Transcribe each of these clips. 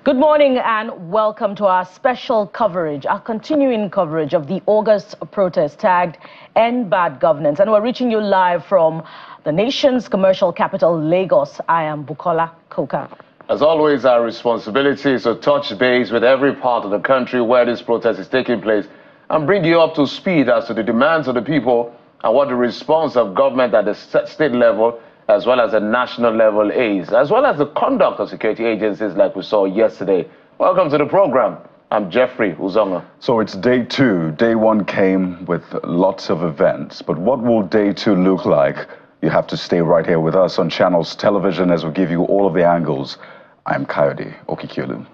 Good morning and welcome to our special coverage, our continuing coverage of the August protest tagged End Bad Governance. And we're reaching you live from the nation's commercial capital, Lagos. I am Bukola Koka. As always, our responsibility is to touch base with every part of the country where this protest is taking place and bring you up to speed as to the demands of the people and what the response of government at the state level as well as the national level is, as well as the conduct of security agencies like we saw yesterday. Welcome to the program. I'm Jeffrey Uzonga. So it's day two. Day one came with lots of events, but what will day two look like? You have to stay right here with us on Channels Television as we give you all of the angles. I'm Coyote Okikiolu.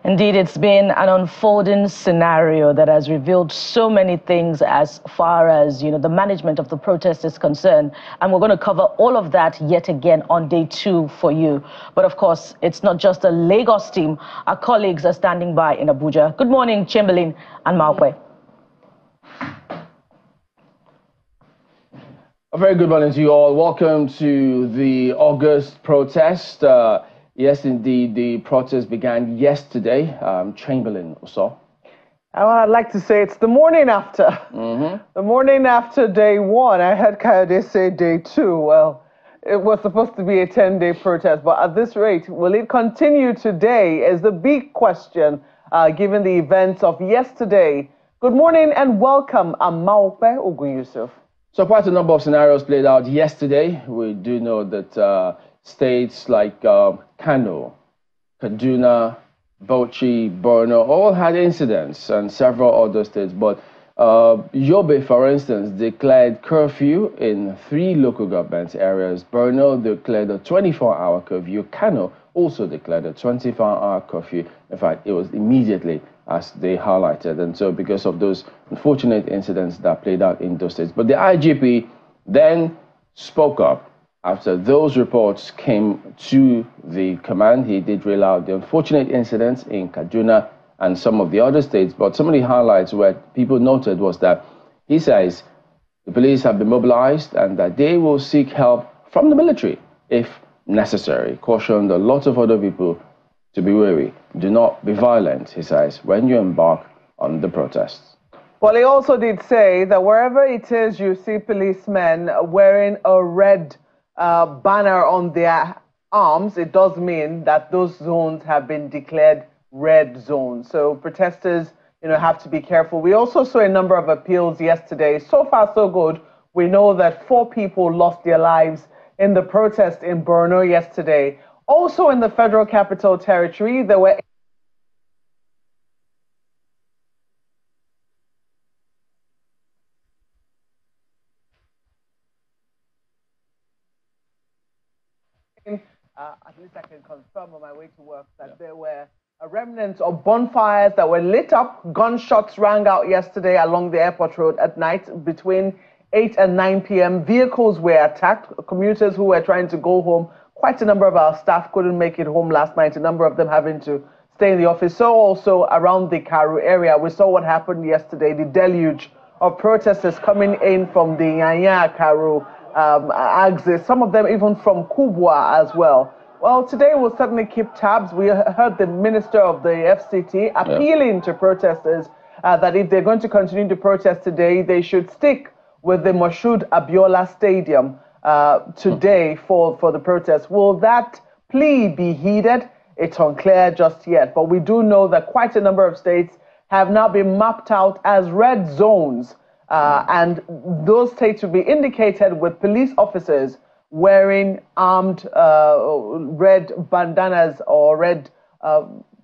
Indeed, it's been an unfolding scenario that has revealed so many things as far as, the management of the protest is concerned. And we're going to cover all of that yet again on day two for you. But of course, it's not just a Lagos team. Our colleagues are standing by in Abuja. Good morning, Chamberlain and Maokwe. A very good morning to you all. Welcome to the August protest. Yes, indeed, the protest began yesterday. Chamberlain also. Well, I'd like to say it's the morning after. The morning after day one. I heard Coyote say day two. Well, it was supposed to be a 10-day protest, but at this rate, will it continue today is the big question, given the events of yesterday. Good morning and welcome, Amaope Ogun Yusuf. So quite a number of scenarios played out yesterday. We do know that states like Kano, Kaduna, Bauchi, Borno all had incidents, and several other states. But Yobe, for instance, declared curfew in 3 local government areas. Borno declared a 24-hour curfew. Kano also declared a 24-hour curfew. In fact, it was immediately, as they highlighted. And so because of those unfortunate incidents that played out in those states. But the IGP then spoke up. After those reports came to the command, he did reel out the unfortunate incidents in Kaduna and some of the other states. But some of the highlights where people noted was that he says the police have been mobilized and that they will seek help from the military if necessary. Cautioned a lot of other people to be wary. Do not be violent, he says, when you embark on the protests. Well, he also did say that wherever it is you see policemen wearing a red banner on their arms, it does mean that those zones have been declared red zones. So protesters, have to be careful. We also saw a number of appeals yesterday. So far, so good. We know that 4 people lost their lives in the protest in Borno yesterday. Also in the Federal Capital Territory, there were at least I can confirm on my way to work that there were remnants of bonfires that were lit up. Gunshots rang out yesterday along the airport road at night between 8 and 9 p.m. Vehicles were attacked. Commuters who were trying to go home. Quite a number of our staff couldn't make it home last night, a number of them having to stay in the office. So also around the Karu area, we saw what happened yesterday, the deluge of protesters coming in from the Yanya Karu axis, some of them even from Kubwa as well. Well, today we'll certainly keep tabs. We heard the Minister of the FCT appealing to protesters that if they're going to continue to protest today, they should stick with the Moshood Abiola Stadium today for the protest. Will that plea be heeded? It's unclear just yet, but we do know that quite a number of states have now been mapped out as red zones. And those states will be indicated with police officers wearing armed red bandanas or red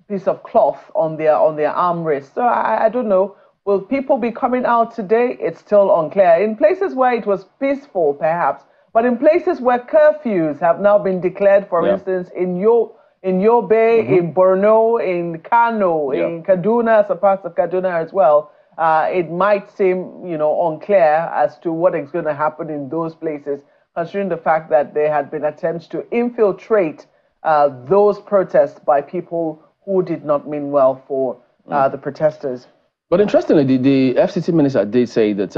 piece of cloth on their arm wrist. So I don't know. Will people be coming out today? It's still unclear. In places where it was peaceful, perhaps, but in places where curfews have now been declared, for instance, in Yobe, in Borno, in Kano, in Kaduna, some parts of Kaduna as well. It might seem, unclear as to what is going to happen in those places, considering the fact that there had been attempts to infiltrate those protests by people who did not mean well for the protesters. But interestingly, the FCT minister did say that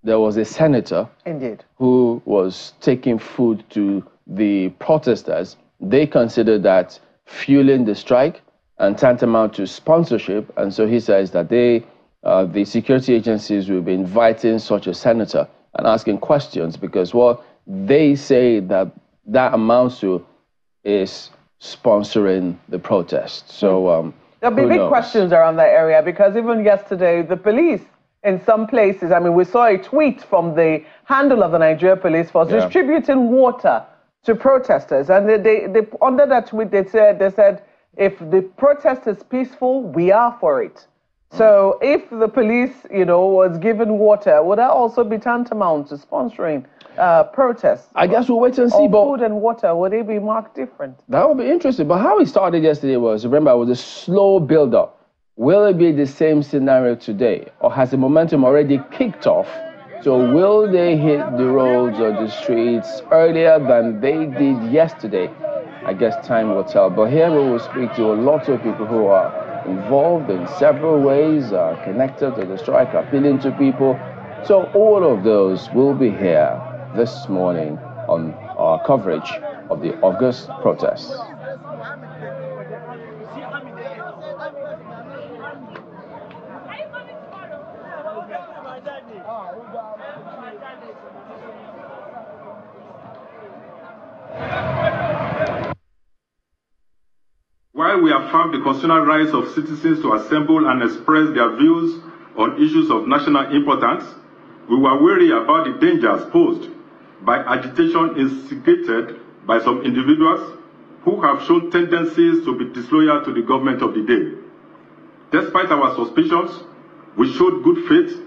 there was a senator who was taking food to the protesters. They considered that fueling the strike, and tantamount to sponsorship. And so he says that the security agencies will be inviting such a senator and asking questions, because what they say that amounts to is sponsoring the protest. So there'll be big questions around that area, because even yesterday, the police in some places, I mean, we saw a tweet from the handle of the Nigeria Police Force distributing water to protesters. And they under that tweet, they said, if the protest is peaceful, we are for it. So if the police, was given water, would that also be tantamount to sponsoring protests? I guess we'll wait and see. But food and water, would they be marked different? That would be interesting. But how it started yesterday was, remember, it was a slow build-up. Will it be the same scenario today? Or has the momentum already kicked off? So will they hit the roads or the streets earlier than they did yesterday? I guess time will tell. But here we will speak to a lot of people who are involved in several ways, connected to the strike, appealing to people. So all of those will be here this morning on our coverage of the August protests. While we affirm the constitutional rights of citizens to assemble and express their views on issues of national importance, we were wary about the dangers posed by agitation instigated by some individuals who have shown tendencies to be disloyal to the government of the day. Despite our suspicions, we showed good faith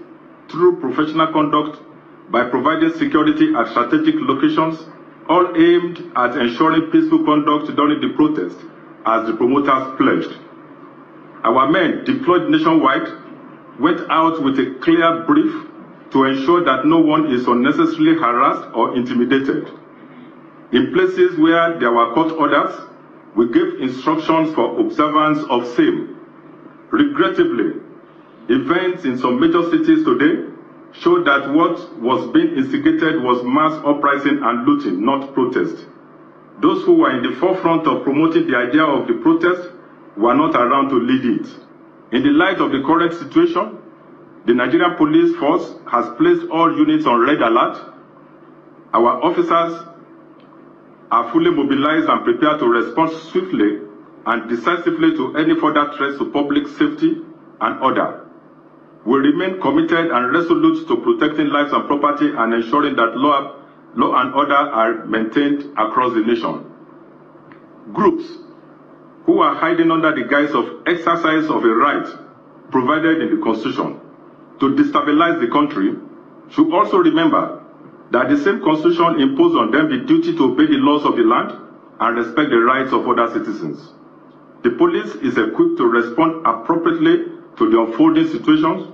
through professional conduct by providing security at strategic locations, all aimed at ensuring peaceful conduct during the protest, as the promoters pledged. Our men, deployed nationwide, went out with a clear brief to ensure that no one is unnecessarily harassed or intimidated. In places where there were court orders, we gave instructions for observance of same. Regrettably, events in some major cities today showed that what was being instigated was mass uprising and looting, not protest. Those who were in the forefront of promoting the idea of the protest were not around to lead it. In the light of the current situation, the Nigerian Police Force has placed all units on red alert. Our officers are fully mobilized and prepared to respond swiftly and decisively to any further threats to public safety and order. We remain committed and resolute to protecting lives and property and ensuring that law and order are maintained across the nation. Groups who are hiding under the guise of exercise of a right provided in the Constitution to destabilize the country should also remember that the same Constitution imposed on them the duty to obey the laws of the land and respect the rights of other citizens. The police is equipped to respond appropriately to the unfolding situations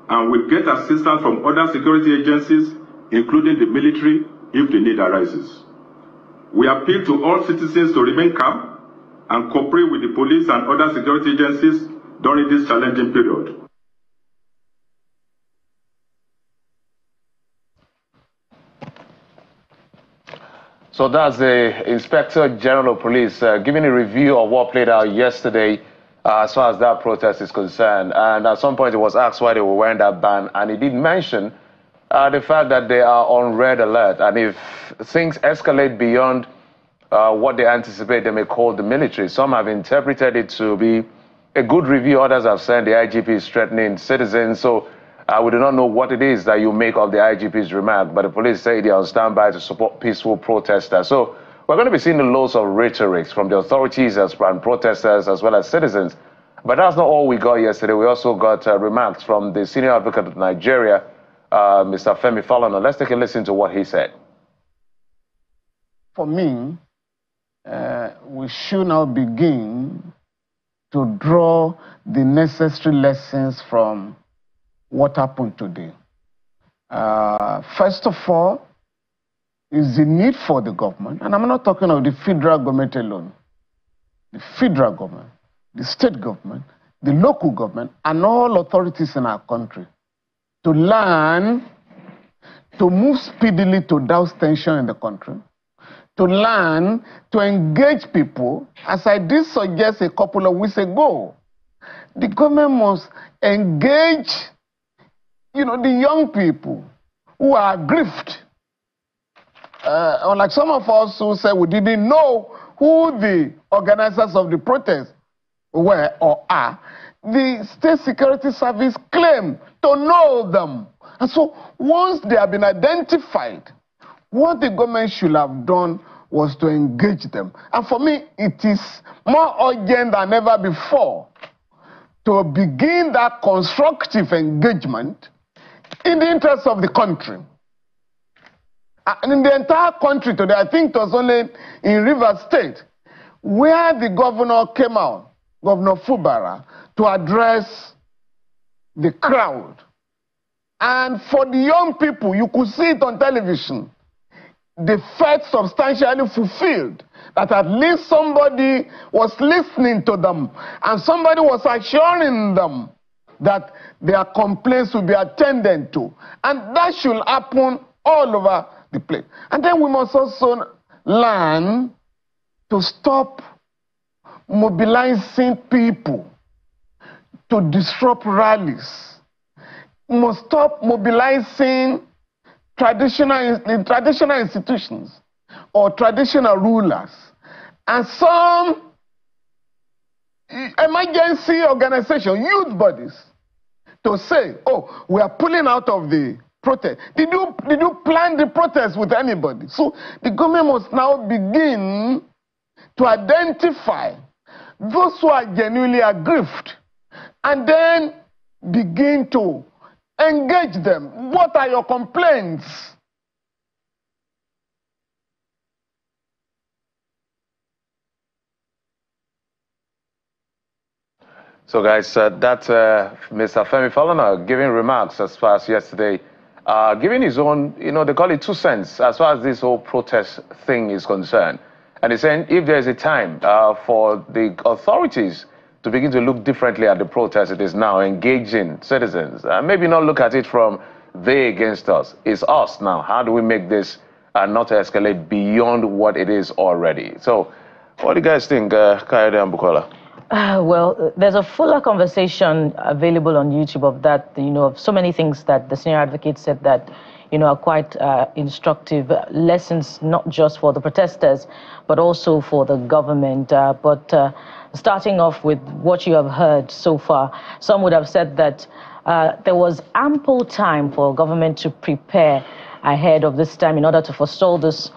and will get assistance from other security agencies, including the military, if the need arises. We appeal to all citizens to remain calm and cooperate with the police and other security agencies during this challenging period. So that's the Inspector General of Police giving a review of what played out yesterday as far as that protest is concerned. And at some point, he was asked why they were wearing that band, and he did mention the fact that they are on red alert. And if things escalate beyond what they anticipate, they may call the military. Some have interpreted it to be a good review. Others have said the IGP is threatening citizens. So we do not know what it is that you make of the IGP's remark, but the police say they are on standby to support peaceful protesters. So we're going to be seeing the loads of rhetoric from the authorities and protesters as well as citizens. But that's not all we got yesterday. We also got remarks from the senior advocate of Nigeria, Mr. Femi Falana. Let's take a listen to what he said. For me, we should now begin to draw the necessary lessons from what happened today. First of all, is the need for the government, and I'm not talking of the federal government alone, the federal government, the state government, the local government, and all authorities in our country to learn to move speedily to douse tension in the country, to learn to engage people, as I did suggest a couple of weeks ago. The government must engage, the young people who are aggrieved. Unlike some of us who said we didn't know who the organizers of the protest were or are, the State Security Service claim to know them. And so once they have been identified, what the government should have done was to engage them. And for me, it is more urgent than ever before to begin that constructive engagement in the interest of the country. And in the entire country today, I think it was only in Rivers State, where the governor came out, Governor Fubara, to address the crowd. And for the young people, you could see it on television, they felt substantially fulfilled, that at least somebody was listening to them and somebody was assuring them that their complaints will be attended to. And that should happen all over the place. And then we must also learn to stop mobilizing people to disrupt rallies. We must stop mobilizing traditional institutions or traditional rulers and some emergency organizations, youth bodies, to say, oh, we are pulling out of the protest. Did you plan the protest with anybody? So the government must now begin to identify those who are genuinely aggrieved and then begin to engage them. What are your complaints? So guys, Mr. Femi Falana giving remarks as far as yesterday, giving his own, they call it 2 cents as far as this whole protest thing is concerned. And he's saying if there's a time for the authorities to begin to look differently at the protest, it is now engaging citizens. Maybe not look at it from they against us. It's us now. How do we make this not escalate beyond what it is already? So what do you guys think, Kayode and Bukola? Well, there's a fuller conversation available on YouTube of that, of so many things that the senior advocate said that, are quite instructive lessons, not just for the protesters, but also for the government. Starting off with what you have heard so far, some would have said that there was ample time for government to prepare ahead of this time in order to forestall this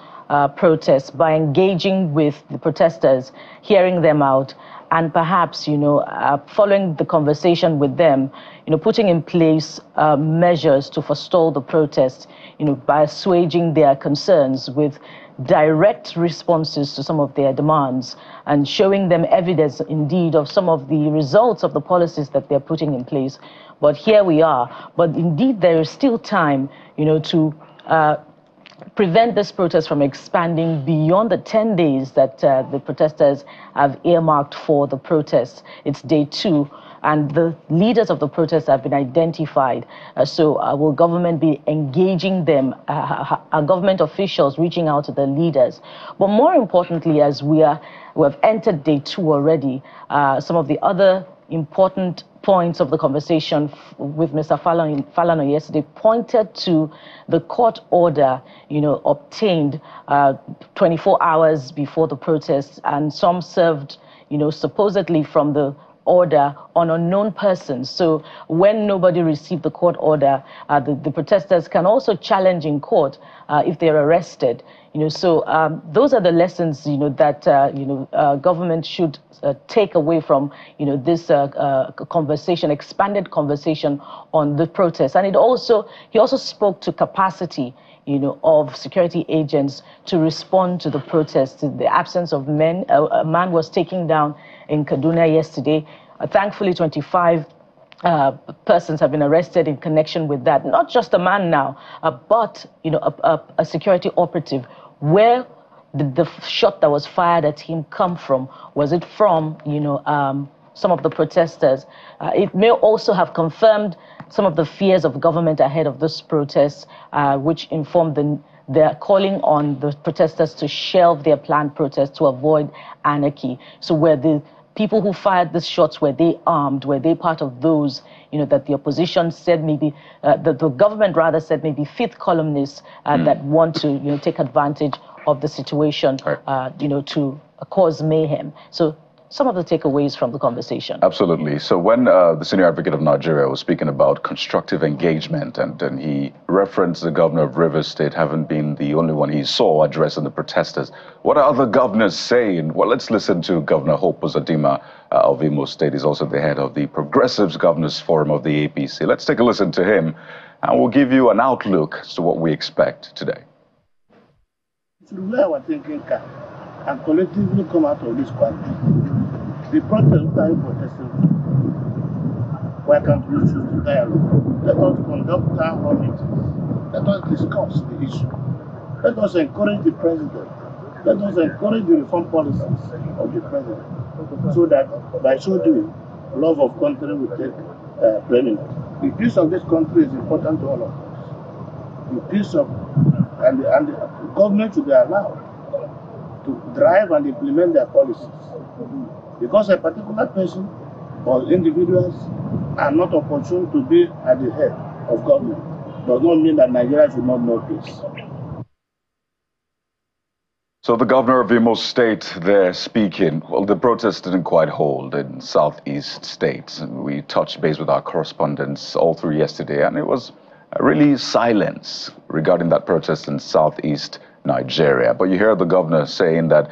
protest by engaging with the protesters, hearing them out, and perhaps, following the conversation with them, putting in place measures to forestall the protest, by assuaging their concerns with direct responses to some of their demands and showing them evidence indeed of some of the results of the policies that they're putting in place. But here we are. But indeed, there is still time, to prevent this protest from expanding beyond the 10 days that the protesters have earmarked for the protest. It's day 2. And the leaders of the protest have been identified. So will government be engaging them? Are government officials reaching out to the leaders? But more importantly, as we have entered day 2 already, some of the other important points of the conversation with Mr. Falana yesterday pointed to the court order, obtained 24 hours before the protest, and some served, supposedly from the order on unknown persons. So when nobody received the court order, the protesters can also challenge in court if they're arrested. So those are the lessons that government should take away from this conversation, expanded conversation on the protest. And he also spoke to capacity of security agents to respond to the protest. The absence of men, a man was taken down in Kaduna yesterday. Thankfully, 25 persons have been arrested in connection with that. Not just a man now, but a security operative. Where did the shot that was fired at him come from? Was it from some of the protesters? It may also have confirmed some of the fears of government ahead of this protest, which informed they're calling on the protesters to shelve their planned protest to avoid anarchy. So where the people who fired the shots, were they armed? Were they part of those, that the opposition said maybe, the government rather said maybe fifth columnists that want to, take advantage of the situation, to cause mayhem? So some of the takeaways from the conversation. Absolutely. So when the senior advocate of Nigeria was speaking about constructive engagement, and he referenced the governor of Rivers State having been the only one he saw addressing the protesters, what are other governors saying? Well, let's listen to Governor Hope Uzodinma of Imo State. He's also the head of the Progressives Governors Forum of the APC. Let's take a listen to him, and we'll give you an outlook as to what we expect today. It's where our thinking can and collectively come out of this country. The protest that are protesting, why can't we choose the dialogue? Let us conduct town hall meetings. Let us discuss the issue. Let us encourage the president. Let us encourage the reform policies of the president, so that by so doing, love of country will take preeminence. The peace of this country is important to all of us. The peace of and the government should be allowed to drive and implement their policies. Because a particular person or individuals are not opportune to be at the head of government does not mean that Nigeria should not know peace. So the governor of Imo State there speaking. Well, the protest didn't quite hold in southeast states. And we touched base with our correspondents all through yesterday, and it was really silence regarding that protest in southeast Nigeria. But you hear the governor saying that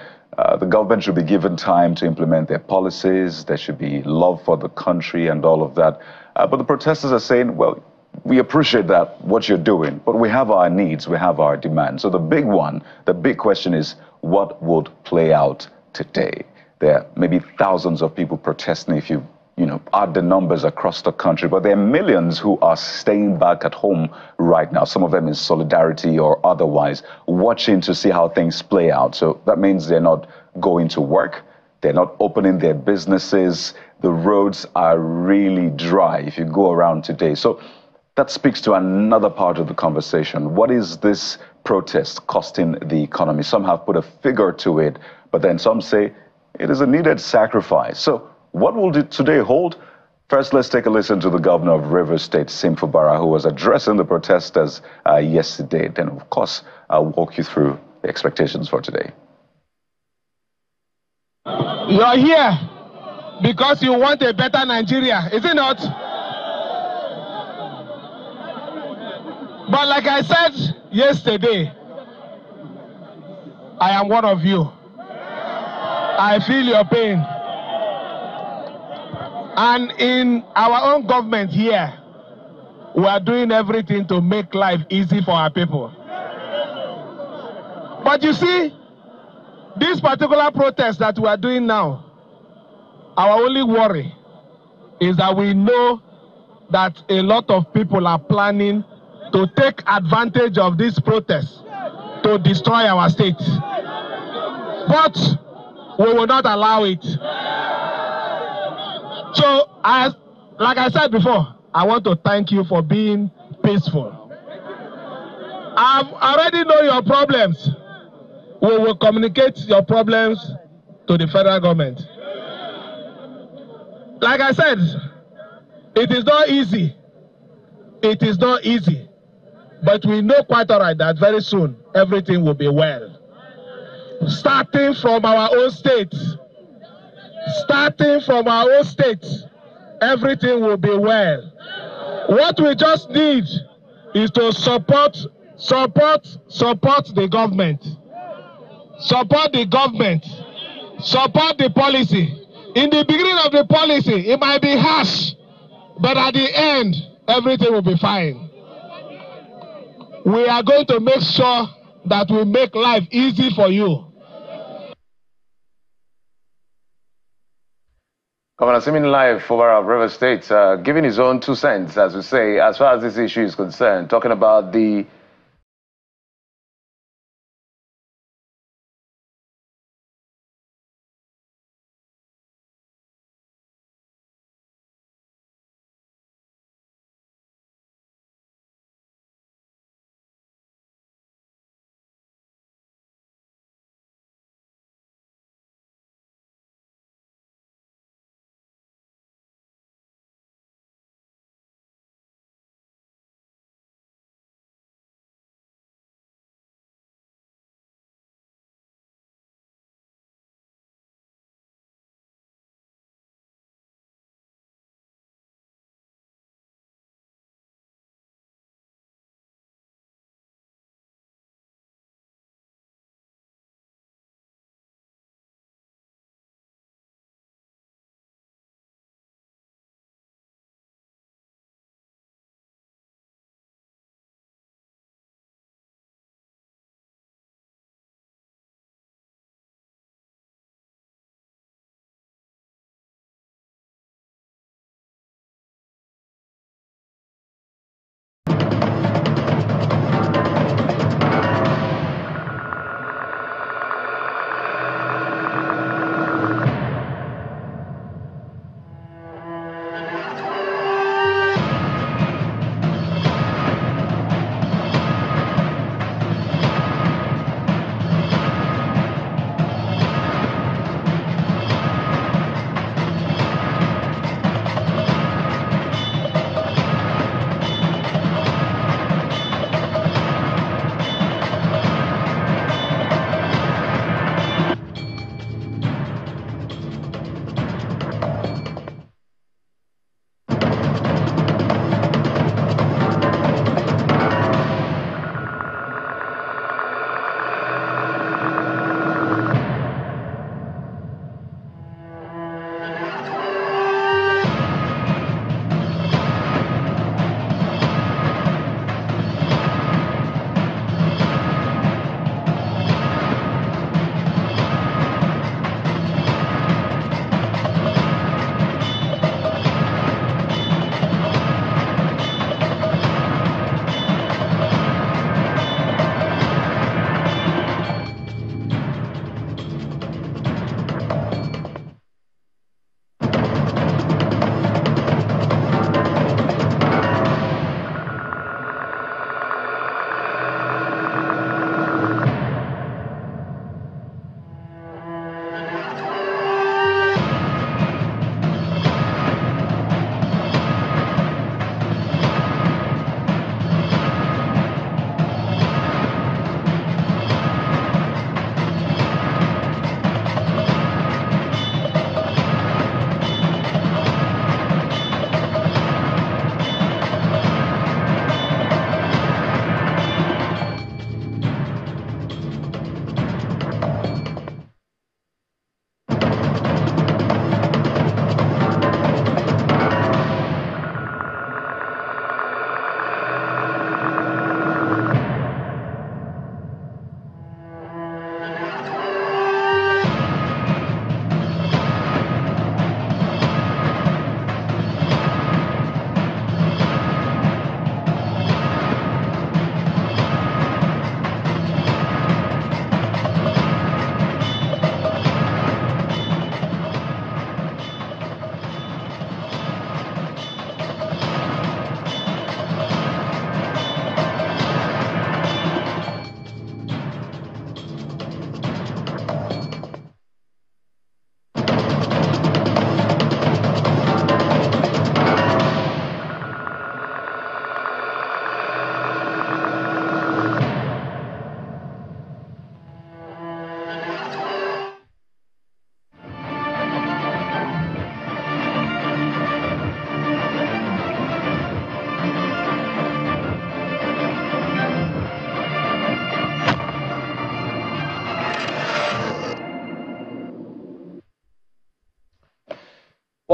the government should be given time to implement their policies. There should be love for the country and all of that. But the protesters are saying, well, we appreciate that, what you're doing, but we have our needs, we have our demands. So the big question is, what would play out today? There are maybe thousands of people protesting if you add the numbers across the country, but there are millions who are staying back at home right now, some of them in solidarity or otherwise, watching to see how things play out. So that means they're not going to work, they're not opening their businesses, the roads are really dry if you go around today. So that speaks to another part of the conversation. What is this protest costing the economy? Some have put a figure to it, but then some say it is a needed sacrifice. So what will today hold? First, let's take a listen to the governor of Rivers State, Sim Fubara, who was addressing the protesters yesterday. Then, of course, I'll walk you through the expectations for today. You're here because you want a better Nigeria, is it not? But like I said yesterday, I am one of you. I feel your pain. And in our own government here, we are doing everything to make life easy for our people. But you see, this particular protest that we are doing now, our only worry is that we know that a lot of people are planning to take advantage of this protest to destroy our state. But we will not allow it. So, like I said before, I want to thank you for being peaceful. I already know your problems. We will communicate your problems to the federal government. Like I said, it is not easy. It is not easy. But we know quite all right that very soon everything will be well. Starting from our own state. Starting from our own state, everything will be well. What we just need is to support the government. Support the government. Support the policy. In the beginning of the policy, it might be harsh, but at the end, everything will be fine. We are going to make sure that we make life easy for you. Governor Simin live over of River State, giving his own 2 cents, as we say, as far as this issue is concerned, talking about the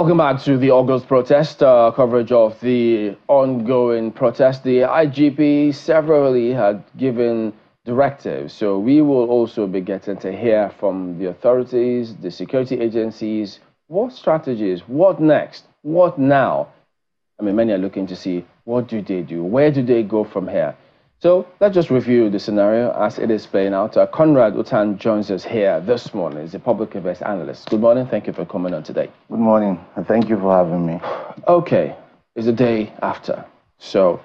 Welcome back to the August protest, coverage of the ongoing protest. The IGP severally had given directives, so we will also be getting to hear from the authorities, the security agencies, what strategies, what next, what now. I mean, many are looking to see what do they do, where do they go from here. So let's just review the scenario as it is playing out. Conrad Utan joins us here this morning. He's a public affairs analyst. Good morning. Thank you for coming on today. Good morning, and thank you for having me. Okay, it's the day after. So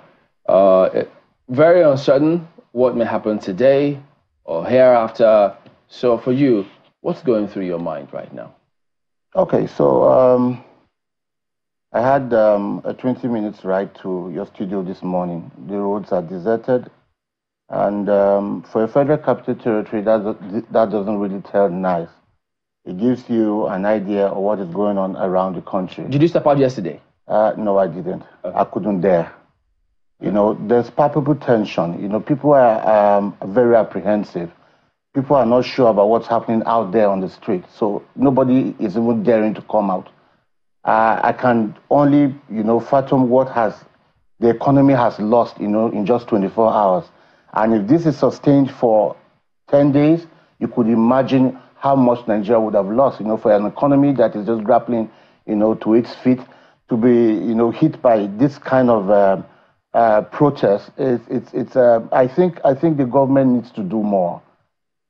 very uncertain what may happen today or hereafter. So for you, what's going through your mind right now? Okay, so I had a 20 minutes ride to your studio this morning. The roads are deserted, and for a federal capital territory, that doesn't really tell nice. It gives you an idea of what is going on around the country. Did you step out yesterday? No, I didn't. Okay. I couldn't dare. You know, there's palpable tension. You know, people are very apprehensive. People are not sure about what's happening out there on the street, so nobody is even daring to come out. I can only, you know, fathom what the economy has lost, you know, in just 24 hours. And if this is sustained for 10 days, you could imagine how much Nigeria would have lost, you know, for an economy that is just grappling, you know, to its feet, to be, you know, hit by this kind of protest. I think the government needs to do more.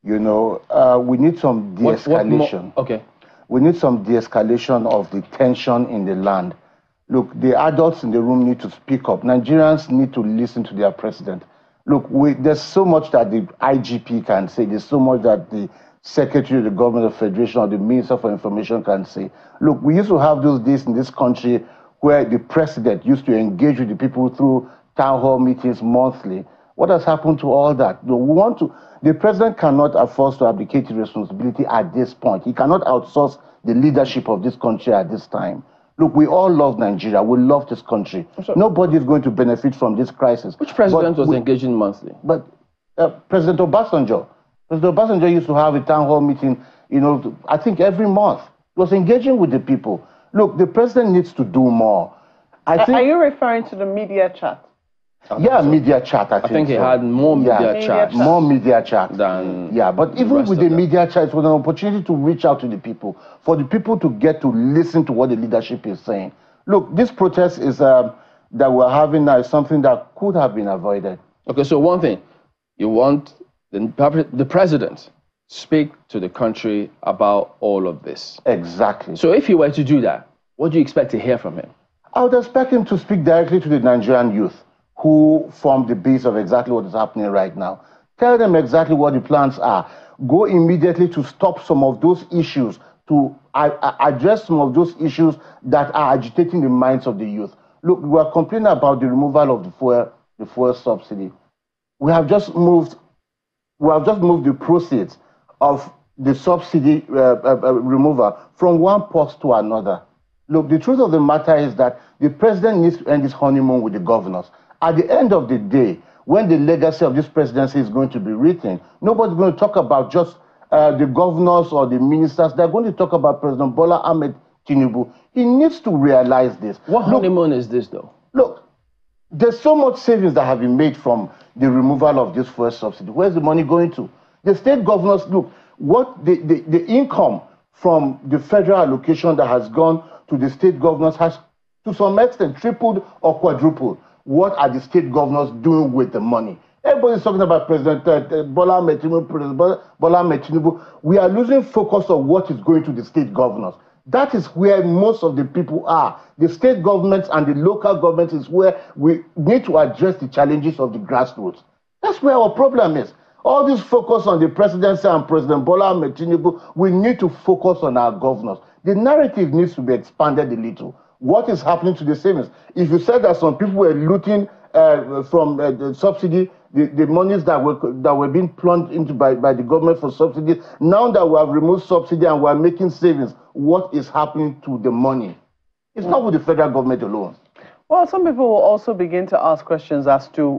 You know, we need some de-escalation. Okay. We need some de-escalation of the tension in the land. Look, the adults in the room need to speak up. Nigerians need to listen to their president. Look, there's so much that the IGP can say. There's so much that the Secretary of the Government of Federation or the Minister for Information can say. Look, we used to have those days in this country where the president used to engage with the people through town hall meetings monthly. What has happened to all that? The president cannot afford to abdicate his responsibility at this point. He cannot outsource the leadership of this country at this time. Look, we all love Nigeria. We love this country. Nobody is going to benefit from this crisis. Which president was engaging monthly? But President Obasanjo. President Obasanjo used to have a town hall meeting, you know, I think every month. He was engaging with the people. Look, the president needs to do more. Are you referring to the media chat? Yeah, media chat. I think he had more media chat. More media chat than but even with the media chat, it was an opportunity to reach out to the people, for the people to get to listen to what the leadership is saying. Look, this protest is that we're having now is something that could have been avoided. Okay, so one thing, you want the president speak to the country about all of this. Exactly. So if you were to do that, what do you expect to hear from him? I would expect him to speak directly to the Nigerian youth, who form the base of exactly what is happening right now. Tell them exactly what the plans are. Go immediately to stop some of those issues, to address some of those issues that are agitating the minds of the youth. Look, we are complaining about the removal of the fuel subsidy. We have just moved the proceeds of the subsidy removal from one post to another. Look, the truth of the matter is that the president needs to end his honeymoon with the governors. At the end of the day, when the legacy of this presidency is going to be written, nobody's going to talk about just the governors or the ministers. They're going to talk about President Bola Ahmed Tinubu. He needs to realize this. What honeymoon is this, though? Look, there's so much savings that have been made from the removal of this fuel subsidy. Where's the money going to? The state governors, look, what the income from the federal allocation that has gone to the state governors has, to some extent, tripled or quadrupled. What are the state governors doing with the money? Everybody's talking about President Bola Ahmed Tinubu. We are losing focus on what is going to the state governors. That is where most of the people are. The state governments and the local governments is where we need to address the challenges of the grassroots. That's where our problem is. All this focus on the presidency and President Bola Ahmed Tinubu, we need to focus on our governors. The narrative needs to be expanded a little. What is happening to the savings? If you said that some people were looting from the subsidy, the monies that were being plunged into by the government for subsidy, now that we have removed subsidy and we are making savings, what is happening to the money? It's not with the federal government alone. Well, some people will also begin to ask questions as to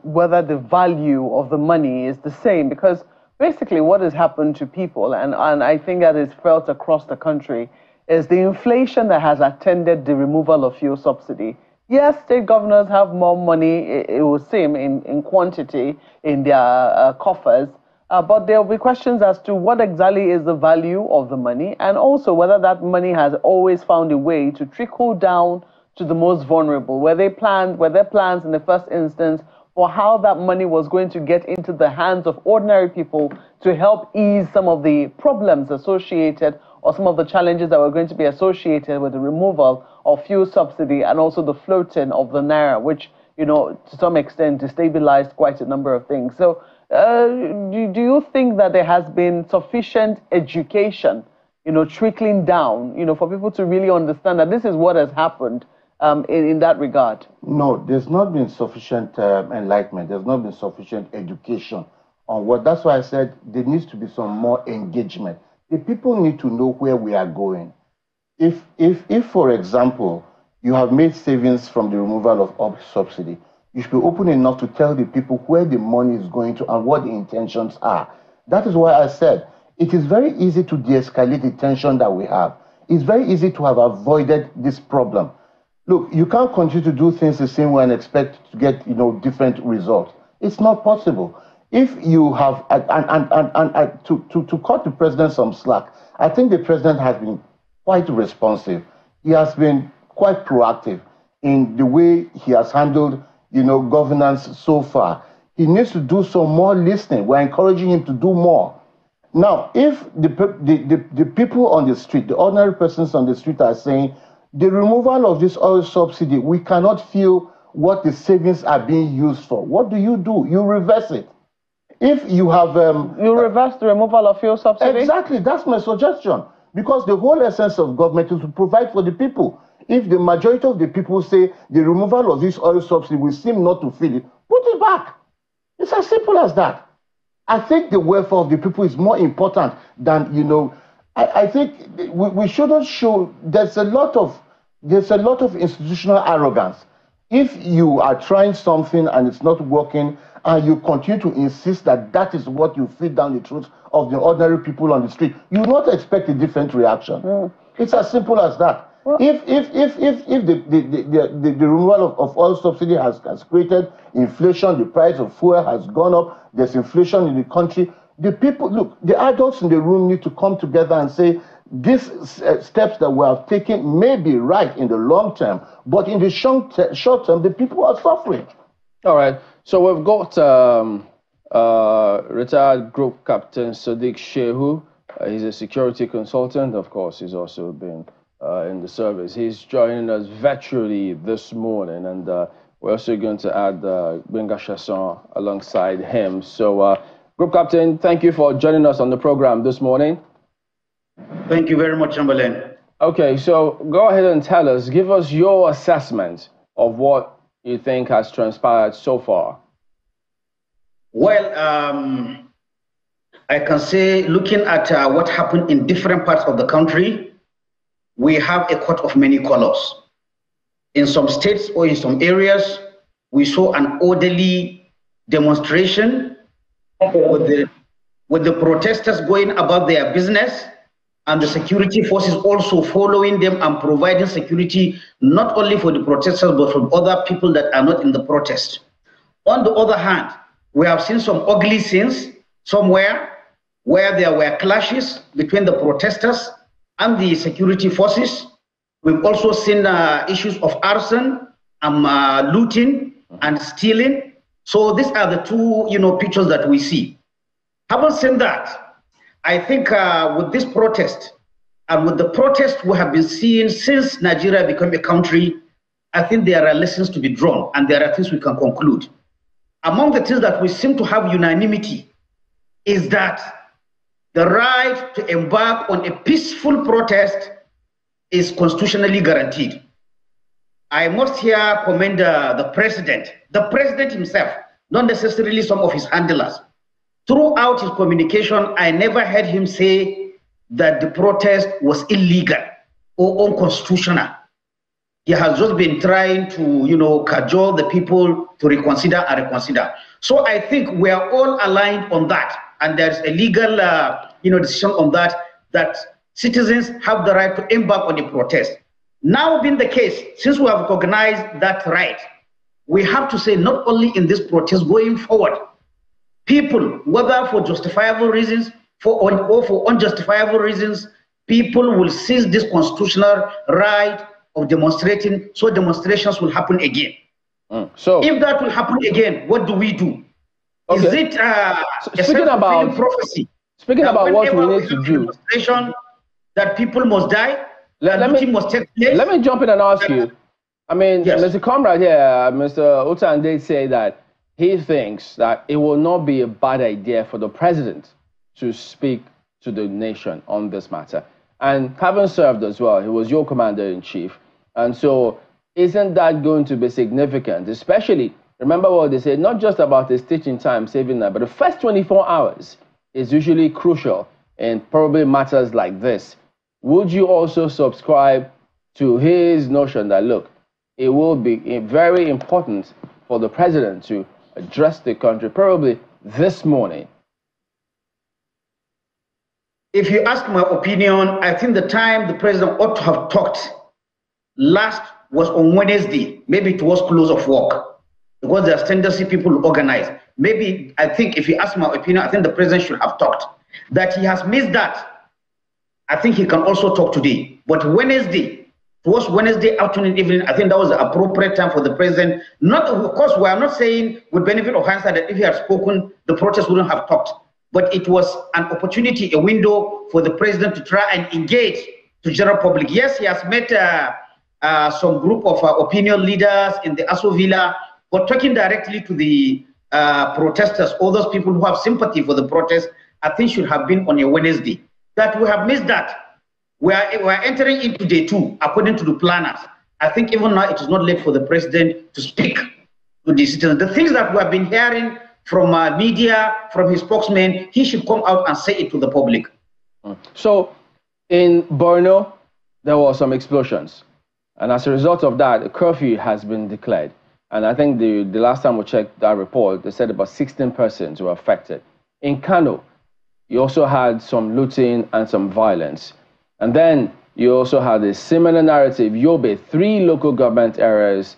whether the value of the money is the same, because basically what has happened to people, and I think that is felt across the country, is the inflation that has attended the removal of fuel subsidy. Yes, state governors have more money, it would seem, in quantity in their coffers, but there will be questions as to what exactly is the value of the money, and also whether that money has always found a way to trickle down to the most vulnerable. Were there plans in the first instance for how that money was going to get into the hands of ordinary people to help ease some of the problems associated or some of the challenges that were going to be associated with the removal of fuel subsidy and also the floating of the naira, which, you know, to some extent destabilized quite a number of things. So do you think that there has been sufficient education, you know, trickling down, you know, for people to really understand that this is what has happened in that regard? No, there's not been sufficient enlightenment. There's not been sufficient education on what. That's why I said there needs to be some more engagement. The people need to know where we are going. If for example, you have made savings from the removal of subsidy, you should be open enough to tell the people where the money is going to and what the intentions are. That is why I said it is very easy to de-escalate the tension that we have. It's very easy to have avoided this problem. Look, you can't continue to do things the same way and expect to get, you know, different results. It's not possible. If you have, to cut the president some slack, I think the president has been quite responsive. He has been quite proactive in the way he has handled, you know, governance so far. He needs to do some more listening. We're encouraging him to do more. Now, if the people on the street, the ordinary persons on the street are saying, the removal of this oil subsidy, we cannot feel what the savings are being used for. What do? You reverse it. If you have... you reverse the removal of fuel subsidy? Exactly, that's my suggestion. Because the whole essence of government is to provide for the people. If the majority of the people say the removal of this oil subsidy will seem not to feel it, put it back. It's as simple as that. I think the welfare of the people is more important than, you know, I think we shouldn't show, there's a lot of institutional arrogance. If you are trying something and it's not working, and you continue to insist that that is what you feed down the throats of the ordinary people on the street, you will not expect a different reaction. It's as simple as that. Well, if the removal of oil subsidy has created inflation, the price of fuel has gone up, there's inflation in the country, the people, look, the adults in the room need to come together and say, these steps that we have taken may be right in the long term, but in the short term, the people are suffering. All right. So we've got retired Group Captain Sadiq Shehu. He's a security consultant. Of course, he's also been in the service. He's joining us virtually this morning, and we're also going to add Benga Chasson alongside him. So, Group Captain, thank you for joining us on the program this morning. Thank you very much, Chamberlain. Okay, so go ahead and tell us, give us your assessment of what you think has transpired so far. Well, I can say, looking at what happened in different parts of the country, we have a coat of many colors. In some states or in some areas, we saw an orderly demonstration with the protesters going about their business, and the security forces also following them and providing security not only for the protesters but for other people that are not in the protest. On the other hand, we have seen some ugly scenes somewhere where there were clashes between the protesters and the security forces. We've also seen issues of arson and looting and stealing. So these are the two, pictures that we see. Having said that, I think with this protest and with the protest we have been seeing since Nigeria became a country, I think there are lessons to be drawn and there are things we can conclude. Among the things that we seem to have unanimity is that the right to embark on a peaceful protest is constitutionally guaranteed. I must here commend the president himself, not necessarily some of his handlers. Throughout his communication, I never heard him say that the protest was illegal or unconstitutional. He has just been trying to, cajole the people to reconsider and reconsider. So I think we are all aligned on that. And there's a legal, decision on that citizens have the right to embark on a protest. Now being the case, since we have recognized that right, we have to say not only in this protest going forward, people, whether for justifiable reasons or for unjustifiable reasons, people will seize this constitutional right of demonstrating, so demonstrations will happen again. So if that will happen again, what do we do? Okay. Is it a self-fulfilling prophecy? Speaking about what we need to do, demonstration that people must die, let me jump in and ask you. I mean, yes. Mr. Comrade here, Mr. Utande say that he thinks that it will not be a bad idea for the president to speak to the nation on this matter. And having served as well, he was your commander-in-chief. And so isn't that going to be significant? Especially, remember what they said, not just about the stitching time, saving that, but the first 24 hours is usually crucial in probably matters like this. Would you also subscribe to his notion that, look, it will be very important for the president to address the country probably this morning? If you ask my opinion, I think the time the president ought to have talked last was on Wednesday. Maybe it was close of work, because there's tendency people organize. Maybe, I think, if you ask my opinion, I think the president should have talked. That he has missed that, I think he can also talk today. But Wednesday, towards Wednesday afternoon, evening, I think that was the appropriate time for the president. Not, of course, we are not saying with benefit of hindsight that if he had spoken, the protest wouldn't have talked. But it was an opportunity, a window for the president to try and engage the general public. Yes, he has met some group of opinion leaders in the Aso Villa, but talking directly to the protesters, all those people who have sympathy for the protest, I think should have been on a Wednesday. That we have missed that. We are entering into day 2, according to the planners. I think even now it is not late for the president to speak to the citizens. The things that we have been hearing from media, from his spokesman, he should come out and say it to the public. So in Borno, there were some explosions. And as a result of that, a curfew has been declared. And I think the last time we checked that report, they said about 16 persons were affected. In Kano, you also had some looting and some violence. And then you also had a similar narrative, Yobe, 3 local government areas,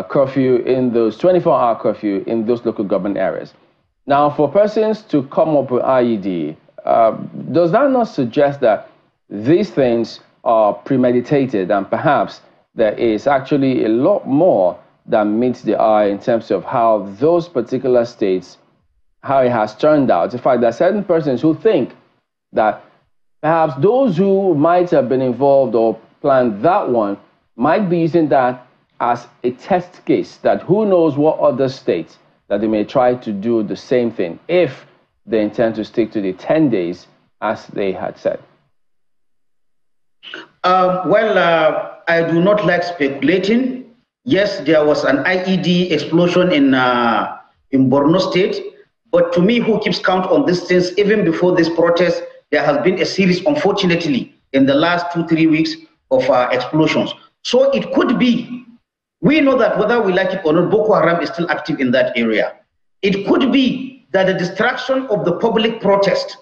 curfew in those 24-hour curfew in those local government areas. Now, for persons to come up with IED, does that not suggest that these things are premeditated and perhaps there is actually a lot more that meets the eye in terms of how those particular states, how it has turned out? In fact, there are certain persons who think that perhaps those who might have been involved or planned that one might be using that as a test case, that who knows what other states that they may try to do the same thing if they intend to stick to the 10 days as they had said. I do not like speculating. Yes, there was an IED explosion in Borno State, but to me, who keeps count on these things, even before this protest, there has been a series, unfortunately, in the last 2-3 weeks of explosions. So it could be, we know that whether we like it or not, Boko Haram is still active in that area. It could be that the distraction of the public protest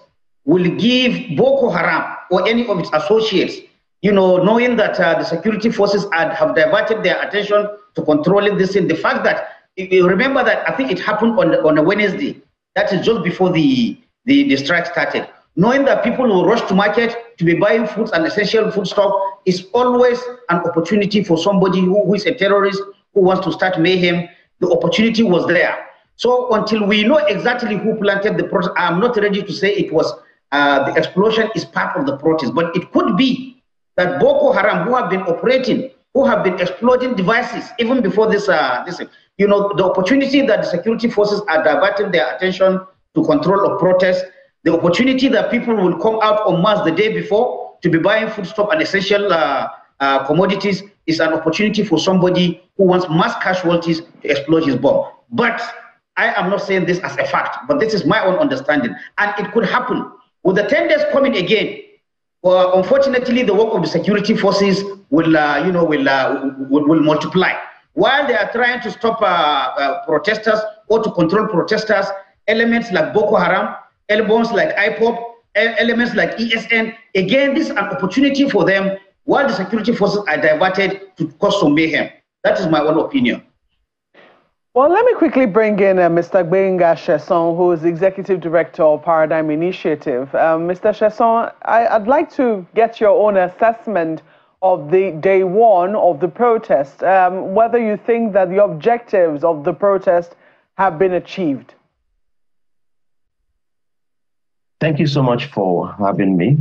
will give Boko Haram or any of its associates, you know, knowing that the security forces have diverted their attention to controlling this thing. The fact that, remember that I think it happened on a Wednesday, that is just before the strike started. Knowing that people will rush to market to be buying foods and essential food stock is always an opportunity for somebody who is a terrorist, who wants to start mayhem. The opportunity was there. So until we know exactly who planted the protest, I'm not ready to say it was the explosion is part of the protest, but it could be that Boko Haram, who have been operating, who have been exploiting devices even before this, you know, the opportunity that the security forces are diverting their attention to control of protests, the opportunity that people will come out en masse the day before to be buying foodstuff and essential commodities is an opportunity for somebody who wants mass casualties to explode his bomb. But I am not saying this as a fact, but this is my own understanding. And it could happen. With the 10 days coming again, unfortunately, the work of the security forces will multiply. While they are trying to stop protesters or to control protesters, elements like Boko Haram, ALGONs like IPOP, elements like ESN. Again, this is an opportunity for them while the security forces are diverted to cause some mayhem. That is my own opinion. Well, let me quickly bring in Mr. Gbenga Sheson, who is the Executive Director of Paradigm Initiative. Mr. Sheson, I'd like to get your own assessment of the day one of the protest, whether you think that the objectives of the protest have been achieved. Thank you so much for having me.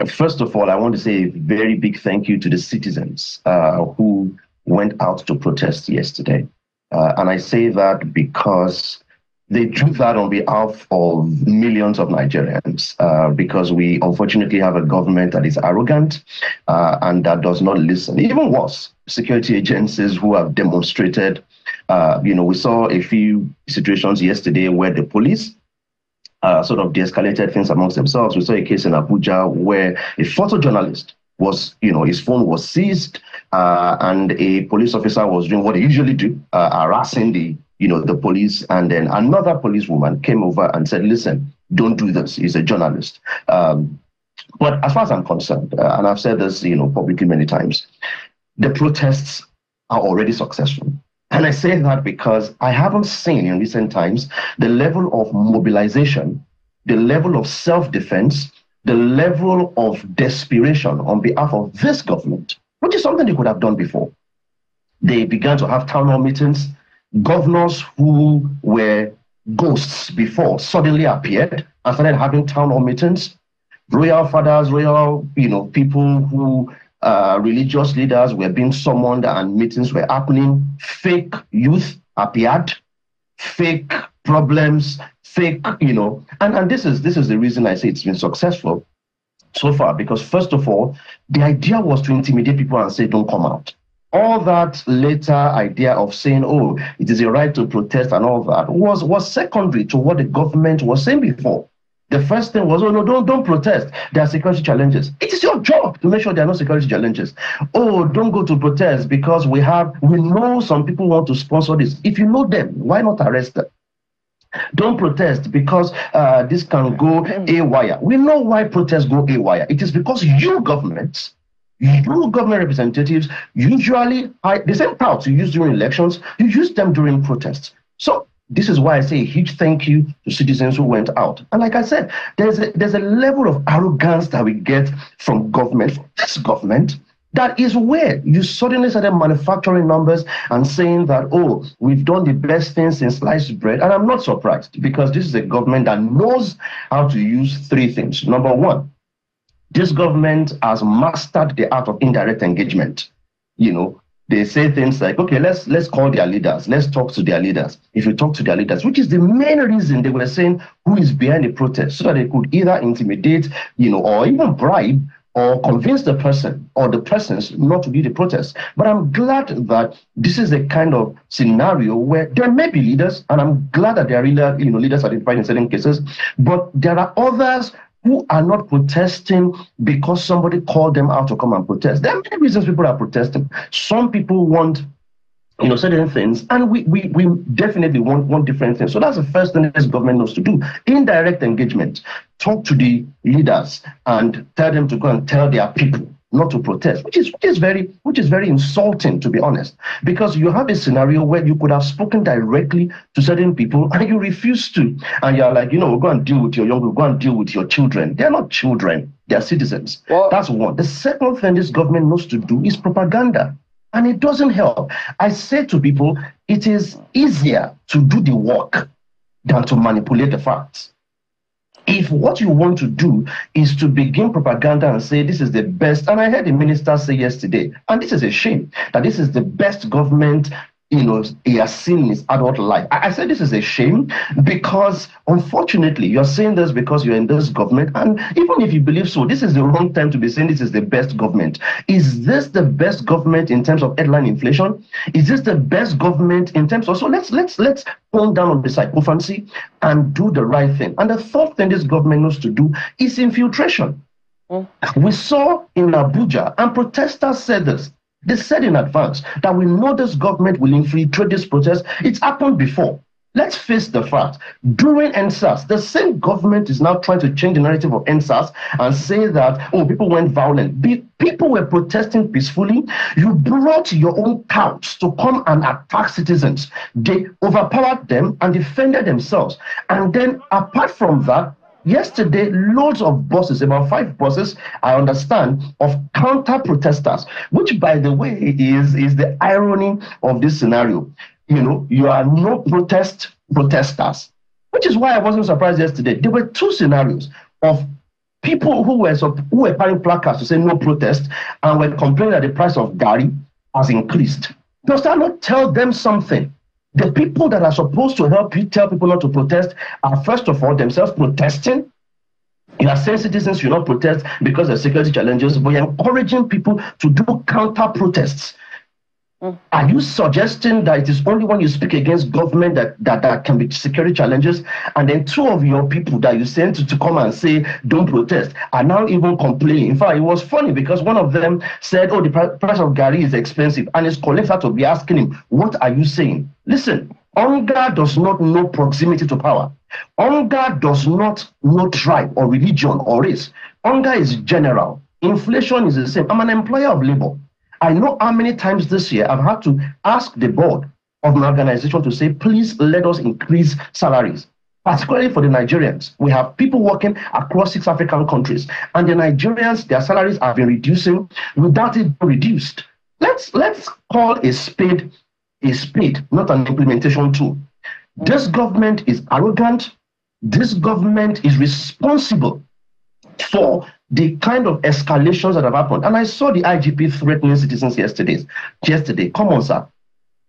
First of all, I want to say a very big thank you to the citizens who went out to protest yesterday. And I say that because they do that on behalf of millions of Nigerians, because we unfortunately have a government that is arrogant and that does not listen. Even worse, security agencies who have demonstrated, we saw a few situations yesterday where the police sort of de-escalated things amongst themselves. We saw a case in Abuja where a photojournalist was, his phone was seized and a police officer was doing what they usually do, harassing the police. And then another policewoman came over and said, listen, don't do this. He's a journalist. But as far as I'm concerned, and I've said this, publicly many times, the protests are already successful. And I say that because I haven't seen in recent times the level of mobilization, the level of self-defense, the level of desperation on behalf of this government, which is something they could have done before. They began to have town hall meetings. Governors who were ghosts before suddenly appeared and started having town hall meetings. Royal fathers, people who religious leaders were being summoned and meetings were happening. Fake youth appeared, fake problems, fake, and this is the reason I say it's been successful so far, because first of all, the idea was to intimidate people and say, don't come out. All that later idea of saying, oh, it is a right to protest and all that was secondary to what the government was saying before. The first thing was, oh, no, don't protest. There are security challenges. It is your job to make sure there are no security challenges. Oh, don't go to protest because we know some people want to sponsor this. If you know them, why not arrest them? Don't protest because this can go haywire. We know why protests go haywire. It is because you government representatives, usually the same touts you use during elections, you use them during protests. So this is why I say a huge thank you to citizens who went out. And like I said, there's a level of arrogance that we get from this government, that is where you suddenly started manufacturing numbers and saying that, oh, we've done the best thing since sliced bread. And I'm not surprised, because this is a government that knows how to use three things. Number one, this government has mastered the art of indirect engagement. They say things like, okay, let's call their leaders. Let's talk to their leaders. If you talk to their leaders, which is the main reason they were saying who is behind the protest, so that they could either intimidate, or even bribe or convince the person or the persons not to do the protest. But I'm glad that this is a kind of scenario where there may be leaders, and I'm glad that there are leaders identified in certain cases, but there are others who are not protesting because somebody called them out to come and protest. There are many reasons people are protesting. Some people want certain things, and we definitely want different things. So that's the first thing this government knows to do. Indirect engagement. Talk to the leaders and tell them to go and tell their people not to protest, which is very insulting, to be honest, because you have a scenario where you could have spoken directly to certain people and you refuse to, and you're like, we'll go and deal with your young people, go and deal with your children. They're not children, they're citizens. Well, that's one. The second thing this government knows to do is propaganda, and it doesn't help. I say to people, it is easier to do the work than to manipulate the facts. If what you want to do is to begin propaganda and say this is the best, and I heard the minister say yesterday, and this is a shame, that this is the best government he has seen in his adult life. I said this is a shame because, unfortunately, you're saying this because you're in this government, and even if you believe so, this is the wrong time to be saying this is the best government. Is this the best government in terms of headline inflation? Is this the best government in terms of, so let's tone down on the sycophancy and do the right thing. And the third thing this government knows to do is infiltration. We saw in Abuja, and protesters said this. They said in advance that we know this government will infiltrate this protest. It's happened before. Let's face the fact. During NSAS, the same government is now trying to change the narrative of NSAS and say that, oh, people went violent. People were protesting peacefully. You brought your own touts to come and attack citizens. They overpowered them and defended themselves. And then, apart from that, yesterday, loads of buses, about 5 buses, I understand, of counter-protesters, which, by the way, is the irony of this scenario. You know, you are no protesters, which is why I wasn't surprised yesterday. There were 2 scenarios of people who were carrying placards to say no protest and were complaining that the price of gari has increased. Does that not tell them something? The people that are supposed to help you tell people not to protest are, first of all, themselves protesting. You are saying citizens should not protest because of security challenges, but you're encouraging people to do counter-protests. Are you suggesting that it is only when you speak against government that can be security challenges, and then 2 of your people that you sent to come and say don't protest are now even complaining? In fact, it was funny because one of them said, oh, the price of gari is expensive, and his colleagues had to be asking him, what are you saying? Listen, hunger does not know proximity to power. Hunger does not know tribe or religion or race. Hunger is general. Inflation is the same. I'm an employer of labor. I know how many times this year I've had to ask the board of my organization to say, please let us increase salaries, particularly for the Nigerians. We have people working across 6 African countries, and the Nigerians, their salaries have been reducing without it being reduced. Let's call a spade, not an implementation tool. This government is arrogant. This government is responsible for the kind of escalations that have happened. And I saw the IGP threatening citizens yesterday. Come on, sir.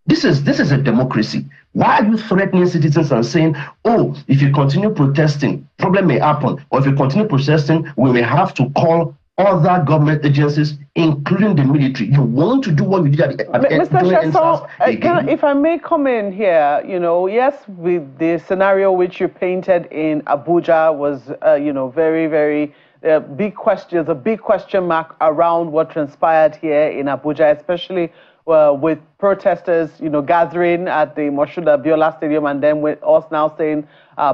This is a democracy. Why are you threatening citizens and saying, oh, if you continue protesting, problem may happen, or if you continue protesting, we may have to call other government agencies, including the military? You want to do what you did at Mr. Sheson, if I may come in here, you know, yes, with the scenario which you painted in Abuja was, you know, very, very big question. There's a big question mark around what transpired here in Abuja, especially with protesters, you know, gathering at the Moshood Abiola Stadium, and then with us now saying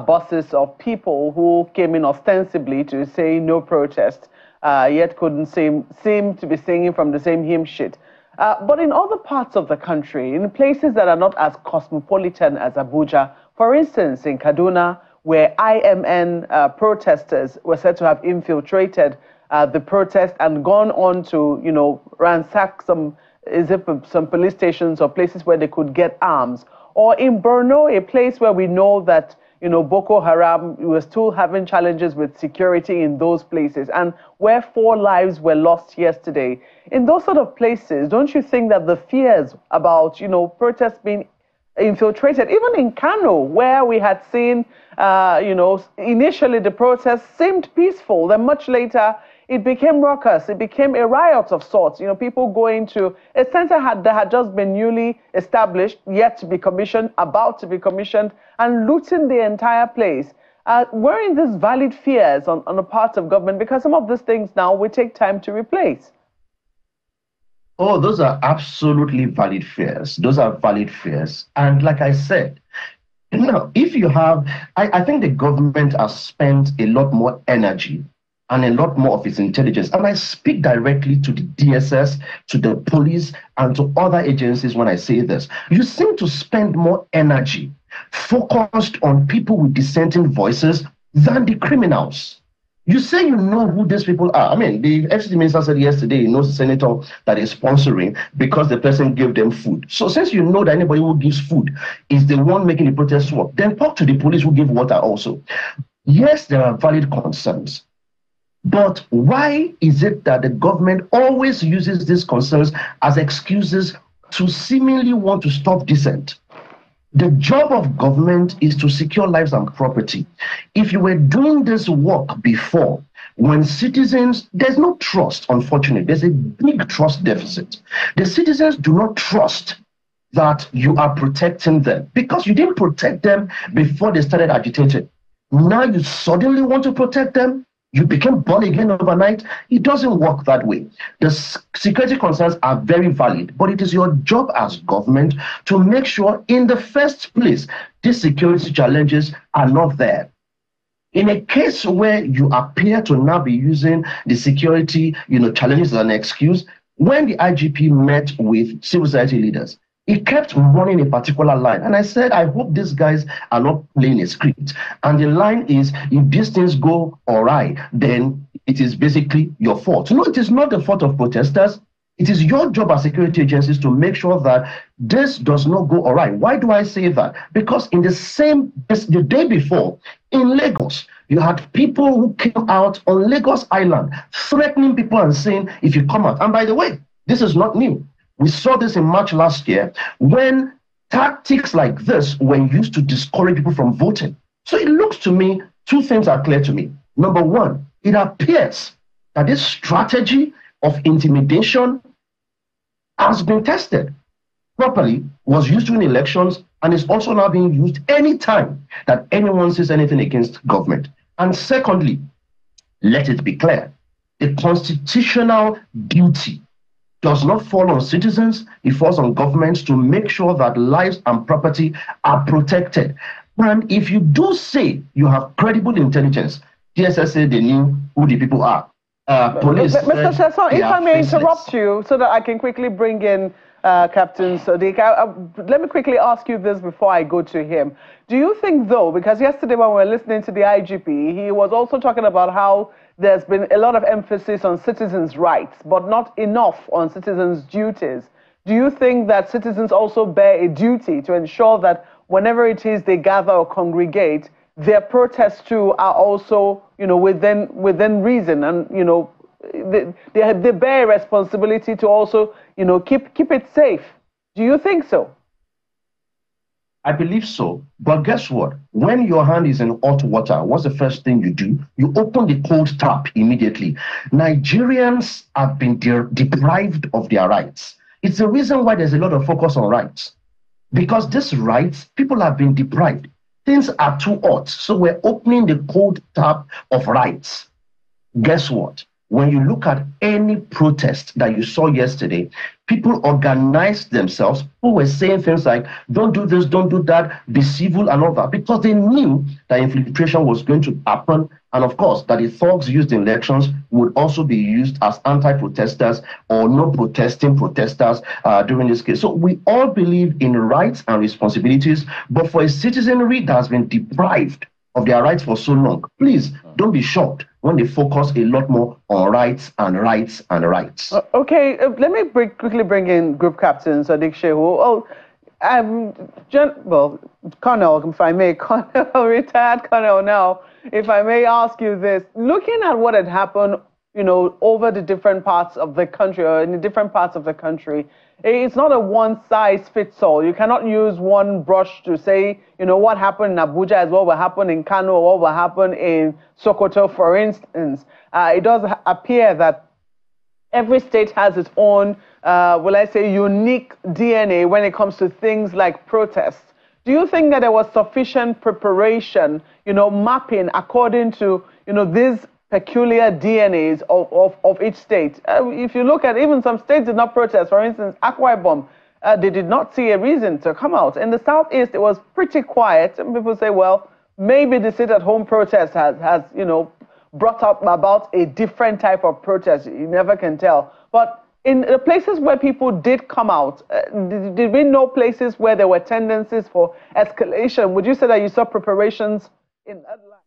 buses of people who came in ostensibly to say no protest. Yet couldn't seem to be singing from the same hymn sheet. But in other parts of the country, in places that are not as cosmopolitan as Abuja, for instance, in Kaduna, where IMN protesters were said to have infiltrated the protest and gone on to, you know, ransack some police stations or places where they could get arms. Or in Borno, a place where we know that, you know, Boko Haram was still having challenges with security in those places, and where 4 lives were lost yesterday. In those sort of places, don't you think that the fears about, you know, protests being infiltrated, even in Kano, where we had seen, you know, initially the protests seemed peaceful, then much later it became raucous. It became a riot of sorts. You know, people going to a center that had just been newly established, yet to be commissioned, about to be commissioned, and looting the entire place. Weren't these valid fears on the part of government? Because some of these things now will take time to replace. Oh, those are absolutely valid fears. Those are valid fears. And like I said, you know, if you have, I think the government has spent a lot more energy and a lot more of its intelligence. And I speak directly to the DSS, to the police, and to other agencies when I say this. You seem to spend more energy focused on people with dissenting voices than the criminals. You say you know who these people are. I mean, the FCT minister said yesterday he knows the senator that is sponsoring because the person gave them food. So since you know that anybody who gives food is the one making the protest work, then talk to the police who give water also. Yes, there are valid concerns. But why is it that the government always uses these concerns as excuses to seemingly want to stop dissent? The job of government is to secure lives and property. If you were doing this work before, when citizens, there's no trust, unfortunately. There's a big trust deficit. The citizens do not trust that you are protecting them because you didn't protect them before they started agitating. Now you suddenly want to protect them? You became born again overnight? It doesn't work that way. The security concerns are very valid, but it is your job as government to make sure in the first place these security challenges are not there. In a case where you appear to now be using the security, challenges as an excuse, when the IGP met with civil society leaders, he kept running a particular line. And I said, I hope these guys are not playing a script. And the line is, if these things go all right, then it is basically your fault. No, it is not the fault of protesters. It is your job as security agencies to make sure that this does not go all right. Why do I say that? Because the day before, in Lagos, you had people who came out on Lagos Island threatening people and saying, if you come out. And by the way, this is not new. We saw this in March last year when tactics like this were used to discourage people from voting. So it looks to me, two things are clear to me. Number one, it appears that this strategy of intimidation has been tested properly, was used during elections, and is also now being used anytime that anyone says anything against government. And secondly, let it be clear, the constitutional duty does not fall on citizens, it falls on governments to make sure that lives and property are protected. And if you do say you have credible intelligence, DSS say they knew who the people are. Police. Mr. Sesson, if I may interrupt you so that I can quickly bring in Captain Sadiq. Let me quickly ask you this before I go to him. Do you think, though, because yesterday when we were listening to the IGP, he was also talking about how there's been a lot of emphasis on citizens' rights, but not enough on citizens' duties. Do you think that citizens also bear a duty to ensure that whenever it is they gather or congregate, their protests too are also, within reason, and they bear a responsibility to also, keep it safe? Do you think so? I believe so. But guess what? When your hand is in hot water, what's the first thing you do? You open the cold tap immediately. Nigerians have been deprived of their rights. It's the reason why there's a lot of focus on rights. Because these rights, people have been deprived. Things are too hot. So we're opening the cold tap of rights. Guess what? When you look at any protest that you saw yesterday, people organized themselves who were saying things like, don't do this, don't do that, be civil and all that, because they knew that infiltration was going to happen. And of course, that the thugs used in elections would also be used as anti-protesters or no protesting protesters during this case. So we all believe in rights and responsibilities, but for a citizenry that has been deprived of their rights for so long, please don't be shocked when they focus a lot more on rights and rights and rights. Okay, let me quickly bring in Group Captain Sadiq Shehu. Colonel, if I may, retired Colonel now, if I may ask you this, looking at what had happened, over the different parts of the country or in the different parts of the country, it's not a one-size-fits-all. You cannot use one brush to say, what happened in Abuja is what will happen in Kano or what will happen in Sokoto, for instance. It does appear that every state has its own, unique DNA when it comes to things like protests. Do you think that there was sufficient preparation, mapping according to, these peculiar DNAs of each state? If you look at even some states did not protest, for instance, Akwa Ibom, they did not see a reason to come out. In the Southeast, it was pretty quiet. And people say, well, maybe the sit-at-home protest has brought up about a different type of protest. You never can tell. But in the places where people did come out, did we know places where there were tendencies for escalation? Would you say that you saw preparations in that line?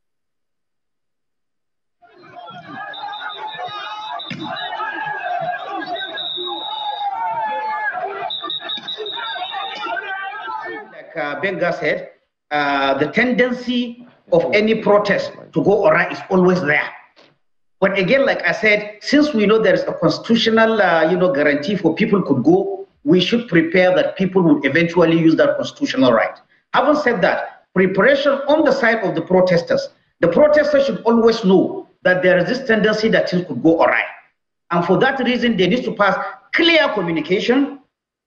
Like Benga said, the tendency of any protest to go awry is always there. But again, like I said, since we know there is a constitutional, guarantee for people could go, we should prepare that people would eventually use that constitutional right. Having said that, preparation on the side of the protesters should always know that there is this tendency that things could go awry. And for that reason, they need to pass clear communication.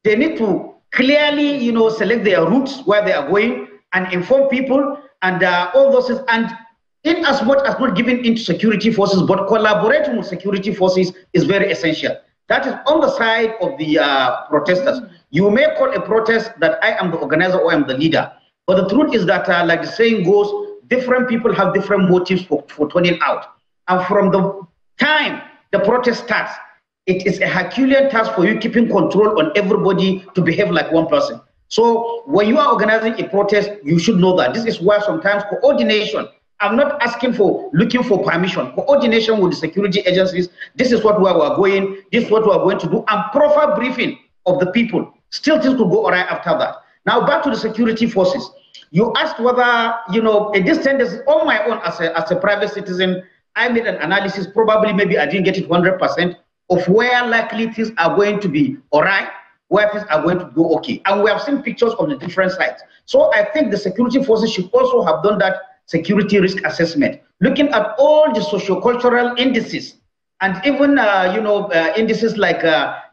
They need to clearly, select their routes where they are going and inform people and all those things. And in as much as not giving into security forces, but collaborating with security forces is very essential. That is on the side of the protesters. You may call a protest that I am the organizer or I am the leader, But the truth is that, like the saying goes, different people have different motives for turning out. And from the time the protest starts, it is a Herculean task for you keeping control on everybody to behave like one person. So when you are organizing a protest, you should know that. This is why sometimes coordination, I'm not looking for permission, coordination with the security agencies. This is what we are going, this is what we are going to do, and proper briefing of the people. Still things could go all right after that. Now back to the security forces. You asked whether, you know, at this time, on my own as a private citizen, I made an analysis, probably maybe I didn't get it 100%, of where likely things are going to be all right, where things are going to go okay. And we have seen pictures of the different sites. So I think the security forces should also have done that security risk assessment, looking at all the socio-cultural indices, and even, indices like,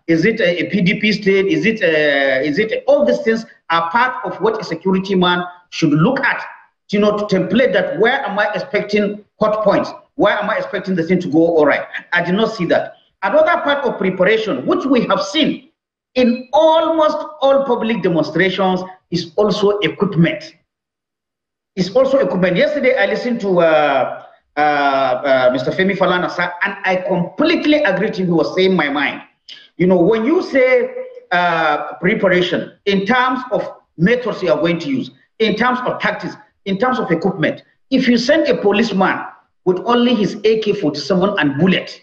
is it a PDP state? Is it all these things are part of what a security man should look at, you know, to template that. Where am I expecting hot points? Where am I expecting the thing to go all right? I did not see that. Another part of preparation, which we have seen in almost all public demonstrations, is also equipment. It's also equipment. Yesterday, I listened to Mr. Femi Falana, and I completely agree with him. He was saying my mind. You know, when you say preparation in terms of methods you are going to use, in terms of tactics, in terms of equipment, if you send a policeman with only his AK-47 and bullet,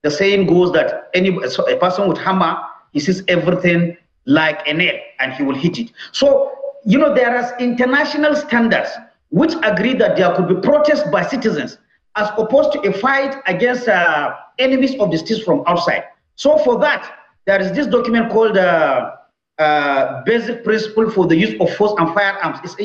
the saying goes that a person with hammer, he sees everything like a nail and he will hit it. So, you know, there are international standards which agree that there could be protests by citizens as opposed to a fight against enemies of the state from outside. So for that, there is this document called Basic Principle for the Use of Force and Firearms. It's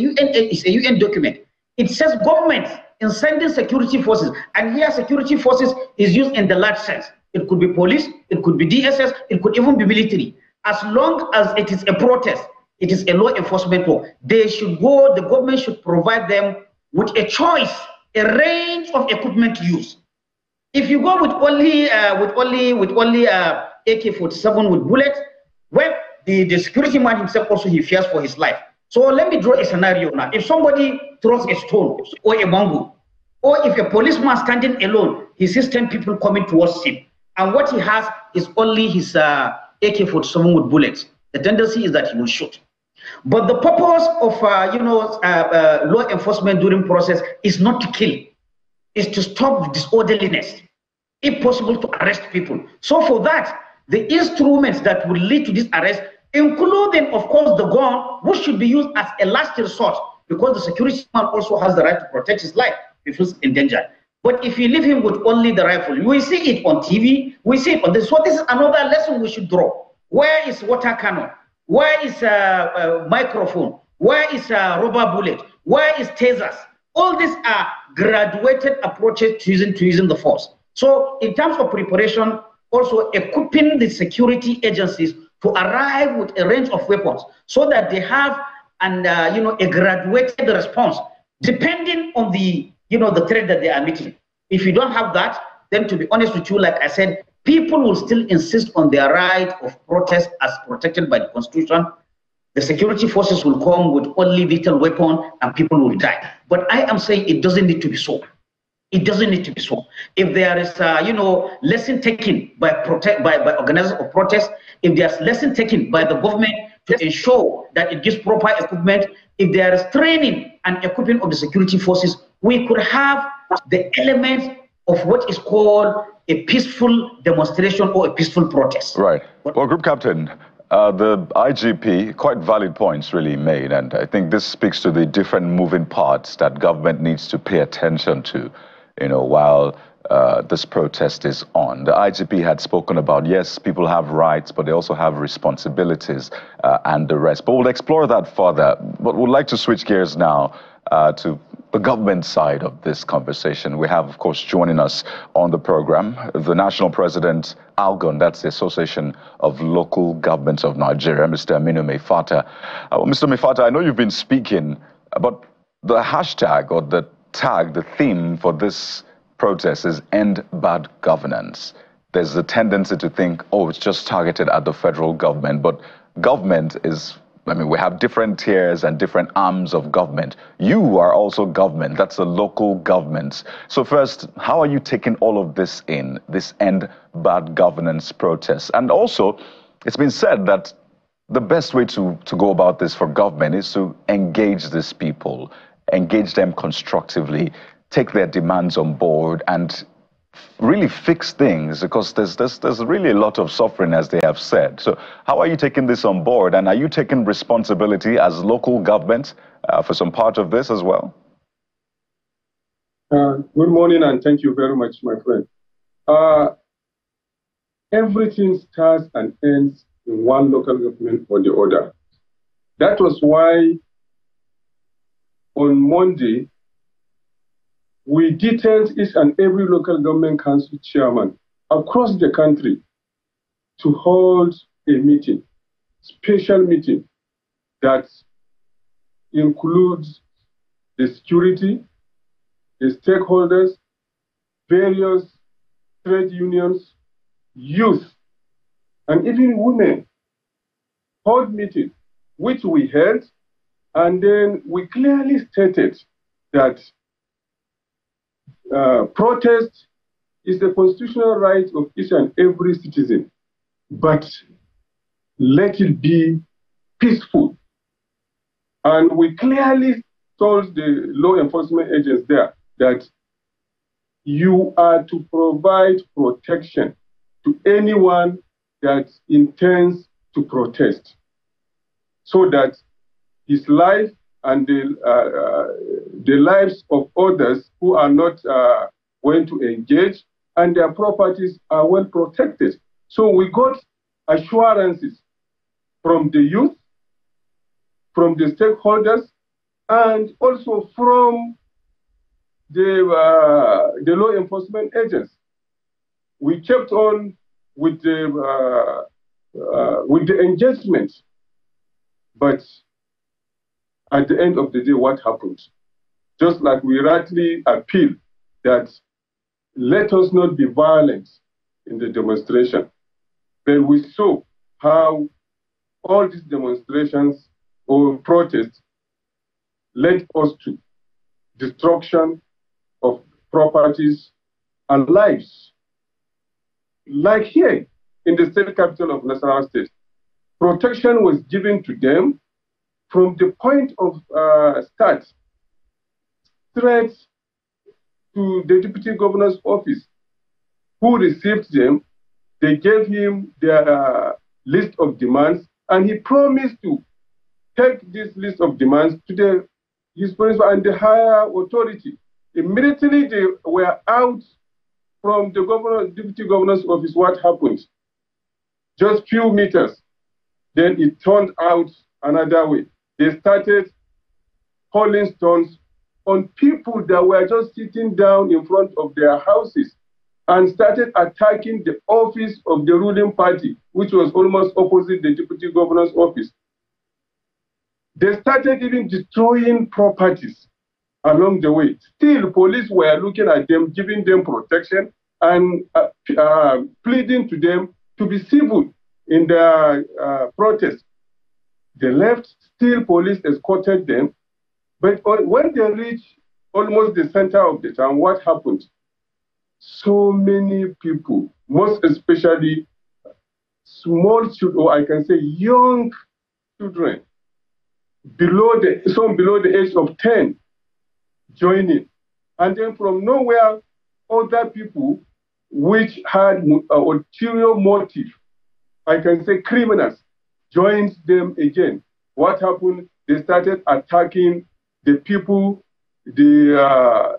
a UN document. It says governments in sending security forces, and here security forces is used in the large sense. It could be police, it could be DSS, it could even be military. As long as it is a protest, it is a law enforcement law. They should go, the government should provide them with a choice, a range of equipment to use. If you go with only AK-47 with bullets, well, the security man himself also, he fears for his life. So let me draw a scenario now. If somebody throws a stone or a bamboo, or if a policeman standing alone, he sees 10 people coming towards him, and what he has is only his AK-47 with bullets, the tendency is that he will shoot. But the purpose of law enforcement during process is not to kill, is to stop disorderliness, if possible to arrest people. So for that, the instruments that will lead to this arrest, including, of course, the gun, which should be used as a last resort, because the security man also has the right to protect his life if he's in danger. But if you leave him with only the rifle, we see it on TV, we see it on this. So this is another lesson we should draw. Where is water cannon? Where is microphone? Where is rubber bullet? Where is tasers? All these are graduated approaches to using the force. So in terms of preparation, also equipping the security agencies to arrive with a range of weapons so that they have a graduated response depending on the the threat that they are meeting. If you don't have that, then to be honest with you, like I said, people will still insist on their right of protest as protected by the Constitution. The security forces will come with only lethal weapon and people will die. But I am saying it doesn't need to be so. It doesn't need to be so. If there is, lesson taken by organizers of protest, if there's lesson taken by the government to ensure that it gives proper equipment, if there is training and equipping of the security forces, we could have the elements of what is called a peaceful demonstration or a peaceful protest. Right. Well, Group Captain, the IGP, quite valid points really made, and I think this speaks to the different moving parts that government needs to pay attention to, while this protest is on. The IGP had spoken about, yes, people have rights, but they also have responsibilities and the rest. But we'll explore that further. But we'd like to switch gears now to the government side of this conversation. We have, of course, joining us on the program, the National President, ALGON, that's the Association of Local Governments of Nigeria, Mr. Aminu Mefata. Mr. Mefata, I know you've been speaking about the hashtag or the tag, the theme for this protest is End Bad Governance. There's a tendency to think, oh, it's just targeted at the federal government, but government is I mean, we have different tiers and different arms of government. You are also government. That's a local government. So first, how are you taking all of this in, this End Bad Governance protest? And also, it's been said that the best way to go about this for government is to engage these people, engage them constructively, take their demands on board, and really fix things, because there's really a lot of suffering, as they have said. So how are you taking this on board, and are you taking responsibility as local government for some part of this as well? Good morning, and thank you very much, my friend. Everything starts and ends in one local government or the other. That was why on Monday, we detailed each and every local government council chairman across the country to hold a meeting, special meeting that includes the security, the stakeholders, various trade unions, youth, and even women. Hold meeting, which we held, and then we clearly stated that protest is the constitutional right of each and every citizen, but let it be peaceful. And we clearly told the law enforcement agents there that you are to provide protection to anyone that intends to protest, so that his life and the lives of others who are not going to engage and their properties are well protected. So we got assurances from the youth, from the stakeholders, and also from the law enforcement agents. We kept on with the engagement, but at the end of the day, what happened? Just like we rightly appeal that let us not be violent in the demonstration, but we saw how all these demonstrations or protests led us to destruction of properties and lives. Like here in the state capital of Nasarawa State, protection was given to them from the point of start, straight to the deputy governor's office, who received them. They gave him their list of demands, and he promised to take this list of demands to his principal and the higher authority. Immediately they were out from the deputy governor's office. What happened? Just few meters, then it turned out another way. They started hurling stones on people that were just sitting down in front of their houses, and started attacking the office of the ruling party, which was almost opposite the deputy governor's office. They started even destroying properties along the way. Still, police were looking at them, giving them protection, and pleading to them to be civil in their protest. They left, still police escorted them. But when they reached almost the center of the town, what happened? So many people, most especially small children, or I can say young children, some below the age of 10, joining. And then from nowhere, other people which had ulterior motive, I can say criminals, joined them again. What happened? They started attacking the people they are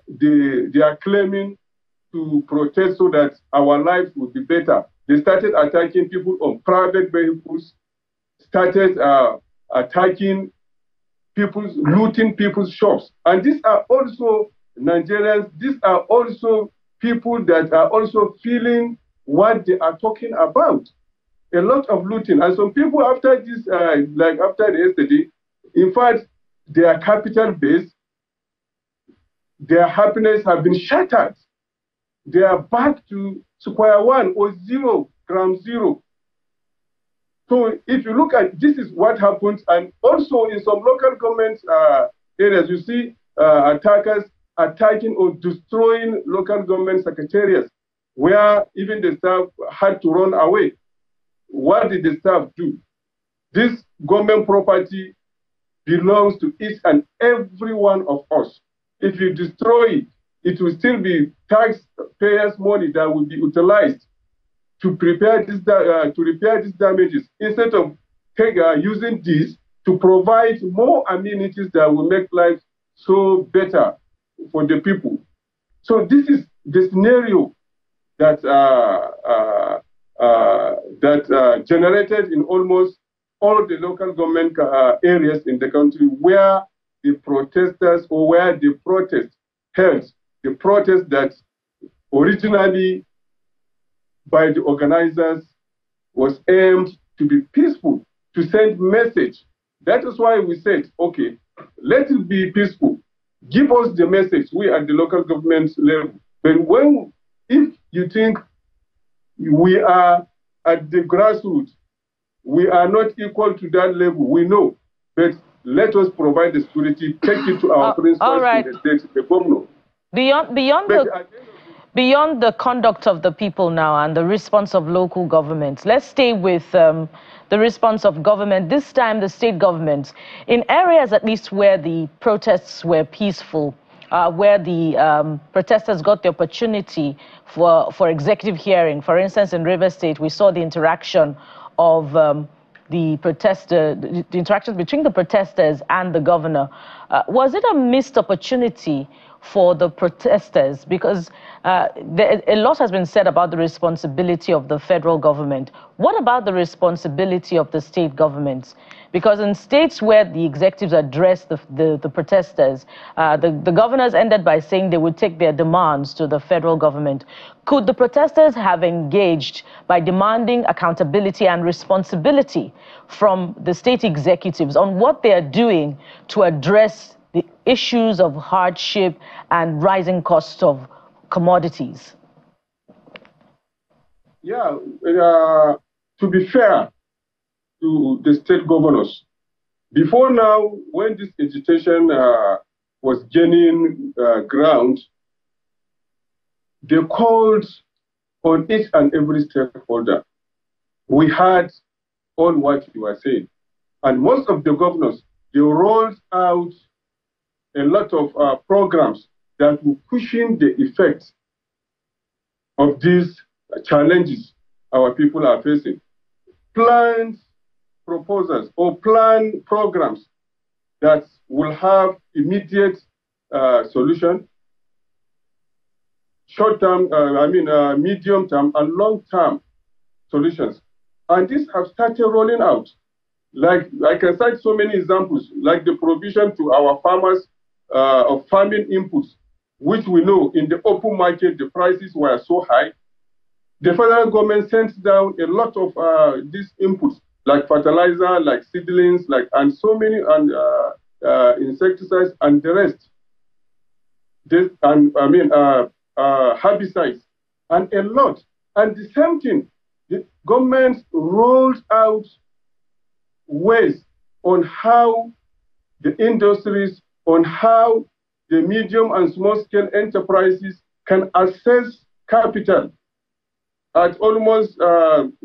claiming to protest so that our lives would be better. They started attacking people on private vehicles, started attacking people's, looting people's shops. And these are also Nigerians, these are also people that are also feeling what they are talking about. A lot of looting. And some people after this, like after yesterday, in fact, their capital base, their happiness have been shattered. They are back to square one or zero, ground zero. So if you look at this is what happens, and also in some local government areas, you see attackers attacking or destroying local government secretariats, where even the staff had to run away. What did the staff do? This government property belongs to each and every one of us. If you destroy it, it will still be taxpayers' money that will be utilized to prepare this, to repair these damages, instead of using this to provide more amenities that will make life so better for the people. So this is the scenario that generated in almost all the local government areas in the country where the protesters or where the protest held, the protest that originally by the organizers was aimed to be peaceful, to send message. That is why we said, okay, let it be peaceful. Give us the message, we at the local government level. But if you think we are at the grassroots, we are not equal to that level, we know. But let us provide the security, take it to our principals in the state, the governor. Beyond the conduct of the people now and the response of local governments, let's stay with the response of government, this time the state governments. In areas at least where the protests were peaceful, where the protesters got the opportunity for executive hearing. For instance, in Rivers State, we saw the interaction of the interactions between the protesters and the governor. Was it a missed opportunity for the protesters? Because a lot has been said about the responsibility of the federal government. What about the responsibility of the state governments? Because in states where the executives addressed the protesters, the governors ended by saying they would take their demands to the federal government. Could the protesters have engaged by demanding accountability and responsibility from the state executives on what they are doing to address the issues of hardship and rising costs of commodities? Yeah, to be fair to the state governors, before now, when this agitation was gaining ground, they called on each and every stakeholder. We had all what you were saying. And most of the governors, they rolled out a lot of programs that will cushion the effects of these challenges our people are facing. Planned proposals or planned programs that will have immediate solution, short-term, medium-term and long-term solutions. And these have started rolling out. Like, I can cite so many examples, like the provision to our farmers of farming inputs, which we know in the open market, the prices were so high. The federal government sent down a lot of these inputs, like fertilizer, like seedlings, and so many insecticides and the rest. Herbicides and a lot. And the same thing, the government rolled out ways on how the industries, on how the medium and small scale enterprises can access capital at almost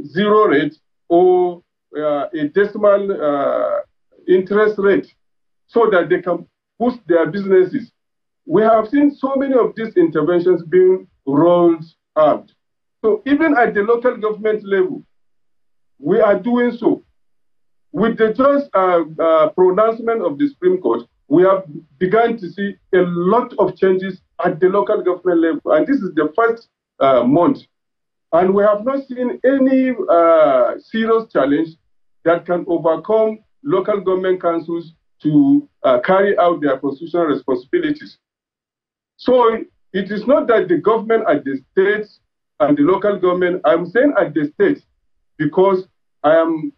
zero rate or a decimal interest rate so that they can boost their businesses. We have seen so many of these interventions being rolled out. So even at the local government level, we are doing so. With the just pronouncement of the Supreme Court, we have begun to see a lot of changes at the local government level. And this is the first month. And we have not seen any serious challenge that can overcome local government councils to carry out their constitutional responsibilities. So it is not that the government at the states and the local government, I'm saying at the states because I am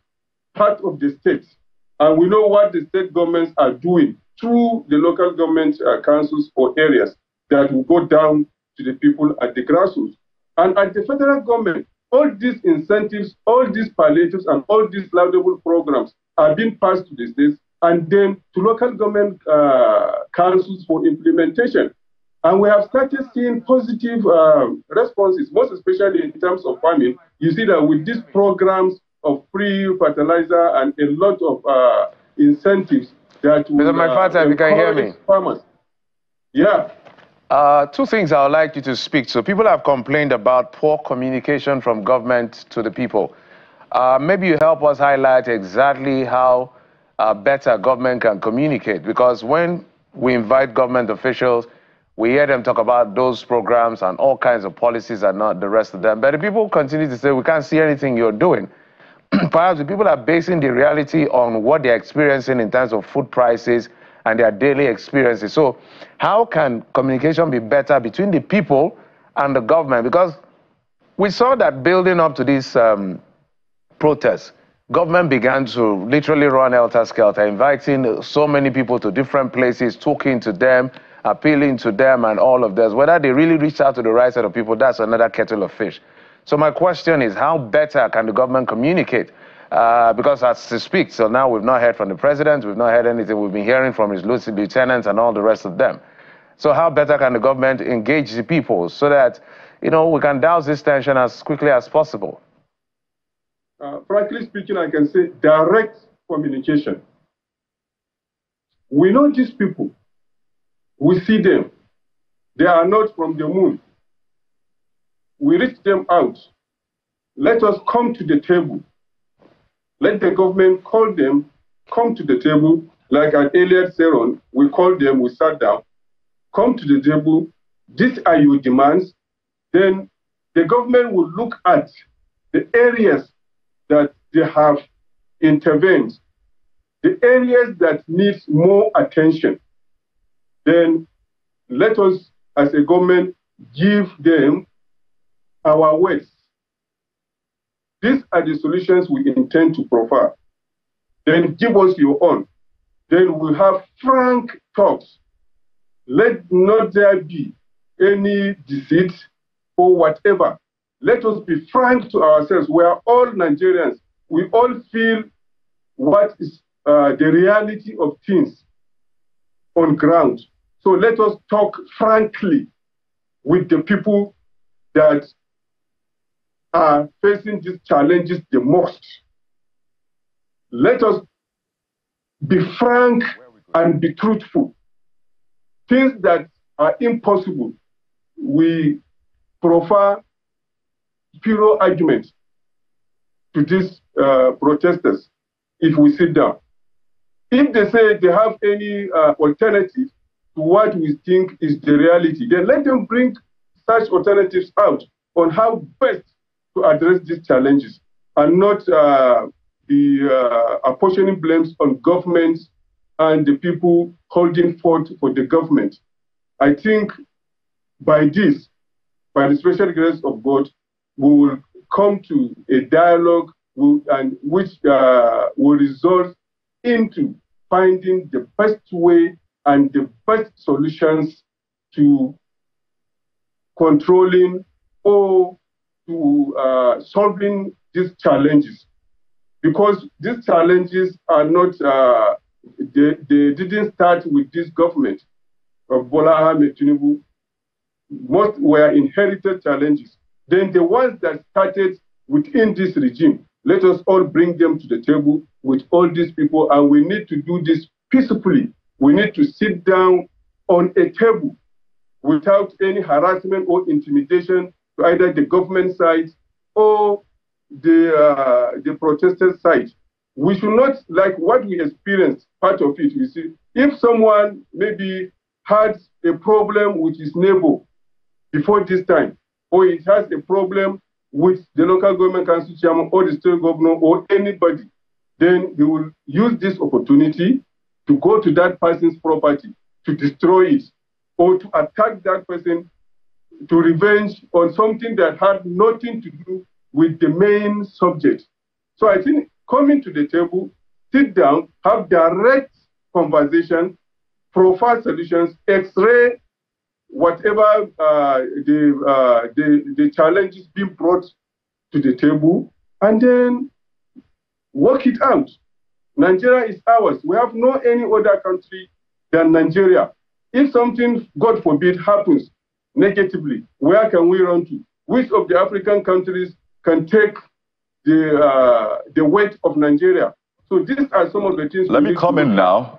part of the states. And we know what the state governments are doing through the local government councils or areas that will go down to the people at the grassroots. And at the federal government, all these incentives, all these palliatives, and all these laudable programs are being passed to the states and then to local government councils for implementation. And we have started seeing positive responses, most especially in terms of farming. You see that with these programs of free fertilizer and a lot of incentives that will if you can hear me. Farmers. Yeah. Two things I would like you to speak to. People have complained about poor communication from government to the people. Maybe you help us highlight exactly how better government can communicate, because when we invite government officials, we hear them talk about those programs and all kinds of policies and not the rest of them. But the people continue to say, we can't see anything you're doing. Perhaps the people are basing the reality on what they're experiencing in terms of food prices and their daily experiences. So how can communication be better between the people and the government? Because we saw that building up to this protests, government began to literally run helter-skelter, inviting so many people to different places, talking to them, appealing to them and all of this. Whether they really reached out to the right set of people, that's another kettle of fish. So my question is, how better can the government communicate? Because as to speak, so now we've not heard from the president, we've not heard anything, we've been hearing from his lieutenants and all the rest of them. So how better can the government engage the people so that, you know, we can douse this tension as quickly as possible? Frankly speaking, I can say direct communication. We know these people. We see them. They are not from the moon. We reach them out. Let us come to the table. Let the government call them, come to the table. Like an earlier Seron, we called them, we sat down, come to the table. These are your demands. Then the government will look at the areas that they have intervened, the areas that need more attention. Then let us, as a government, give them our words. These are the solutions we intend to provide. Then give us your own. Then we'll have frank talks. Let not there be any deceit or whatever. Let us be frank to ourselves. We are all Nigerians. We all feel what is the reality of things on ground. So let us talk frankly with the people that are facing these challenges the most. Let us be frank and be truthful. Things that are impossible, we prefer pure argument to these protesters if we sit down. If they say they have any alternative to what we think is the reality, then let them bring such alternatives out on how best to address these challenges and not be apportioning blames on governments and the people holding forth for the government. I think by this, by the special grace of God, we will come to a dialogue which will result into finding the best way and the best solutions to controlling or to solving these challenges. Because these challenges are not, they didn't start with this government of Bola Ahmed Tinubu. Most were inherited challenges. Then the ones that started within this regime, let us all bring them to the table with all these people, and we need to do this peacefully. We need to sit down on a table without any harassment or intimidation to either the government side or the protester side. We should not, like what we experienced, part of it, you see, if someone maybe had a problem with his neighbor before this time, or it has a problem with the local government council chairman or the state governor or anybody, then he will use this opportunity to go to that person's property, to destroy it, or to attack that person, to revenge on something that had nothing to do with the main subject. So I think coming to the table, sit down, have direct conversation, profile solutions, x-ray whatever the challenges being brought to the table and then work it out. Nigeria is ours. We have no any other country than Nigeria. If something, God forbid, happens negatively, where can we run to? Which of the African countries can take the weight of Nigeria? So these are some of the things. Let me comment now.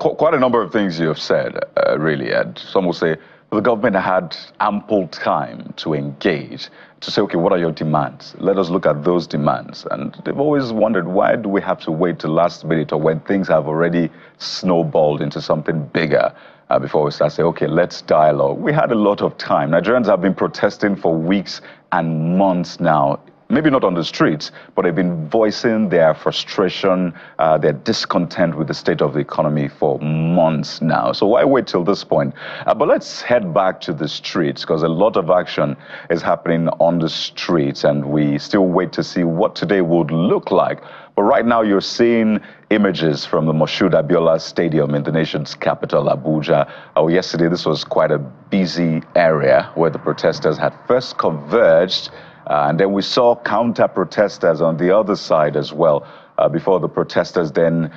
Quite a number of things you have said, really, and some will say the government had ample time to engage, to say, okay, what are your demands? Let us look at those demands. And they've always wondered, why do we have to wait till last minute or when things have already snowballed into something bigger before we start saying, okay, let's dialogue? We had a lot of time. Nigerians have been protesting for weeks and months now. Maybe not on the streets, but they've been voicing their frustration, their discontent with the state of the economy for months now. So why wait till this point? But let's head back to the streets, because a lot of action is happening on the streets, and we still wait to see what today would look like. But right now you're seeing images from the Moshood Abiola Stadium in the nation's capital, Abuja. Yesterday, this was quite a busy area where the protesters had first converged, and then we saw counter-protesters on the other side as well, before the protesters then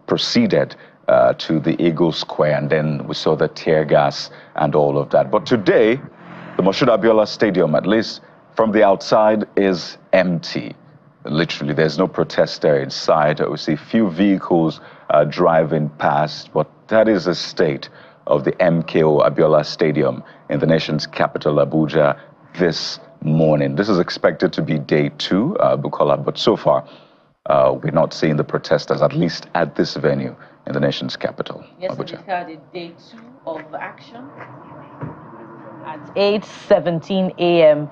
proceeded to the Eagle Square, and then we saw the tear gas and all of that. But today, the Moshood Abiola Stadium, at least from the outside, is empty. Literally, there's no protester inside. We see few vehicles driving past, but that is the state of the MKO Abiola Stadium in the nation's capital, Abuja, this morning. This is expected to be day 2, Bukola, but so far we're not seeing the protesters, at least at this venue in the nation's capital. Yes, Abuja. we started day 2 of action at 8:17 a.m.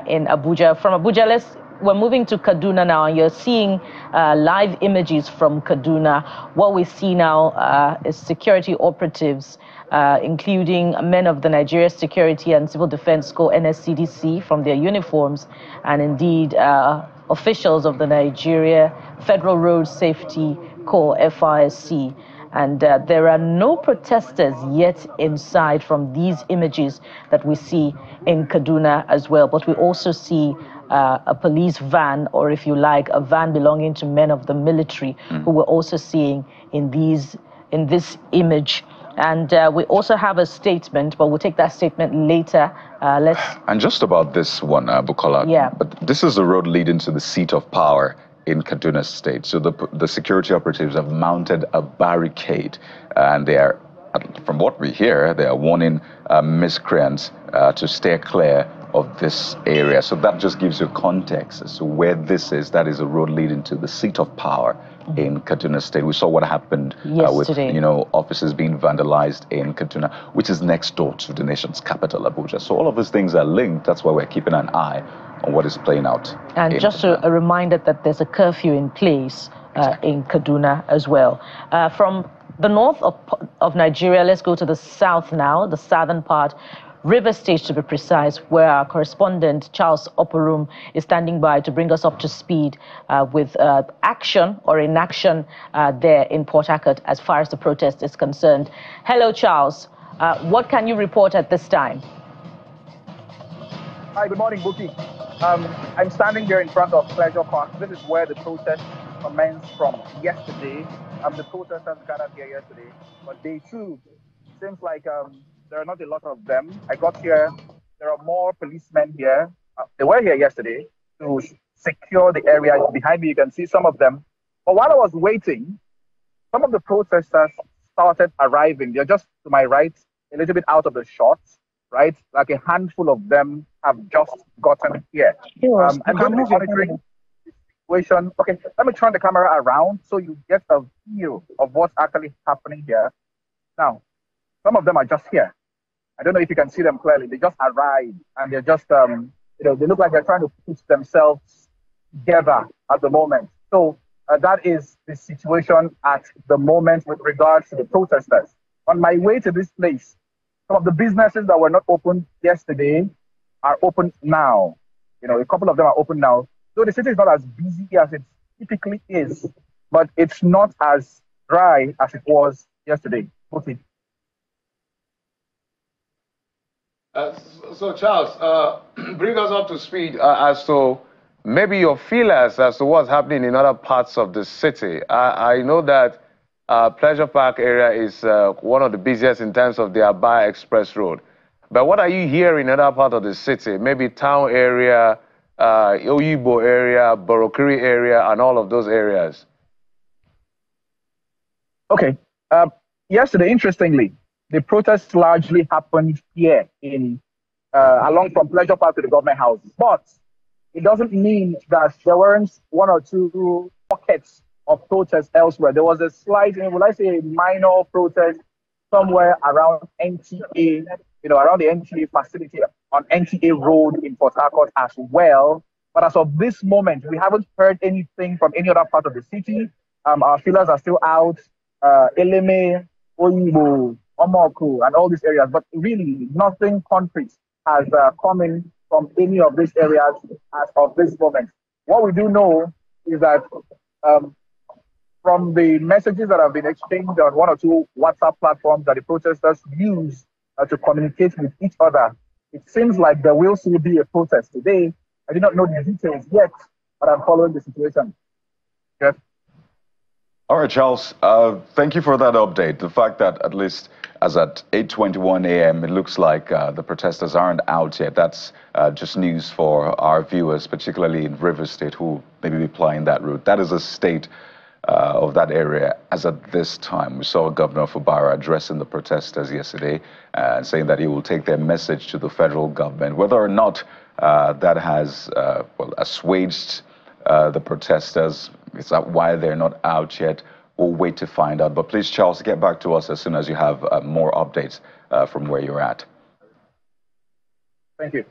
In Abuja. From Abuja, we're moving to Kaduna now, and you're seeing live images from Kaduna. What we see now is security operatives, including men of the Nigeria Security and Civil Defense Corps, NSCDC, from their uniforms, and indeed officials of the Nigeria Federal Road Safety Corps, FRSC. And there are no protesters yet inside from these images that we see in Kaduna as well. But we also see a police van, or if you like, a van belonging to men of the military, who we're also seeing in this image. And we also have a statement, but we'll take that statement later. And just about this one, Bukola. Yeah. But this is the road leading to the seat of power in Kaduna State. So the security operatives have mounted a barricade, and they are, from what we hear, they are warning miscreants to stay clear of this area. So that just gives you context as to where this is. That is a road leading to the seat of power in Kaduna State. We saw what happened with, offices being vandalized in Kaduna, which is next door to the nation's capital, Abuja. So all of these things are linked. That's why we're keeping an eye on what is playing out. And just a reminder that there's a curfew in place in Kaduna as well. From the north of Nigeria, let's go to the south now, the southern part. River State, to be precise, where our correspondent Charles Oporum is standing by to bring us up to speed with action or inaction there in Port Harcourt as far as the protest is concerned. Hello, Charles. What can you report at this time? Hi, good morning, Buki. I'm standing here in front of Pleasure Park. This is where the protest commenced from yesterday. The protesters gathered here yesterday, but day 2 seems like there are not a lot of them. I got here, there are more policemen here. They were here yesterday to secure the area. Behind me, you can see some of them. But while I was waiting, some of the protesters started arriving. They're just to my right, a little bit out of the shot, right? Like a handful of them have just gotten here. I'm going to be monitoring the situation. Okay, let me turn the camera around so you get a view of what's actually happening here. Now, some of them are just here. I don't know if you can see them clearly. They just arrived, and they're just, they look like they're trying to put themselves together at the moment. So that is the situation at the moment with regards to the protesters. On my way to this place, some of the businesses that were not open yesterday are open now. A couple of them are open now. So the city is not as busy as it typically is, but it's not as dry as it was yesterday. Okay. So Charles, bring us up to speed as to maybe your feelers as to what's happening in other parts of the city. I know that Pleasure Park area is one of the busiest in terms of the Aba Express Road. But what are you hearing in other part of the city? Maybe town area, Oyibo area, Borokiri area, and all of those areas. Okay. Yesterday, interestingly, the protests largely happened here in along from Pleasure Park to the government house. But it doesn't mean that there weren't one or two pockets of protests elsewhere. There was a slight, will I say, a minor protest somewhere around NTA, around the NTA facility on NTA Road in Port Harcourt as well. But as of this moment, we haven't heard anything from any other part of the city. Our feelers are still out, Eleme, Oyibo, Omoku, and all these areas. But really, nothing concrete has come in from any of these areas as of this moment. What we do know is that from the messages that have been exchanged on one or two WhatsApp platforms that the protesters use to communicate with each other, it seems like there will still be a protest today. I do not know the details yet, but I'm following the situation. Yes. All right, Charles, thank you for that update. The fact that at least as at 8:21 a.m., it looks like the protesters aren't out yet. That's just news for our viewers, particularly in Rivers State, who may be applying that route. That is a state of that area as at this time. We saw Governor Fubara addressing the protesters yesterday and saying that he will take their message to the federal government. Whether or not that has assuaged the protesters, is that why they're not out yet? We'll wait to find out. But please, Charles, get back to us as soon as you have more updates from where you're at. Thank you.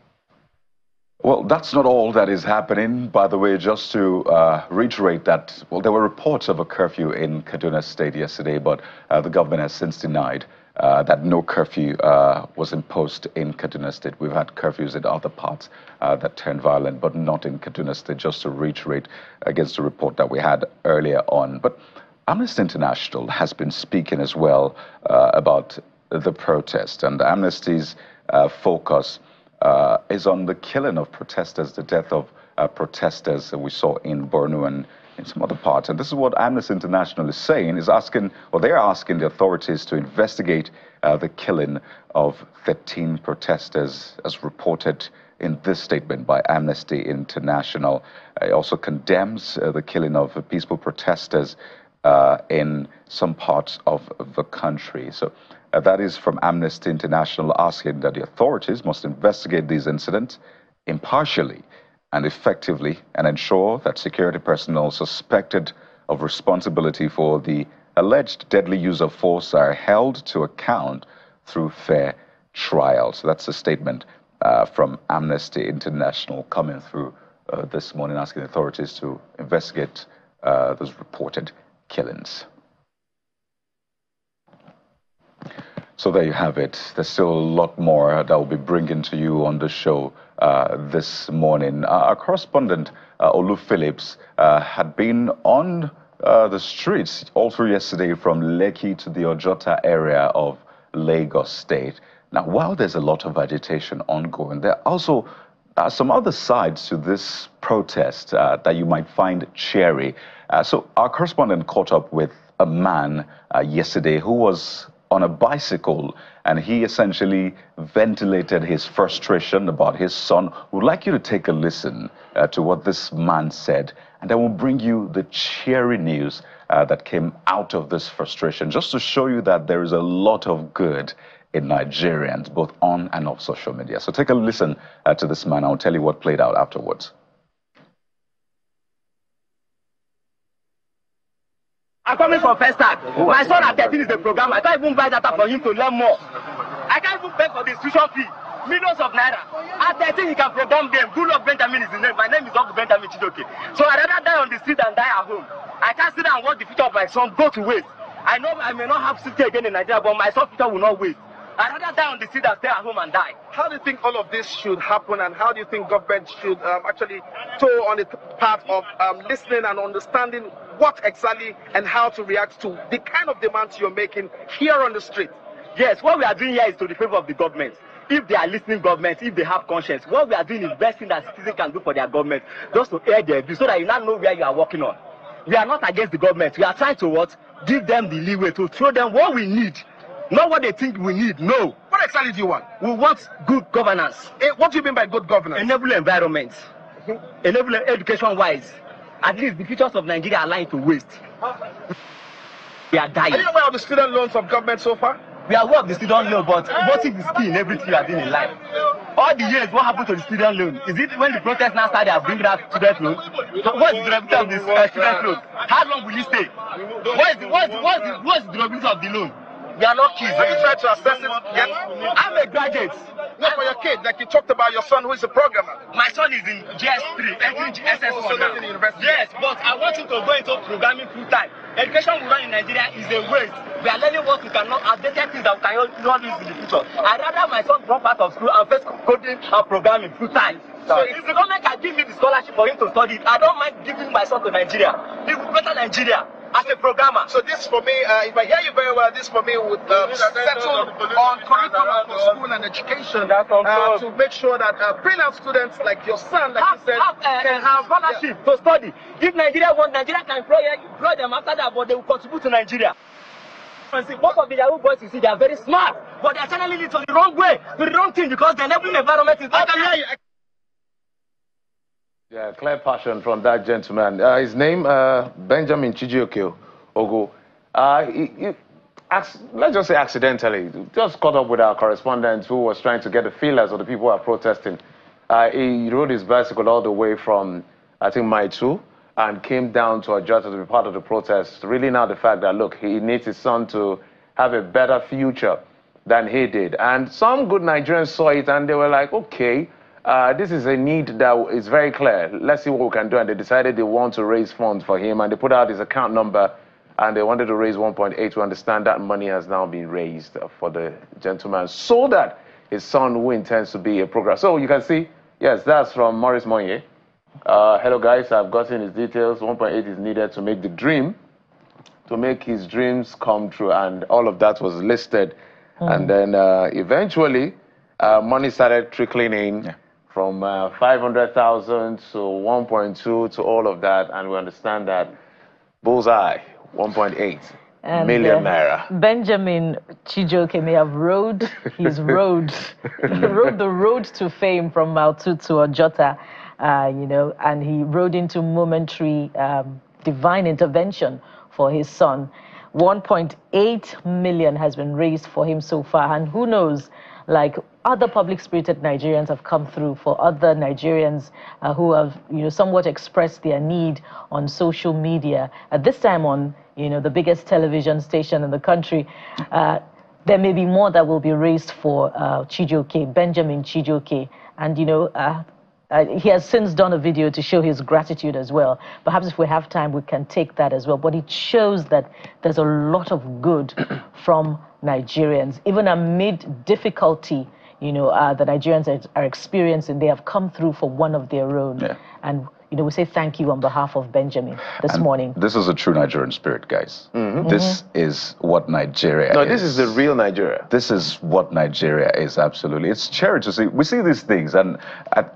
Well, that's not all that is happening. By the way, just to reiterate that, well, there were reports of a curfew in Kaduna State yesterday, but the government has since denied that no curfew was imposed in Kaduna State. We've had curfews in other parts that turned violent, but not in Kaduna State, just to reiterate against the report that we had earlier on. But Amnesty International has been speaking as well about the protest, and Amnesty's focus is on the killing of protesters, the death of protesters that we saw in Borno and in some other parts. And this is what Amnesty International is saying, is asking, or they're asking the authorities to investigate the killing of 13 protesters, as reported in this statement by Amnesty International. It also condemns the killing of peaceful protesters in some parts of the country. So that is from Amnesty International, asking that the authorities must investigate these incidents impartially and effectively and ensure that security personnel suspected of responsibility for the alleged deadly use of force are held to account through fair trial. So that's a statement from Amnesty International coming through this morning, asking authorities to investigate those reported killings. So there you have it. There's still a lot more that we'll be bringing to you on the show this morning. Our correspondent, Olu Phillips, had been on the streets all through yesterday from Lekki to the Ojota area of Lagos State. Now, while there's a lot of agitation ongoing, there are also some other sides to this protest that you might find cheery. So our correspondent caught up with a man yesterday who was on a bicycle, and he essentially ventilated his frustration about his son. We'd like you to take a listen to what this man said, and then we'll bring you the cheery news that came out of this frustration, just to show you that there is a lot of good in Nigerians, both on and off social media. So take a listen to this man. I'll tell you what played out afterwards. I'm coming for first time. My son at 13 is the program. I can't even buy data for him to learn more. I can't even pay for the institution fee. Millions of naira. At 13, he can program them. Good luck Benjamin is his name. My name is Dr. Benjamin Chidoke. So I'd rather die on the street than die at home. I can't sit down and watch the future of my son go to waste. I know I may not have safety again in Nigeria, but my son's future will not waste. I'd rather die on the street than stay at home and die. How do you think all of this should happen, and how do you think government should actually toe on the path of listening and understanding what exactly and how to react to the kind of demands you're making here on the street? Yes, what we are doing here is to the favor of the government. if they are listening government, if they have conscience, what we are doing is the best thing that citizens can do for their government, just to air their views so that you now know where you are working on. We are not against the government. We are trying to what? Give them the leeway to show them what we need, not what they think we need. No. What exactly do you want? We want good governance. What do you mean by good governance? Enable environment, enable education-wise. At least the futures of Nigeria are lying to waste. We are dying. Are you aware of the student loans of government so far? We are aware of the student loan, but what is the key in everything you are doing in life? All the years, what happened to the student loan? Is it when the protest now started, they are bringing out student loan? What is the durability of this student loan? How long will it stay? What is the durability of the loan? We are not kids. Have you tried to assess it yet? I'm a graduate. No, for your kid, like you talked about your son who is a programmer. My son is in GS3, entering SS1 now. Yes, but I want him to go into programming full time. Education we run in Nigeria is a waste. We are learning what we cannot, outdated things that we cannot use in the future. I'd rather my son drop out of school and first coding and programming full time. So if the government can give me the scholarship for him to study, I don't mind giving my son to Nigeria. He will better Nigeria as a programmer. So this for me, if I hear you very well, this for me would settle on curriculum for school and education to make sure that brilliant students like your son, like you said, can have scholarship to study. If Nigeria wants, Nigeria can employ them after that, but they will contribute to Nigeria. Most of the Yahoo boys you see, they are very smart, but they are channeling it to the wrong way, to the wrong thing, because the enabling environment is not there. Yeah, clear passion from that gentleman. His name, Benjamin Chijioke Ogo. Let's just say accidentally, just caught up with our correspondent who was trying to get the feelers of the people who are protesting. He rode his bicycle all the way from, I think, Maitu, and came down to Ojota to be part of the protest. Really now the fact that, look, he needs his son to have a better future than he did. And some good Nigerians saw it and they were like, okay, this is a need that is very clear. Let's see what we can do. And they decided they want to raise funds for him. And they put out his account number. And they wanted to raise 1.8. We understand that money has now been raised for the gentleman so that his son, who intends to be a programmer. So you can see, yes, that's from Maurice Monye. Hello, guys. I've gotten his details. 1.8 is needed to make the dream, to make his dreams come true. And all of that was listed. And then eventually, money started trickling in. Yeah. From 500,000 to 1.2 to all of that, and we understand that bullseye, 1.8 million naira. Benjamin Chijioke may have rode his road. He rode the road to fame from Maitu to Ojota, you know, and he rode into momentary divine intervention for his son. 1.8 million has been raised for him so far, and who knows, like other public-spirited Nigerians have come through for other Nigerians who have, you know, somewhat expressed their need on social media. At this time on, you know, the biggest television station in the country, there may be more that will be raised for Chijioke, Benjamin Chijioke. And, you know, he has since done a video to show his gratitude as well. Perhaps if we have time, we can take that as well. But it shows that there's a lot of good from Nigerians. Even amid difficulty, you know, the Nigerians are experiencing, they have come through for one of their own. Yeah. And, you know, we say thank you on behalf of Benjamin this morning. This is a true Nigerian spirit, guys. This is what Nigeria is. No, this is the real Nigeria. This is what Nigeria is, absolutely. It's cherry to see. We see these things, and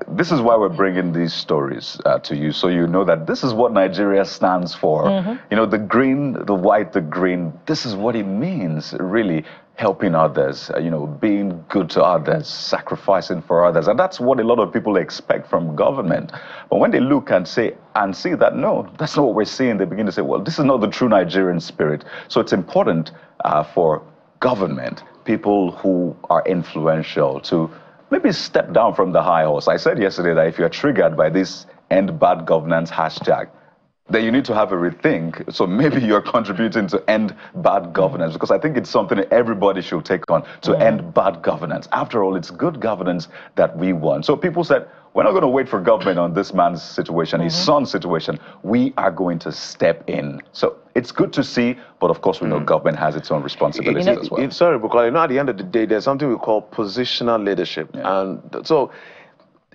this is why we're bringing these stories to you, so you know that this is what Nigeria stands for. You know, the green, the white, the green, this is what it means, really. Helping others, you know, being good to others, sacrificing for others. And that's what a lot of people expect from government. But when they look and see that, no, that's not what we're seeing, they begin to say, well, this is not the true Nigerian spirit. So it's important for government, people who are influential, to maybe step down from the high horse. I said yesterday that if you're triggered by this end bad governance hashtag, then you need to have a rethink. So maybe you're contributing to end bad governance, because I think it's something that everybody should take on, to end bad governance. After all, it's good governance that we want. So people said, we're not going to wait for government on this man's situation, his son's situation. We are going to step in. So it's good to see, but of course we know government has its own responsibilities as well. Sorry, because you know, at the end of the day, there's something we call positional leadership. And so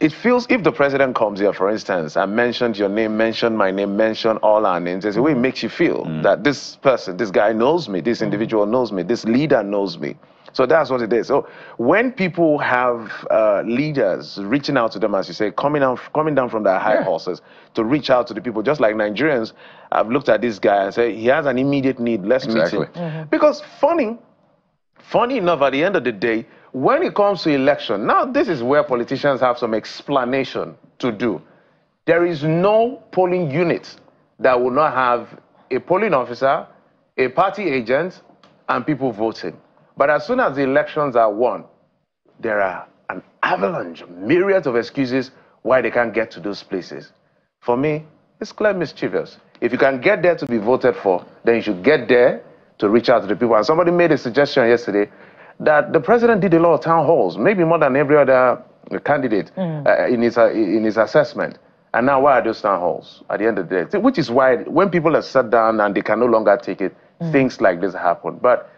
it feels, if the president comes here, for instance, and mentioned your name, mentioned my name, mentioned all our names, there's a way it makes you feel that this person, this guy knows me, this individual knows me, this leader knows me. So that's what it is. So when people have leaders reaching out to them, as you say, coming down from their high horses to reach out to the people, just like Nigerians have looked at this guy and say, he has an immediate need, let's meet him. Because funny enough, at the end of the day, when it comes to election, now this is where politicians have some explanation to do. There is no polling unit that will not have a polling officer, a party agent, and people voting. But as soon as the elections are won, there are an avalanche, myriads of excuses why they can't get to those places. For me, it's clear mischievous. If you can get there to be voted for, then you should get there to reach out to the people. And somebody made a suggestion yesterday that the president did a lot of town halls, maybe more than every other candidate in his assessment. And now, why are those town halls at the end of the day? Which is why when people are sat down and they can no longer take it, things like this happen. But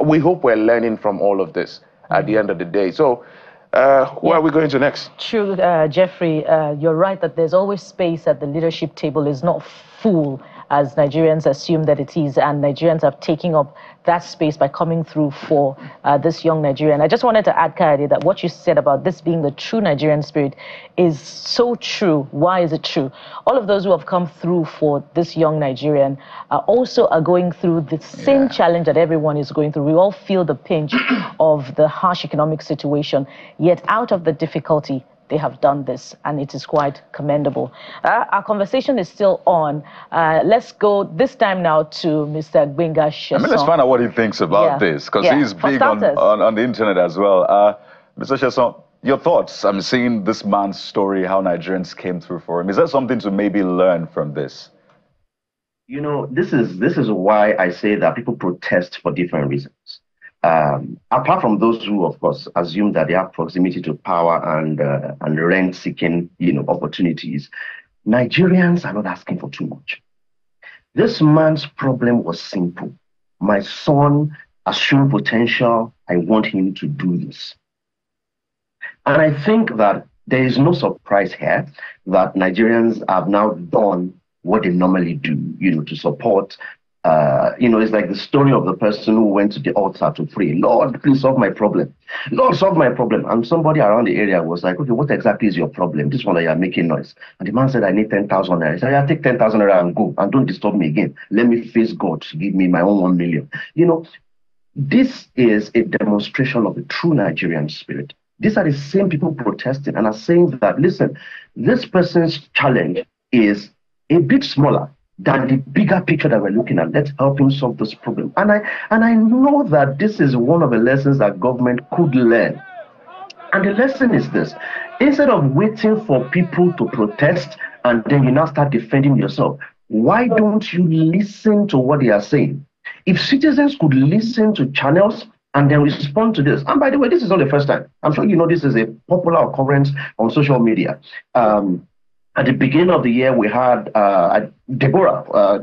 we hope we're learning from all of this at the end of the day. So who are we going to next? True, Jeffrey, you're right that there's always space at the leadership table. It's not full, as Nigerians assume that it is, and Nigerians are taking up that space by coming through for this young Nigerian. I just wanted to add, Kayode, that what you said about this being the true Nigerian spirit is so true. Why is it true? All of those who have come through for this young Nigerian also are going through the same challenge that everyone is going through. We all feel the pinch of the harsh economic situation, yet out of the difficulty, they have done this, and it is quite commendable. Our conversation is still on. Let's go this time now to Mr. Gbenga Sheson. I mean, let's find out what he thinks about this, because he's big on the internet as well. Mr. Sheson, your thoughts? I'm seeing this man's story, how Nigerians came through for him. Is there something to maybe learn from this? You know, this is why I say that people protest for different reasons. Apart from those who, of course, assume that they have proximity to power and rent-seeking, opportunities, Nigerians are not asking for too much. This man's problem was simple. My son has shown potential. I want him to do this. And I think that there is no surprise here that Nigerians have now done what they normally do, to support. It's like the story of the person who went to the altar to pray, Lord, please solve my problem. Lord, solve my problem. And somebody around the area was like, okay, what exactly is your problem? This one that you are making noise. And the man said, I need 10,000 naira. He said, yeah, take 10,000 naira and go. And don't disturb me again. Let me face God to give me my own 1 million. This is a demonstration of the true Nigerian spirit. These are the same people protesting and are saying that, listen, this person's challenge is a bit smaller than the bigger picture that we're looking at. Let's help him solve this problem. And I know that this is one of the lessons that government could learn. And the lesson is this: instead of waiting for people to protest and then you now start defending yourself, why don't you listen to what they are saying? If citizens could listen to channels and then respond to this, and by the way, this is not the first time. I'm sure you know this is a popular occurrence on social media. At the beginning of the year, we had Deborah, I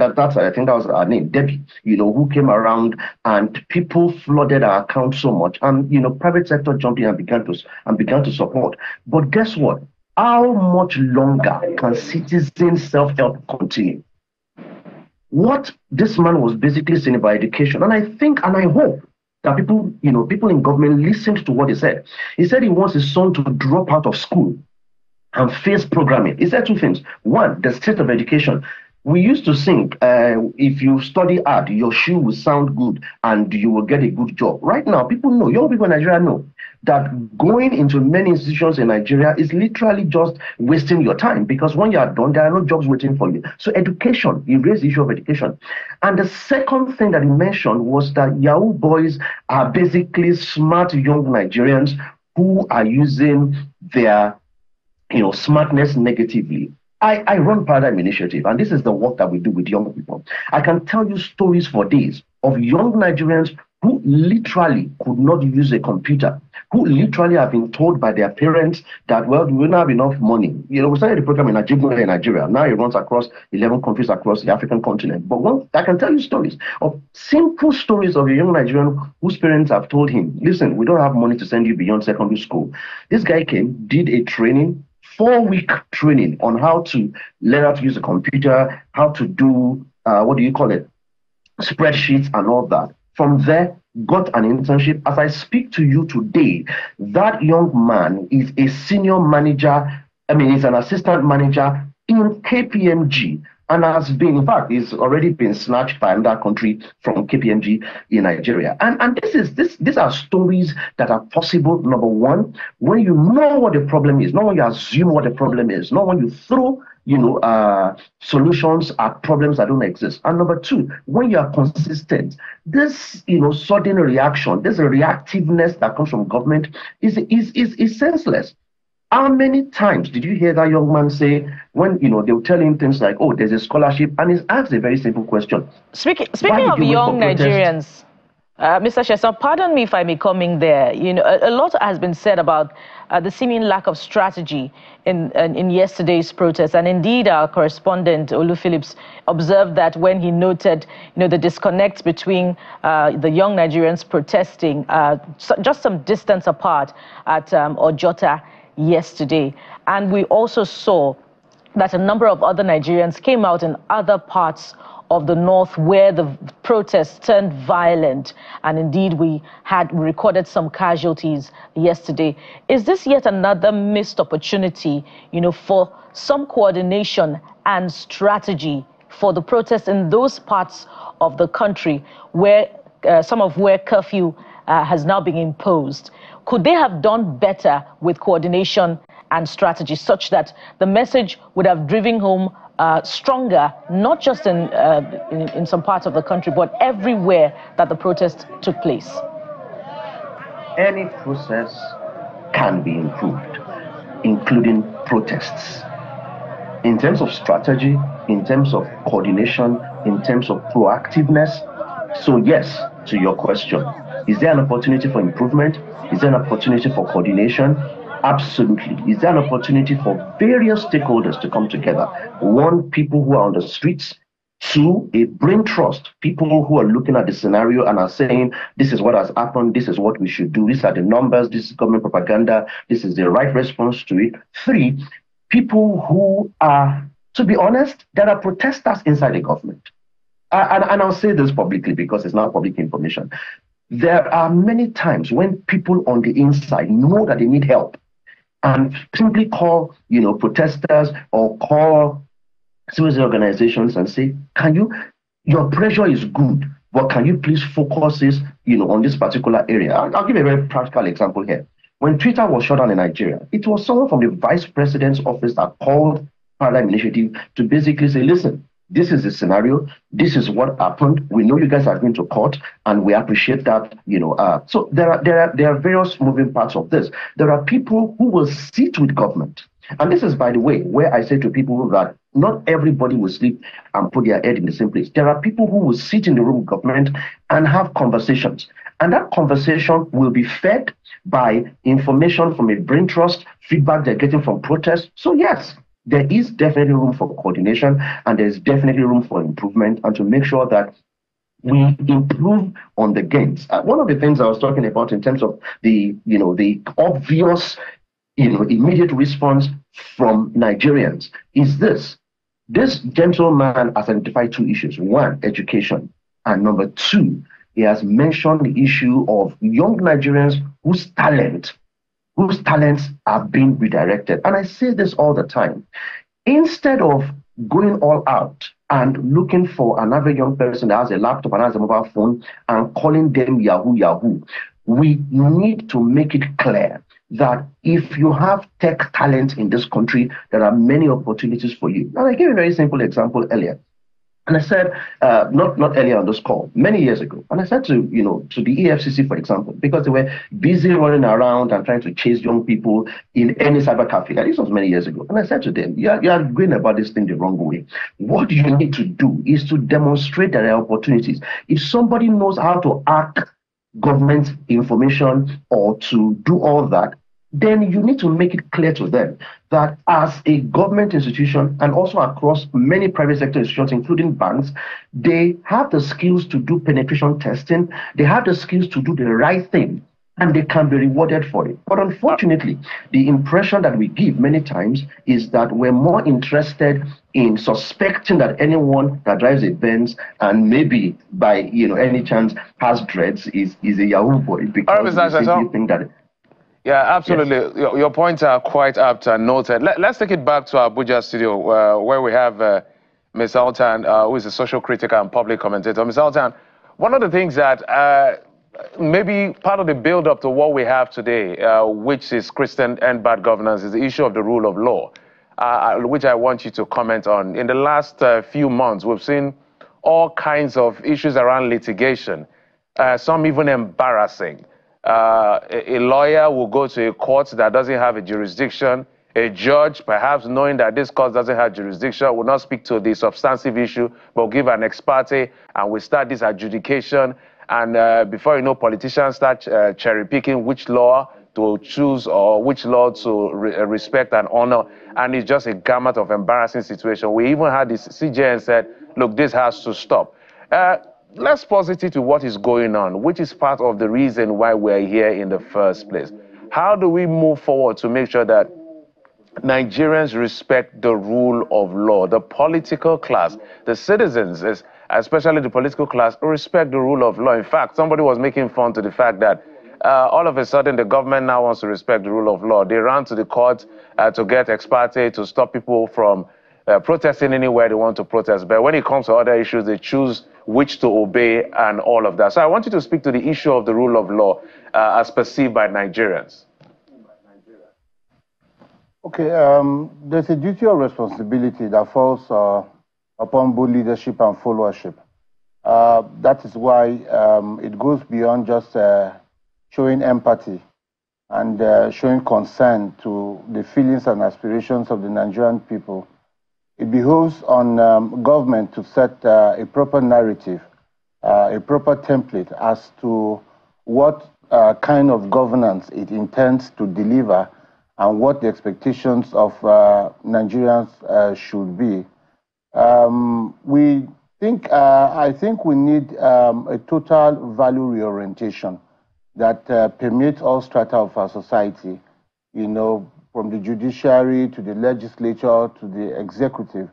think that was her name, Debbie, who came around, and people flooded our account so much, and private sector jumped in and began to support. But guess what? How much longer can citizen self-help continue? What this man was basically saying about education, and I think and I hope that people in government listened to what he said. He said he wants his son to drop out of school and face programming. He said two things. One, the state of education. We used to sing, if you study hard, your shoe will sound good and you will get a good job. Right now, people know, young people in Nigeria know, that going into many institutions in Nigeria is literally just wasting your time, because when you are done, there are no jobs waiting for you. So education, he raised the issue of education. And the second thing that he mentioned was that Yahoo boys are basically smart young Nigerians who are using their smartness negatively. I run Paradigm Initiative, and this is the work that we do with young people. I can tell you stories for days of young Nigerians who literally could not use a computer, who literally have been told by their parents that, well, we don't have enough money. We started the program in Nigeria. Now it runs across 11 countries across the African continent. But I can tell you stories of simple stories of a young Nigerian whose parents have told him, listen, we don't have money to send you beyond secondary school. This guy came, did a training, 4-week training on how to learn how to use a computer, how to do, spreadsheets and all that. From there, got an internship. As I speak to you today, that young man is a senior manager, he's an assistant manager in KPMG, and has been, in fact, he's already been snatched by another country from KPMG in Nigeria. And these are stories that are possible, number one, when you know what the problem is, not when you assume what the problem is, not when you throw solutions at problems that don't exist. And number two, when you are consistent, this sudden reaction, this reactiveness that comes from government is senseless. How many times did you hear that young man say when they were telling him things like, "Oh, there's a scholarship," and he's asked a very simple question. Speaking of young Nigerians, Mr. Sheson, pardon me if I may come in there. A lot has been said about the seeming lack of strategy in yesterday's protest, and indeed our correspondent Olu Phillips observed that when he noted the disconnect between the young Nigerians protesting just some distance apart at Ojota yesterday, and we also saw that a number of other Nigerians came out in other parts of the north where the protests turned violent, and indeed we recorded some casualties yesterday. Is this yet another missed opportunity, for some coordination and strategy for the protests in those parts of the country where where curfew has now been imposed? Could they have done better with coordination and strategy such that the message would have driven home stronger, not just in some parts of the country, but everywhere that the protest took place? Any process can be improved, including protests. In terms of strategy, in terms of coordination, in terms of proactiveness. So yes, to your question, is there an opportunity for improvement? Is there an opportunity for coordination? Absolutely. Is there an opportunity for various stakeholders to come together? One, people who are on the streets. Two, a brain trust, people who are looking at the scenario and are saying, this is what has happened, this is what we should do, these are the numbers, this is government propaganda, this is the right response to it. Three, people who are, to be honest, there are protesters inside the government. And I'll say this publicly because it's not public information. There are many times when people on the inside know that they need help and simply call, protesters or call civil organizations and say, your pressure is good, but can you please focus this, on this particular area? I'll give a very practical example here. When Twitter was shut down in Nigeria, it was someone from the vice president's office that called Paradigm Initiative to basically say, listen, this is the scenario. This is what happened. We know you guys are going to court, and we appreciate that. So there are various moving parts of this. There are people who will sit with government, and this is, by the way, where I say to people that not everybody will sleep and put their head in the same place. There are people who will sit in the room with government and have conversations, and that conversation will be fed by information from a brain trust, feedback they're getting from protests. So yes, there is definitely room for coordination, and there's definitely room for improvement, and to make sure that we improve on the gains. One of the things I was talking about in terms of the obvious, immediate response from Nigerians is this. This gentleman has identified two issues. One, education, and number two, he has mentioned the issue of young Nigerians whose talents are being redirected. And I say this all the time. Instead of going all out and looking for another young person that has a laptop and has a mobile phone and calling them Yahoo, we need to make it clear that if you have tech talent in this country, there are many opportunities for you. And I gave a very simple example earlier. And I said, not earlier on this call, many years ago, and I said to the EFCC, for example, because they were busy running around and trying to chase young people in any cyber cafe. This was many years ago. And I said to them, you are going about this thing the wrong way. What you need to do is to demonstrate that there are opportunities. If somebody knows how to hack government information or to do all that, then you need to make it clear to them that as a government institution and also across many private sector institutions, including banks, they have the skills to do penetration testing. They have the skills to do the right thing and they can be rewarded for it. But unfortunately, the impression that we give many times is that we're more interested in suspecting that anyone that drives a Benz and maybe by any chance has dreads is a Yahoo boy, because we simply think that. Yeah, absolutely. Yes. Your points are quite apt and noted. Let's take it back to our Abuja studio, where we have Ms. Altan, who is a social critic and public commentator. Ms. Altan, one of the things that maybe part of the build-up to what we have today, which is Christian and bad governance, is the issue of the rule of law, which I want you to comment on. In the last few months, we've seen all kinds of issues around litigation, some even embarrassing. A lawyer will go to a court that doesn't have a jurisdiction. A judge, perhaps knowing that this court doesn't have jurisdiction, will not speak to the substantive issue, but give an ex parte, and we start this adjudication. And before you know, politicians start cherry-picking which law to choose or which law to respect and honor. And it's just a gamut of embarrassing situation. We even had this CJN said, look, this has to stop. Let's positive to what is going on, which is part of the reason why we're here in the first place. How do we move forward to make sure that Nigerians respect the rule of law, the political class, the citizens, especially the political class, respect the rule of law? In fact, somebody was making fun to the fact that all of a sudden the government now wants to respect the rule of law. They ran to the court to get ex parte to stop people from protesting anywhere they want to protest. But when it comes to other issues, they choose which to obey and all of that. So I want you to speak to the issue of the rule of law as perceived by Nigerians. Okay, there's a duty of responsibility that falls upon both leadership and followership. That is why it goes beyond just showing empathy and showing concern to the feelings and aspirations of the Nigerian people. It behoves on government to set a proper narrative, a proper template as to what kind of governance it intends to deliver and what the expectations of Nigerians should be. I think we need a total value reorientation that permeates all strata of our society, from the judiciary to the legislature to the executive,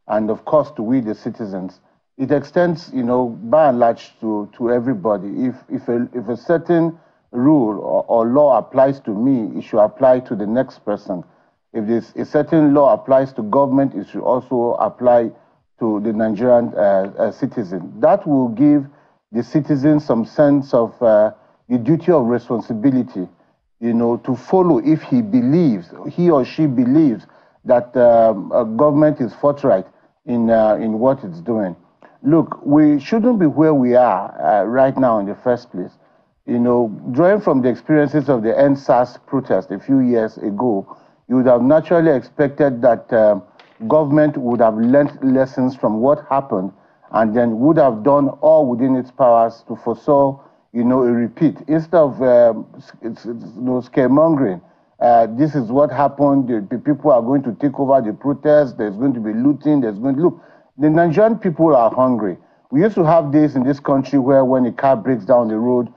and of course to we the citizens. It extends, by and large to everybody. If a certain rule or law applies to me, it should apply to the next person. If a certain law applies to government, it should also apply to the Nigerian citizen. That will give the citizen some sense of the duty of responsibility, to follow if he or she believes that government is forthright in what it's doing. Look, we shouldn't be where we are right now in the first place. Drawing from the experiences of the NSAS protest a few years ago, you would have naturally expected that government would have learned lessons from what happened and then would have done all within its powers to foresaw, a repeat. Instead of scaremongering, this is what happened, the people are going to take over the protest, there's going to be looting, look, the Nigerian people are hungry. We used to have days in this country where when a car breaks down the road,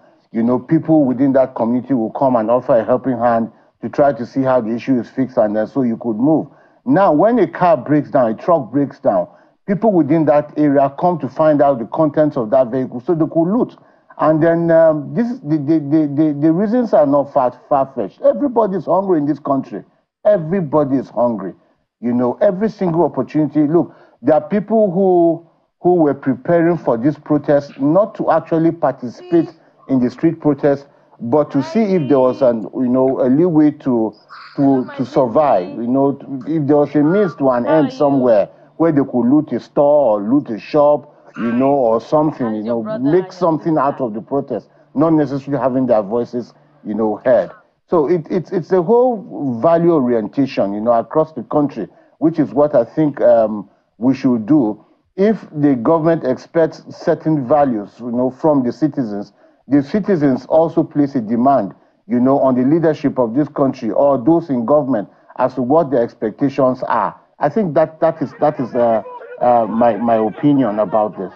people within that community will come and offer a helping hand to try to see how the issue is fixed, and so you could move. Now, when a car breaks down, a truck breaks down, people within that area come to find out the contents of that vehicle so they could loot. And then the reasons are not far-fetched. Everybody is hungry in this country. Everybody is hungry. Every single opportunity. Look, there are people who were preparing for this protest not to actually participate in the street protest, but to see if there was a leeway to survive. If there was a means to an end somewhere where they could loot a store or loot a shop, or something, make something out of the protest, not necessarily having their voices, heard. So it's a whole value orientation, across the country, which is what I think we should do. If the government expects certain values, from the citizens also place a demand, on the leadership of this country or those in government as to what their expectations are. I think that is my opinion about this.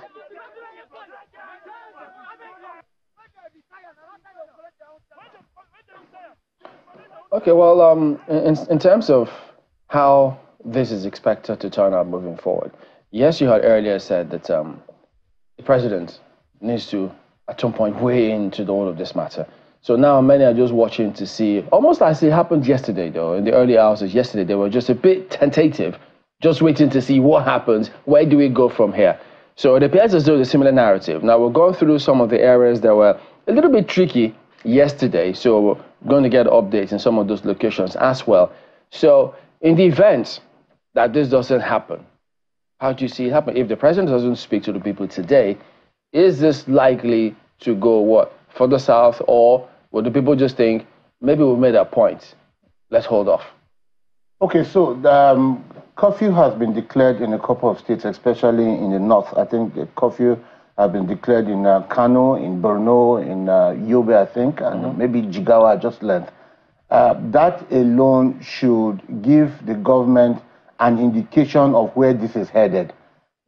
Okay, well, in terms of how this is expected to turn out moving forward, yes, you had earlier said that the president needs to, at some point, weigh into all of this matter. So now many are just watching to see, almost as it happened yesterday, though, in the early hours of yesterday, they were just a bit tentative, just waiting to see what happens, where do we go from here? So it appears as though there's a similar narrative. Now, we're going through some of the areas that were a little bit tricky yesterday, so we're going to get updates in some of those locations as well. So in the event that this doesn't happen, how do you see it happen? If the president doesn't speak to the people today, is this likely to go, what, further south, or will the people just think, maybe we've made our point, let's hold off? Okay, so the curfew has been declared in a couple of states, especially in the north. I think the curfew has been declared in Kano, in Borno, in Yobe, I think, and maybe Jigawa, I just learned. That alone should give the government an indication of where this is headed.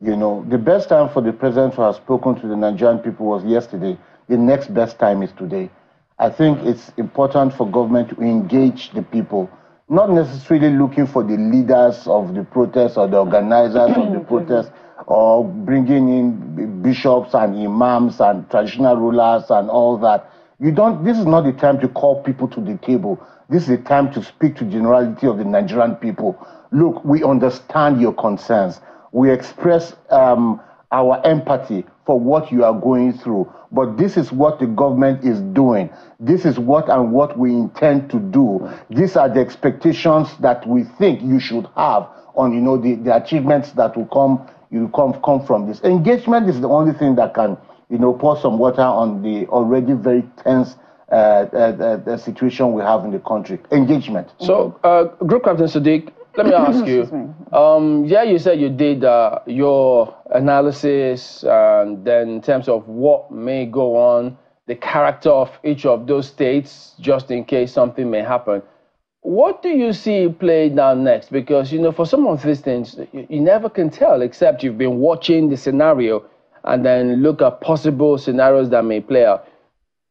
You know, the best time for the president to have spoken to the Nigerian people was yesterday. The next best time is today. I think it's important for government to engage the people, not necessarily looking for the leaders of the protest or the organizers of the protest, or bringing in bishops and imams and traditional rulers and all that. This is not the time to call people to the table. This is the time to speak to the generality of the Nigerian people. Look, we understand your concerns. We express our empathy for what you are going through. But this is what the government is doing. This is what we intend to do. These are the expectations that we think you should have on, you know, the achievements that will come from this. Engagement is the only thing that can, you know, pour some water on the already very tense the situation we have in the country. Engagement. So, Group Captain Sadiq, let me ask you. Yeah, you said you did your analysis, and then in terms of what may go on, the character of each of those states, just in case something may happen. What do you see play down next? Because, you know, for some of these things, you never can tell, except you've been watching the scenario and then look at possible scenarios that may play out.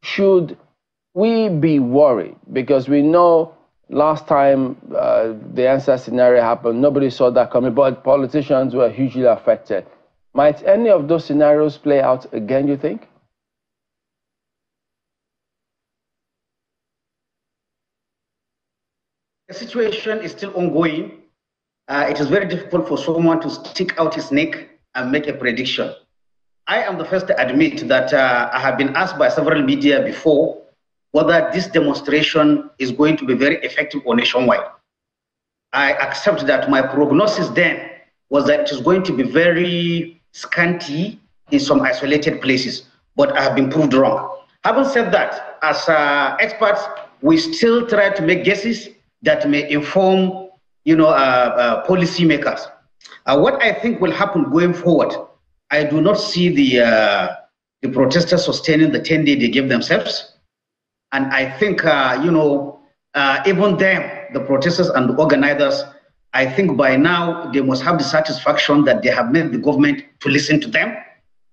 Should we be worried? Because we know last time the answer scenario happened, nobody saw that coming, but politicians were hugely affected. Might any of those scenarios play out again, you think? The situation is still ongoing. It is very difficult for someone to stick out his neck and make a prediction. I am the first to admit that I have been asked by several media before whether this demonstration is going to be very effective or nationwide. I accept that my prognosis then was that it is going to be very scanty in some isolated places, but I have been proved wrong. Having said that, as experts, we still try to make guesses that may inform, you know, policymakers. What I think will happen going forward, I do not see the protesters sustaining the 10-day they gave themselves. And I think, you know, even them, the protesters and the organizers, I think by now they must have the satisfaction that they have made the government to listen to them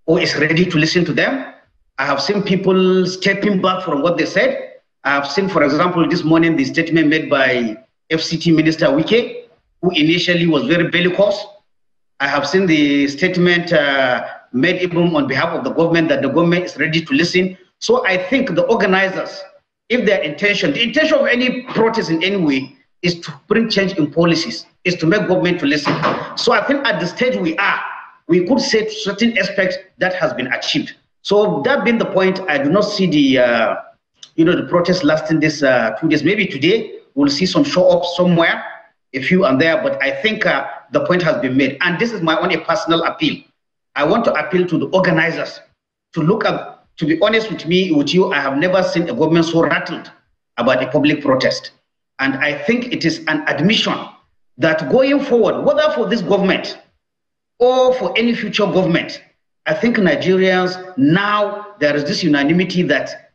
or is ready to listen to them. I have seen people stepping back from what they said. I have seen, for example, this morning, the statement made by FCT Minister Wike, who initially was very bellicose. I have seen the statement made even on behalf of the government that the government is ready to listen. So I think the organizers, if their intention, the intention of any protest in any way is to bring change in policies, is to make government to listen. So I think at the stage we are, we could say certain aspects that has been achieved. So that being the point, I do not see the, you know, the protest lasting this 2 days. Maybe today we'll see some show up somewhere, a few and there, but I think the point has been made. And this is my only personal appeal. I want to appeal to the organizers to look at, to be honest with you, I have never seen a government so rattled about a public protest. And I think it is an admission that going forward, whether for this government or for any future government, I think Nigerians, now there is this unanimity that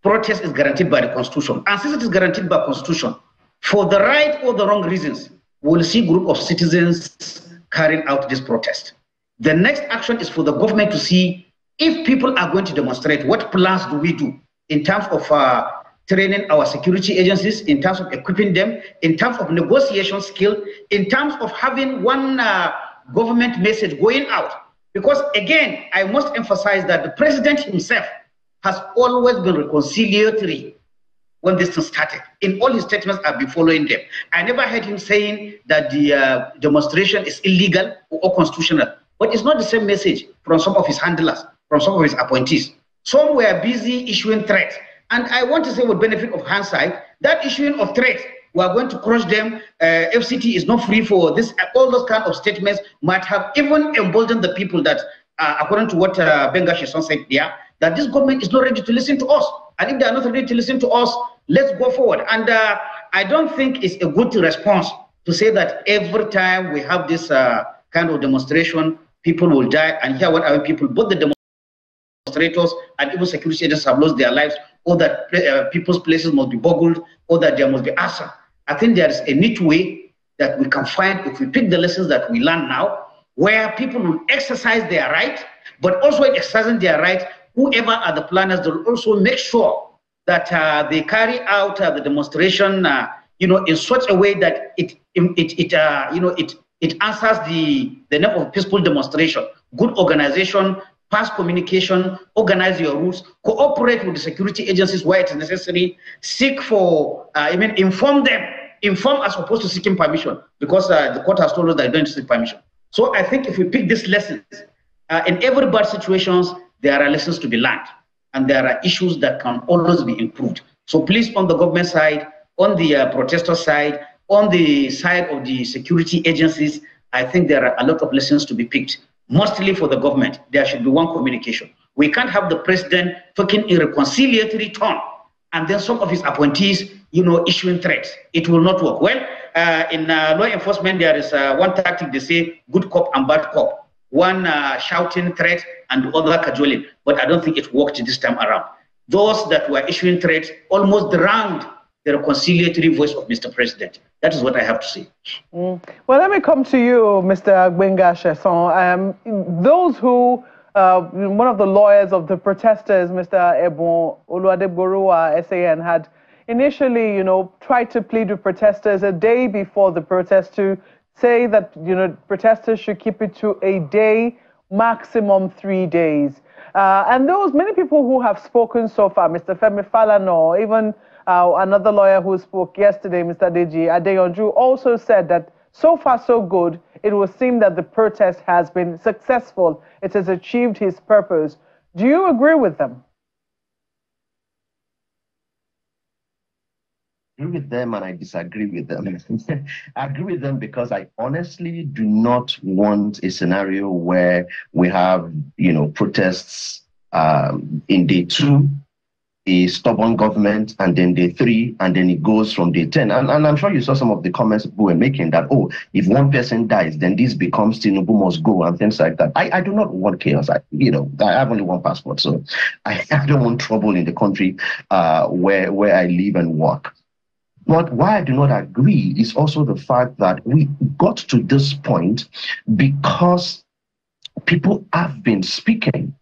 protest is guaranteed by the Constitution. And since it is guaranteed by the Constitution, for the right or the wrong reasons, we'll see a group of citizens carrying out this protest. The next action is for the government to see if people are going to demonstrate, what plans do we do in terms of training our security agencies, in terms of equipping them, in terms of negotiation skill, in terms of having one government message going out. Because again, I must emphasize that the president himself has always been reconciliatory when this thing started. In all his statements, I've been following them. I never heard him saying that the demonstration is illegal or unconstitutional. But it's not the same message from some of his handlers, from some of his appointees. Some were busy issuing threats. And I want to say, with benefit of hindsight, that issuing of threats, we are going to crush them, FCT is not free for this, all those kind of statements might have even emboldened the people that, according to what Benga Sheson said there, that this government is not ready to listen to us. And if they are not ready to listen to us, let's go forward. And I don't think it's a good response to say that every time we have this kind of demonstration, people will die. And here, what are people, both the demonstrators and even security agents have lost their lives, or that people's places must be boggled, or that there must be arson. I think there is a neat way that we can find, if we pick the lessons that we learn now, where people will exercise their right, but also in exercising their right, whoever are the planners, they'll also make sure that they carry out the demonstration, in such a way that it answers the name of peaceful demonstration, good organization, past communication, organize your routes, cooperate with the security agencies where it is necessary, seek for, inform them, inform as opposed to seeking permission, because the court has told us that they don't seek permission. So I think if we pick these lessons, in every bad situations, there are lessons to be learned, and there are issues that can always be improved. So please, on the government side, on the protester side, on the side of the security agencies, I think there are a lot of lessons to be picked. Mostly for the government, there should be one communication. We can't have the president talking in a reconciliatory tone, and then some of his appointees, issuing threats. It will not work. Well, in law enforcement, there is one tactic, they say good cop and bad cop. One shouting threat and the other cajoling. But I don't think it worked this time around. Those that were issuing threats almost drowned the reconciliatory voice of Mr. President. That is what I have to say. Well, let me come to you, Mr. Benga Sheson. Those who, one of the lawyers of the protesters, Mr. Ebon Oluwadegboruwa, SAN, had initially, tried to plead with protesters a day before the protest to say that, protesters should keep it to a day, maximum 3 days. And many people who have spoken so far, Mr. Femi Falana, even another lawyer who spoke yesterday, Mr. Deji Adeyonju, also said that so far so good. It would seem that the protest has been successful. It has achieved its purpose. Do you agree with them? I agree with them and I disagree with them. I agree with them because I honestly do not want a scenario where we have, protests in day 2, a stubborn government, and then day 3, and then it goes from day 10. And I'm sure you saw some of the comments people were making that, if one person dies, then this becomes Tinubu must go and things like that. I do not want chaos. I have only one passport, so I don't want trouble in the country where I live and work. But why I do not agree is also the fact that we got to this point because people have been speaking.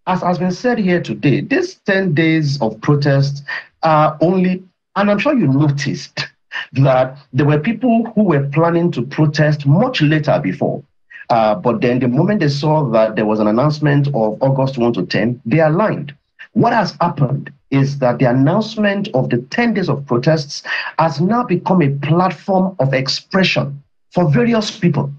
As has been said here today, these 10 days of protest are only, and I'm sure you noticed that there were people who were planning to protest much later before. But then the moment they saw that there was an announcement of August 1 to 10, they aligned. What has happened is that the announcement of the 10 days of protests has now become a platform of expression for various people.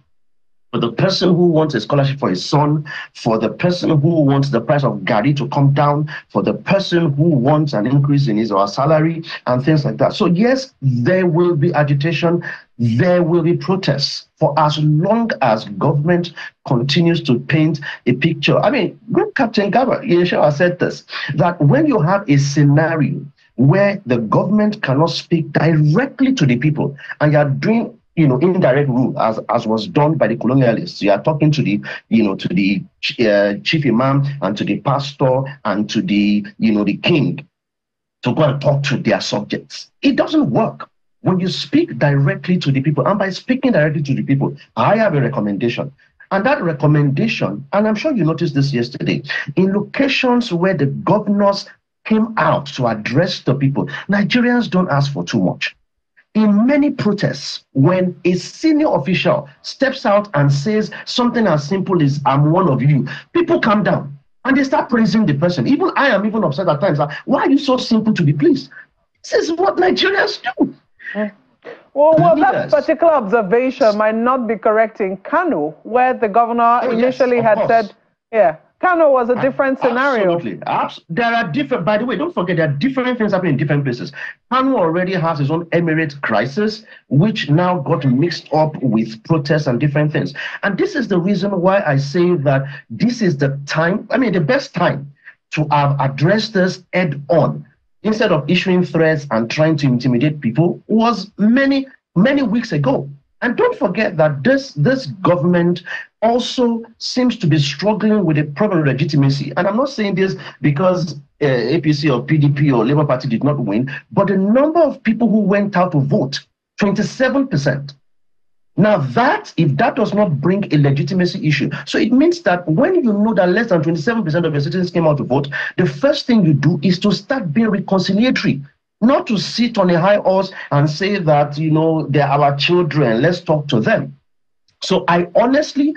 For the person who wants a scholarship for his son, for the person who wants the price of Gari to come down, for the person who wants an increase in his or her salary, and things like that. So yes, there will be agitation, there will be protests for as long as government continues to paint a picture. I mean, Group Captain Gaba Yeshua said this, that when you have a scenario where the government cannot speak directly to the people, and you're doing indirect rule, as was done by the colonialists. You are talking to the, chief imam and to the pastor and to the, the king to go and talk to their subjects. It doesn't work. When you speak directly to the people, and by speaking directly to the people, I have a recommendation. And that recommendation, and I'm sure you noticed this yesterday, in locations where the governors came out to address the people. Nigerians don't ask for too much. In many protests, when a senior official steps out and says something as simple as, I'm one of you, people calm down and they start praising the person. Even I am even upset at times. Like, why are you so simple to be pleased? This is what Nigerians do. Well, that particular observation might not be correct in Kano, where the governor initially had said, Kano was a different scenario. Absolutely. There are different, by the way, don't forget, there are different things happening in different places. Kano already has his own emirate crisis, which now got mixed up with protests and different things. And this is the reason why I say that this is the time, the best time to have addressed this head on, instead of issuing threats and trying to intimidate people, was many, many weeks ago. And don't forget that this government also seems to be struggling with a problem of legitimacy. And I'm not saying this because APC or PDP or Labour Party did not win, but the number of people who went out to vote, 27%. Now that, if that does not bring a legitimacy issue, so it means that when you know that less than 27% of your citizens came out to vote, the first thing you do is to start being reconciliatory. Not to sit on a high horse and say that, they're our children, let's talk to them. So I honestly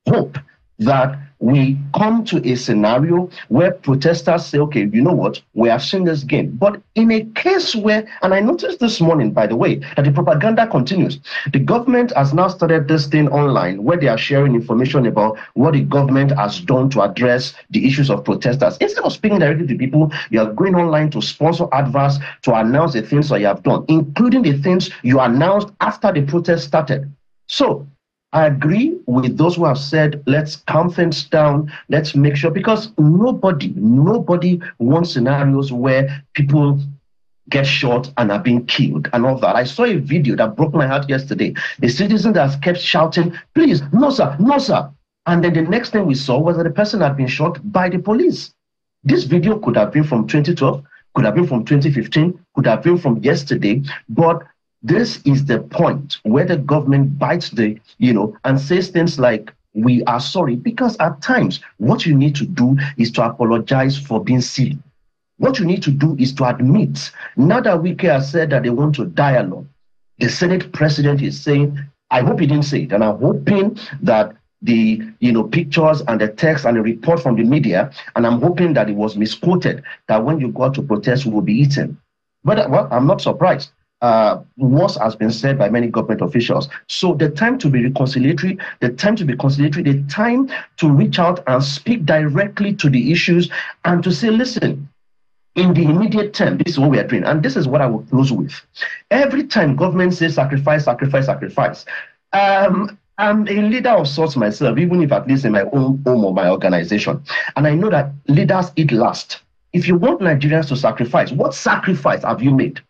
hope that we come to a scenario where protesters say, okay, you know what, we have seen this game. But in a case where, and I noticed this morning, by the way, that the propaganda continues. The government has now started this thing online where they are sharing information about what the government has done to address the issues of protesters. Instead of speaking directly to people, you are going online to sponsor adverts to announce the things that you have done, including the things you announced after the protest started. So I agree with those who have said, let's calm things down, let's make sure, because nobody wants scenarios where people get shot and are being killed and all that. I saw a video that broke my heart yesterday. A citizen that kept shouting, please, no sir, no sir. And then the next thing we saw was that the person had been shot by the police. This video could have been from 2012, could have been from 2015, could have been from yesterday, but this is the point where the government bites and says things like, we are sorry, because at times what you need to do is to apologize for being silly. What you need to do is to admit, now that Wike has said that they want to dialogue, the Senate president is saying, I hope he didn't say it, and I'm hoping that the pictures and the text and the report from the media, and I'm hoping that it was misquoted, that when you go out to protest, you will be eaten. But I'm not surprised. Worse has been said by many government officials. So the time to be reconciliatory, the time to reach out and speak directly to the issues and to say, listen, in the immediate term, this is what we are doing. And this is what I will close with. Every time government says sacrifice, sacrifice, sacrifice, I'm a leader of sorts myself, even if at least in my own home or my organization. And I know that leaders eat last. If you want Nigerians to sacrifice, what sacrifice have you made?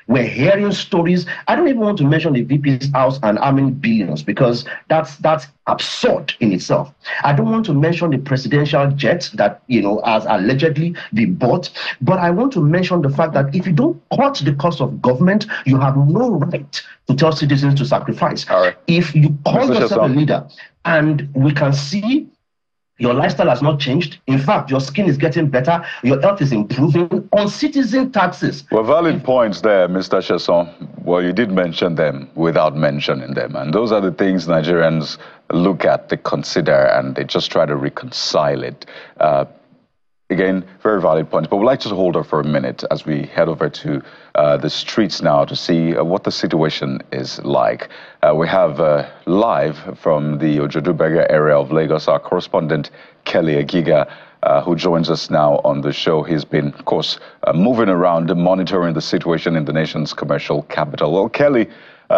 We're hearing stories. I don't even want to mention the VP's house and how many billions, because that's absurd in itself. I don't want to mention the presidential jet that has allegedly been bought, but I want to mention the fact that if you don't cut the cost of government, you have no right to tell citizens to sacrifice. Right. If you call yourself a leader, and we can see your lifestyle has not changed. In fact, your skin is getting better. Your health is improving on citizen taxes. Well, valid points there, Mr. Chesson. Well, you did mention them without mentioning them. And those are the things Nigerians look at, they consider, and they just try to reconcile it. Again, very valid points. But we'd like to hold off for a minute as we head over to the streets now to see what the situation is like. We have live from the Ojoduberga area of Lagos, our correspondent, Kelly Agiga, who joins us now on the show. He's been, of course, moving around, monitoring the situation in the nation's commercial capital. Well, Kelly,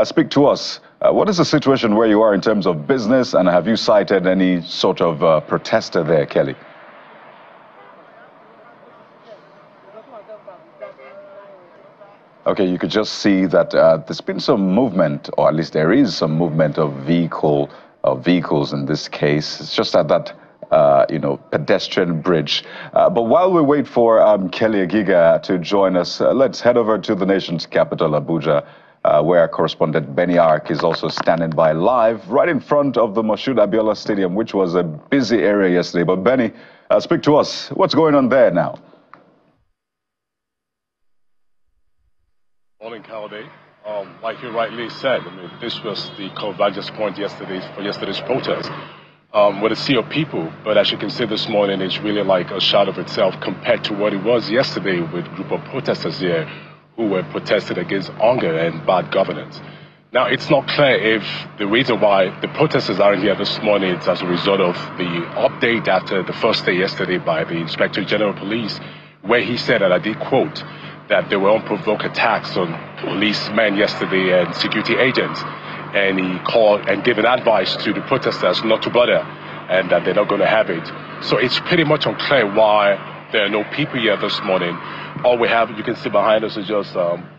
speak to us. What is the situation where you are in terms of business, and have you cited any sort of protester there, Kelly? Okay, you could just see that there's been some movement, or at least there is some movement of vehicles in this case. It's just at that, pedestrian bridge. But while we wait for Kelly Agiga to join us, let's head over to the nation's capital, Abuja, where our correspondent Benny Ark is also standing by live right in front of the Moshood Abiola Stadium, which was a busy area yesterday. But Benny, speak to us. What's going on there now? Morning, Calday. Like you rightly said, I mean, this was the convergence point for yesterday's protest with a sea of people. But as you can see this morning, it's really like a shadow of itself compared to what it was yesterday with a group of protesters here who were protesting against hunger and bad governance. Now, it's not clear if the reason why the protesters aren't here this morning is as a result of the update after the first day yesterday by the Inspector General of Police, where he said, and I did quote, that there were unprovoked attacks on policemen yesterday and security agents. And he called and gave an advice to the protesters not to bother and that they're not going to have it. So it's pretty much unclear why there are no people here this morning. All we have, you can see behind us, is just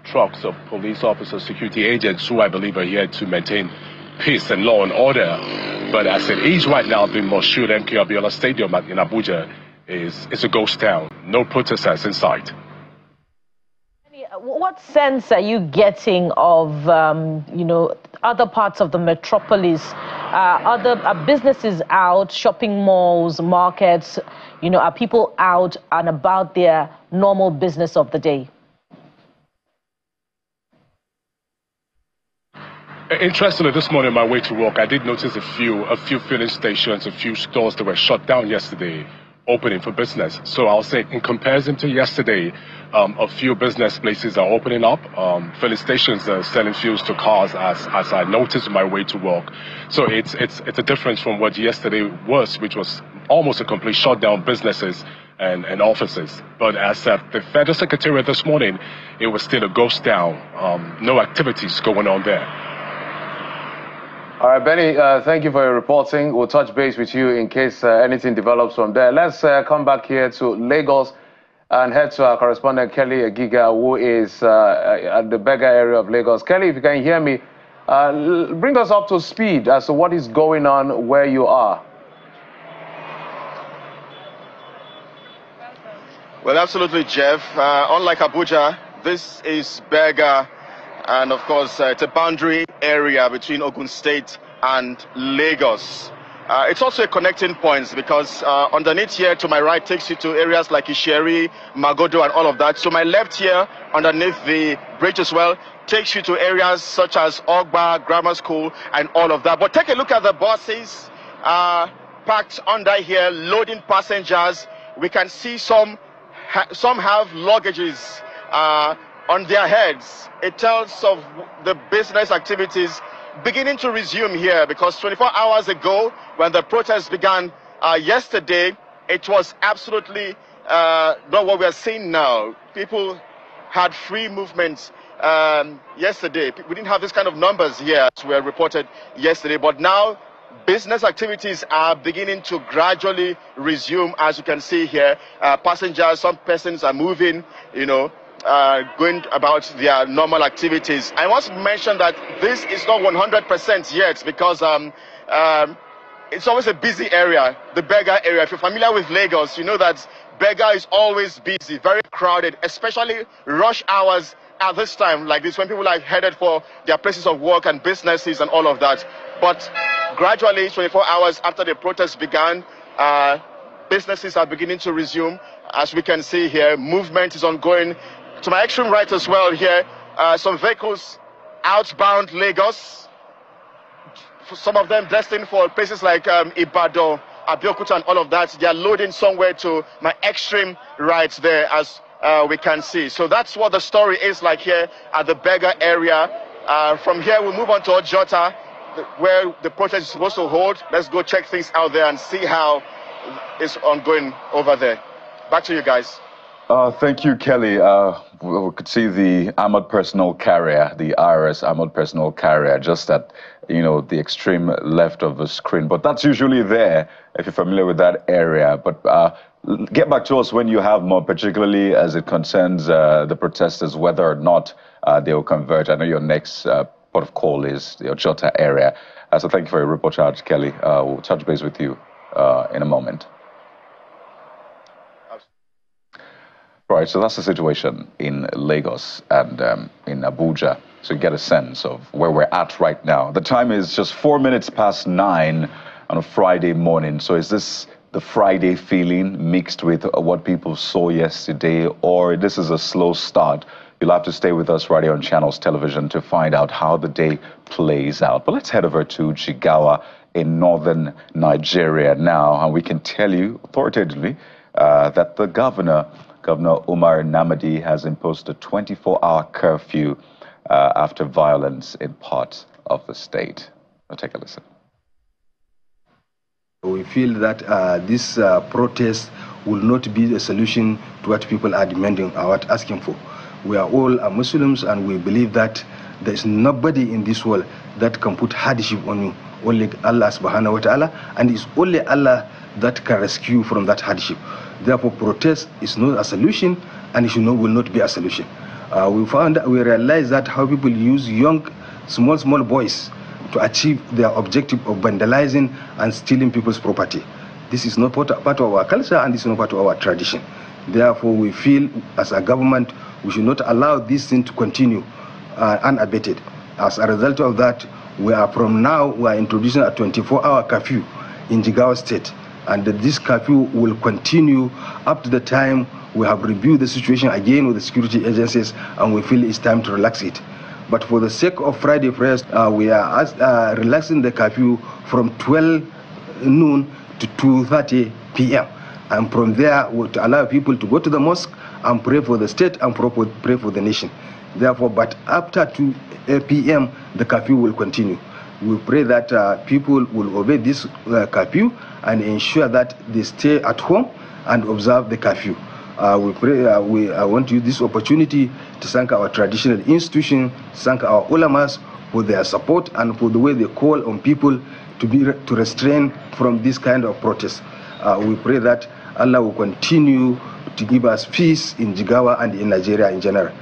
trucks of police officers, security agents who I believe are here to maintain peace and law and order. But as it is right now, the Moshood MK Abiola Stadium in Abuja is a ghost town. No protesters in sight. What sense are you getting of, other parts of the metropolis, other businesses out, shopping malls, markets, are people out and about their normal business of the day? Interestingly, this morning on my way to work, I did notice a few filling stations, a few stores that were shut down yesterday, opening for business. So I'll say, in comparison to yesterday, a few business places are opening up. Filling stations are selling fuels to cars, as I noticed on my way to work. So it's a difference from what yesterday was, which was almost a complete shutdown of businesses and offices. But as the Federal Secretariat this morning, it was still a ghost town. No activities going on there. All right, Benny, thank you for your reporting. We'll touch base with you in case anything develops from there. Let's come back here to Lagos and head to our correspondent, Kelly Agiga, who is at the Berger area of Lagos. Kelly, if you can hear me, bring us up to speed as to what is going on where you are. Well, absolutely, Jeff. Unlike Abuja, this is Berger. And of course, it's a boundary area between Ogun State and Lagos. It's also a connecting point because underneath here to my right takes you to areas like Isheri, Magodo, and all of that. To my left here, underneath the bridge as well, takes you to areas such as Ogba, Grammar School, and all of that. But take a look at the buses parked under here, loading passengers. We can see some have luggages on their heads. It tells of the business activities beginning to resume here, because 24 hours ago, when the protest began yesterday, it was absolutely not what we are seeing now. People had free movements yesterday. We didn't have this kind of numbers here as were reported yesterday, but now business activities are beginning to gradually resume, as you can see here. Passengers, some persons are moving, going about their normal activities. I must mention that this is not 100% yet, because it's always a busy area, the Berger area. If you're familiar with Lagos, you know that Berger is always busy, very crowded, especially rush hours at this time like this, when people are headed for their places of work and businesses and all of that. But gradually, 24 hours after the protest began, businesses are beginning to resume. As we can see here, movement is ongoing. To my extreme right as well here, some vehicles outbound Lagos, some of them destined for places like Ibadan, Abeokuta, and all of that. They are loading somewhere to my extreme right there, as we can see. So that's what the story is like here at the Berger area. From here, we'll move on to Ojota, where the protest is supposed to hold. Let's go check things out there and see how it's ongoing over there. Back to you guys. Thank you, Kelly. We could see the armored personnel carrier, the IRS armored personnel carrier, just at, the extreme left of the screen. But that's usually there, if you're familiar with that area. But get back to us when you have more, particularly as it concerns the protesters, whether or not they will converge. I know your next port of call is the Ojota area. So thank you for your report, Charge, Kelly. We'll touch base with you in a moment. Right, so that's the situation in Lagos and in Abuja. So you get a sense of where we're at right now. The time is just 4 minutes past 9 on a Friday morning. So is this the Friday feeling mixed with what people saw yesterday, or this is a slow start You'll have to stay with us right here on Channels Television to find out how the day plays out. But let's head over to Jigawa in northern Nigeria now, and we can tell you authoritatively that the Governor Umar Namadi, has imposed a 24-hour curfew after violence in parts of the state. Now take a listen. We feel that this protest will not be a solution to what people are demanding or asking for. We are all Muslims, and we believe that there is nobody in this world that can put hardship on you, only Allah subhanahu wa ta'ala, and it's only Allah that can rescue from that hardship. Therefore, protest is not a solution, and it will not be a solution. We realize that how people use young, small boys to achieve their objective of vandalizing and stealing people's property. This is not part of our culture, and this is not part of our tradition. Therefore, we feel as a government, we should not allow this thing to continue unabated. As a result of that, we are introducing a 24-hour curfew in Jigawa State. And this curfew will continue up to the time we have reviewed the situation again with the security agencies, and we feel it's time to relax it. But for the sake of Friday prayers, we are relaxing the curfew from 12 noon to 2:30 p.m. And from there, to allow people to go to the mosque and pray for the state and pray for the nation. Therefore, but after 2 p.m., the curfew will continue. We pray that people will obey this curfew and ensure that they stay at home and observe the curfew. I want to use this opportunity to thank our traditional institutions, thank our ulamas for their support and for the way they call on people to restrain from this kind of protest. We pray that Allah will continue to give us peace in Jigawa and in Nigeria in general.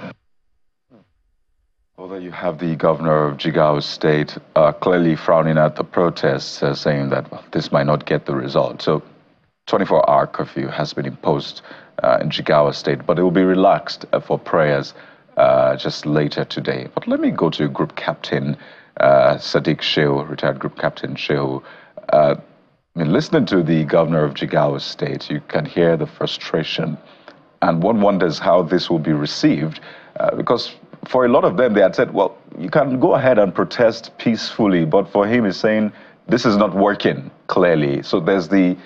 Although you have the governor of Jigawa State clearly frowning at the protests, saying that this might not get the result. So 24-hour curfew has been imposed in Jigawa State, but it will be relaxed for prayers just later today. But let me go to Group Captain Sadiq Shehu, retired Group Captain Shehu. Listening to the governor of Jigawa State, you can hear the frustration, and one wonders how this will be received, because for a lot of them, they had said, well, you can go ahead and protest peacefully, but for him, he's saying this is not working clearly. So there's the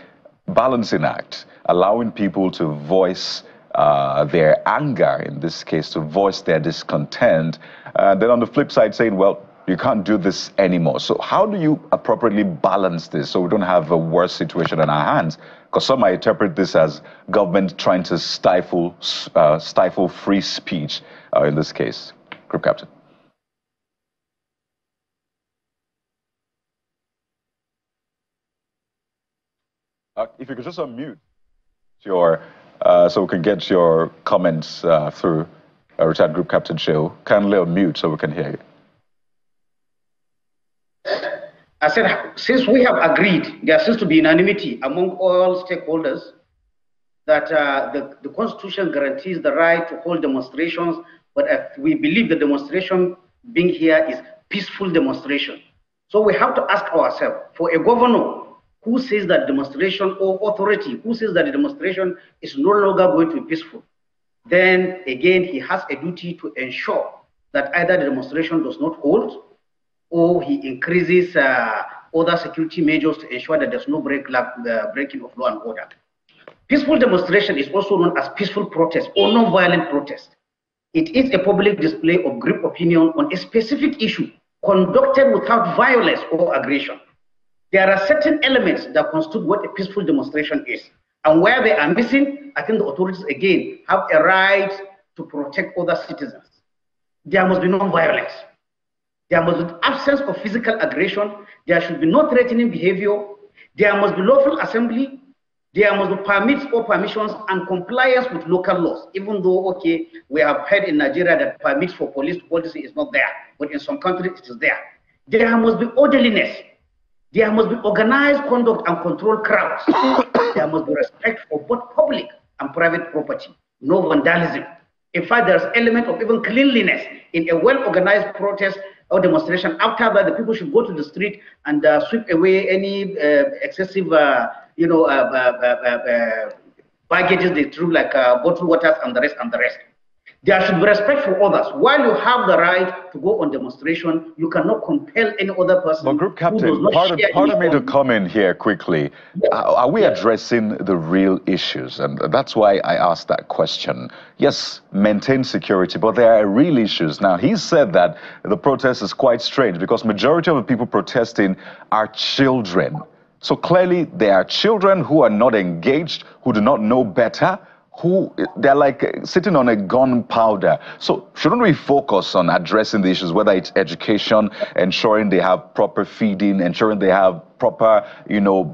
balancing act, allowing people to voice their anger, in this case, to voice their discontent. Then on the flip side, saying, well, you can't do this anymore. So how do you appropriately balance this so we don't have a worse situation on our hands? Because some might interpret this as government trying to stifle free speech in this case. Group Captain. If you could just unmute your, so we can get your comments through retired Group Captain Shehu. Kindly unmute so we can hear you. I said, since we have agreed, there seems to be unanimity among all stakeholders that the Constitution guarantees the right to hold demonstrations, but we believe the demonstration being here is peaceful demonstration. So we have to ask ourselves, for a governor who says that demonstration, or authority who says that the demonstration is no longer going to be peaceful, then again, he has a duty to ensure that either the demonstration does not hold, or he increases other security measures to ensure that there's no breaking of law and order. Peaceful demonstration is also known as peaceful protest or non-violent protest. It is a public display of group opinion on a specific issue conducted without violence or aggression. There are certain elements that constitute what a peaceful demonstration is. And where they are missing, I think the authorities again have a right to protect other citizens. There must be non-violence. There must be absence of physical aggression. There should be no threatening behavior. There must be lawful assembly. There must be permits or permissions and compliance with local laws. Even though, okay, we have heard in Nigeria that permits for police policy is not there, but in some countries it is there. There must be orderliness. There must be organized conduct and controlled crowds. There must be respect for both public and private property. No vandalism. In fact, there's an element of even cleanliness in a well-organized protest or demonstration. After that, the people should go to the street and sweep away any excessive, baggages they threw, like bottled waters and the rest. There should be respect for others. While you have the right to go on demonstration, you cannot compel any other person. But Group Captain, pardon me to come in here quickly. Are we addressing the real issues? And that's why I asked that question. Yes, maintain security, but there are real issues. Now, he said that the protest is quite strange because majority of the people protesting are children. So clearly, there are children who are not engaged, who do not know better, who they're like sitting on a gunpowder. So shouldn't we focus on addressing the issues, whether it's education, ensuring they have proper feeding, ensuring they have proper,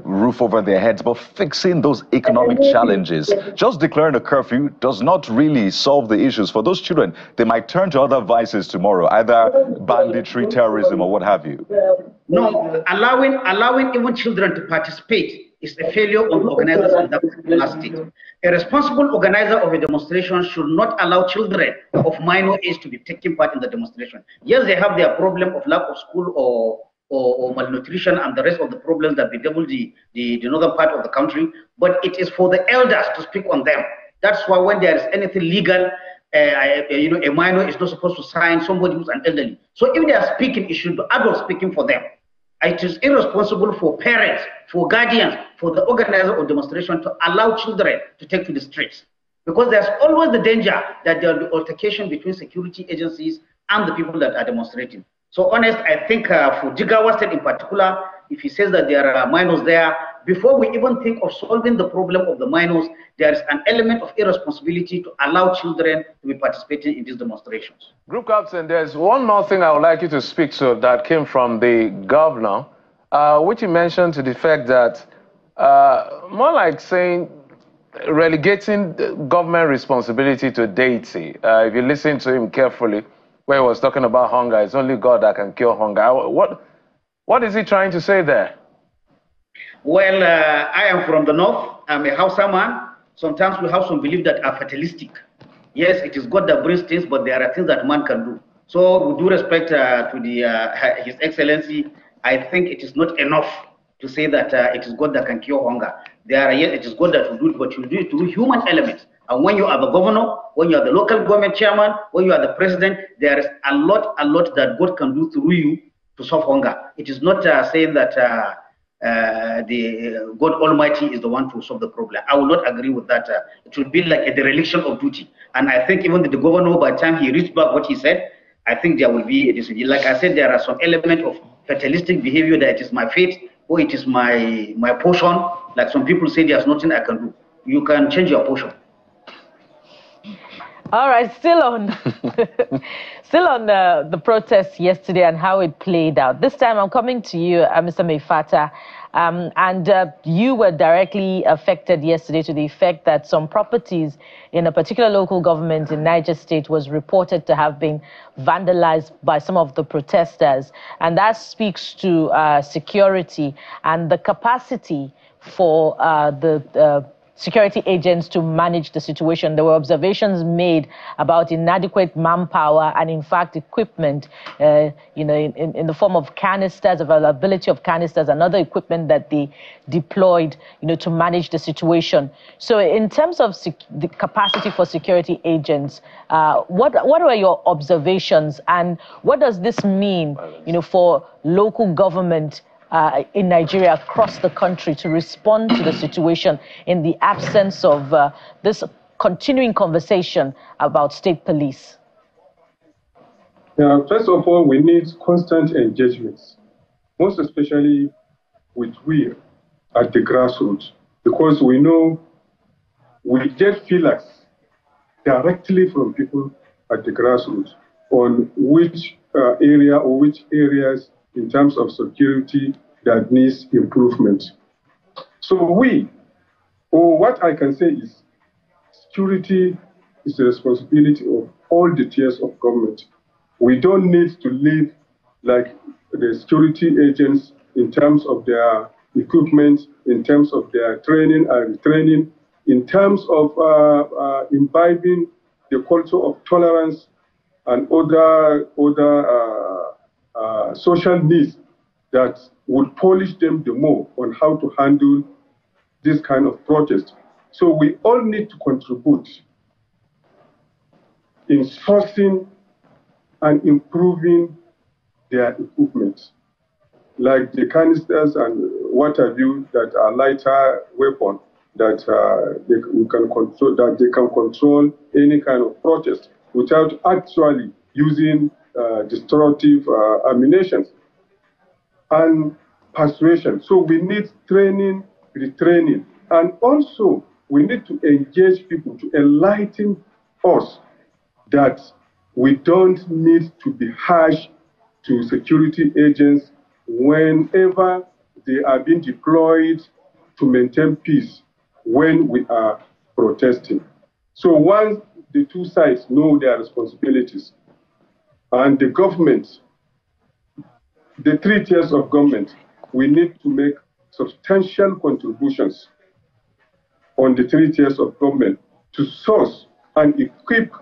roof over their heads, but fixing those economic challenges? Just declaring a curfew does not really solve the issues for those children. They might turn to other vices tomorrow, either banditry, terrorism, or what have you. No, allowing even children to participate is a failure of organizers in that particular state. A responsible organizer of a demonstration should not allow children of minor age to be taking part in the demonstration. Yes, they have their problem of lack of school or malnutrition and the rest of the problems that bedevil the northern part of the country, but it is for the elders to speak on them. That's why when there is anything legal, a minor is not supposed to sign somebody who's an elderly. So if they are speaking, it should be adults speaking for them. It is irresponsible for parents, for guardians, for the organizer of demonstration to allow children to take to the streets. Because there's always the danger that there will be altercation between security agencies and the people that are demonstrating. So honest, I think for Jigawa State in particular, if he says that there are minors there, before we even think of solving the problem of the minors, there is an element of irresponsibility to allow children to be participating in these demonstrations. Group Captain, there's one more thing I would like you to speak to that came from the governor, which he mentioned to the fact that more like saying relegating government responsibility to deity. If you listen to him carefully, where he was talking about hunger, it's only God that can cure hunger. What is he trying to say there? Well, I am from the north. I'm a Hausa man. Sometimes we have some belief that are fatalistic. Yes, it is God that brings things, but there are things that man can do. So, with due respect to His Excellency, I think it is not enough to say that it is God that can cure hunger. Yes, it is God that will do it, but you do it through human elements. And when you are the governor, when you are the local government chairman, when you are the president, there is a lot that God can do through you to solve hunger. It is not saying that the God Almighty is the one to solve the problem. I will not agree with that. It will be like a dereliction of duty. And I think even the governor, by the time he reached back what he said, I think there will be a decision. Like I said, there are some element of fatalistic behavior that it is my fate or it is my portion. Like some people say, there's nothing I can do. You can change your portion. All right, still on the protest yesterday and how it played out. This time I'm coming to you, Mr. Meifata, and you were directly affected yesterday to the effect that some properties in a particular local government in Niger State was reported to have been vandalized by some of the protesters. And that speaks to security and the capacity for the security agents to manage the situation. There were observations made about inadequate manpower and, in fact, equipment, in the form of canisters, availability of canisters, and other equipment that they deployed, to manage the situation. So, in terms of the capacity for security agents, what were your observations, and what does this mean, for local government in Nigeria, across the country, to respond to the situation in the absence of this continuing conversation about state police? Yeah, first of all, we need constant engagements, most especially with we at the grassroots, because we know we get feelers directly from people at the grassroots on which area or which areas in terms of security that needs improvement. So what I can say is, security is the responsibility of all the tiers of government. We don't need to live like the security agents in terms of their equipment, in terms of their training and retraining, in terms of imbibing the culture of tolerance and other social needs that would polish them the more on how to handle this kind of protest. So we all need to contribute in sourcing and improving their equipment, like the canisters and what have you that are lighter weapon that we can control, that they can control any kind of protest without actually using destructive ammunition and persuasion. So we need training, retraining, and also we need to engage people to enlighten us that we don't need to be harsh to security agents whenever they are being deployed to maintain peace when we are protesting. So once the two sides know their responsibilities and the government, the 3 tiers of government, we need to make substantial contributions on the 3 tiers of government to source and equip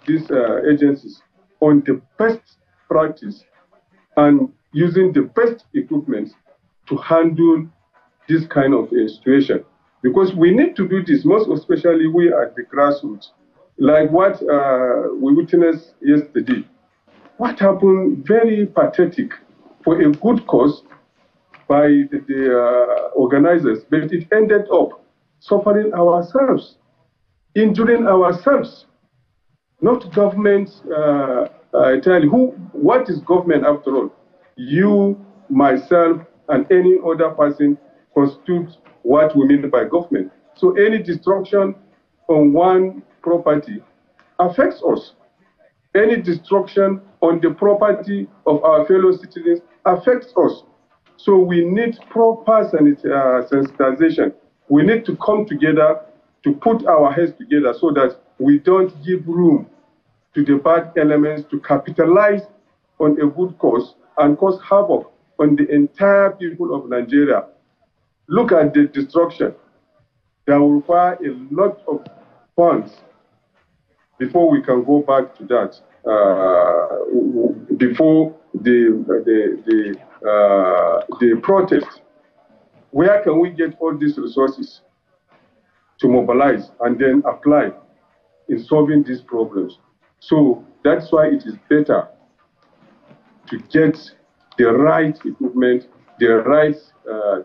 these agencies on the best practice and using the best equipment to handle this kind of situation. Because we need to do this, most especially we at the grassroots, like what we witnessed yesterday. What happened, very pathetic, for a good cause by the organizers, but it ended up suffering ourselves, injuring ourselves, not government entirely. What is government after all? You, myself, and any other person constitute what we mean by government. So any destruction on one property affects us. Any destruction on the property of our fellow citizens affects us. So we need proper sensitization. We need to come together to put our heads together so that we don't give room to the bad elements to capitalize on a good cause and cause havoc on the entire people of Nigeria. Look at the destruction. That will require a lot of funds before we can go back to that. Before the protest, where can we get all these resources to mobilize and then apply in solving these problems? So that's why it is better to get the right equipment, the right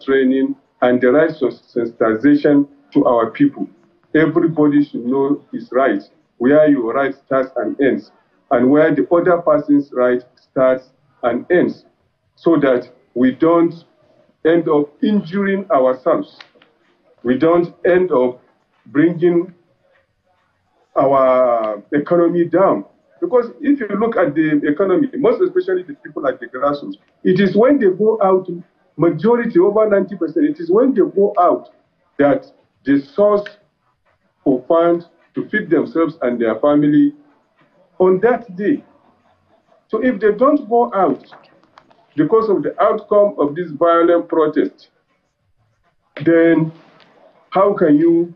training, and the right sensitization to our people. Everybody should know his rights, where your right starts and ends, and where the other person's right starts and ends, so that we don't end up injuring ourselves. We don't end up bringing our economy down. Because if you look at the economy, most especially the people at the grassroots, it is when they go out, majority, over 90%, it is when they go out that they source for funds to feed themselves and their family on that day. So if they don't go out because of the outcome of this violent protest, then how can you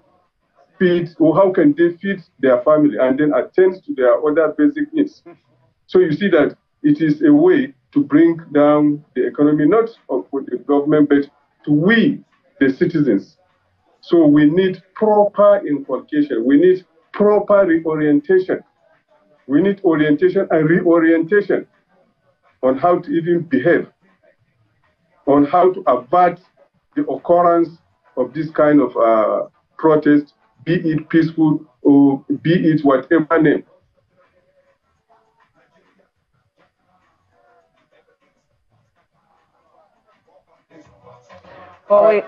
feed, or how can they feed their family and then attend to their other basic needs? So you see that it is a way to bring down the economy, not for the government, but to we, the citizens. So we need proper inculcation. We need proper reorientation. We need orientation and reorientation on how to even behave, on how to avert the occurrence of this kind of protest, be it peaceful or be it whatever name. Well,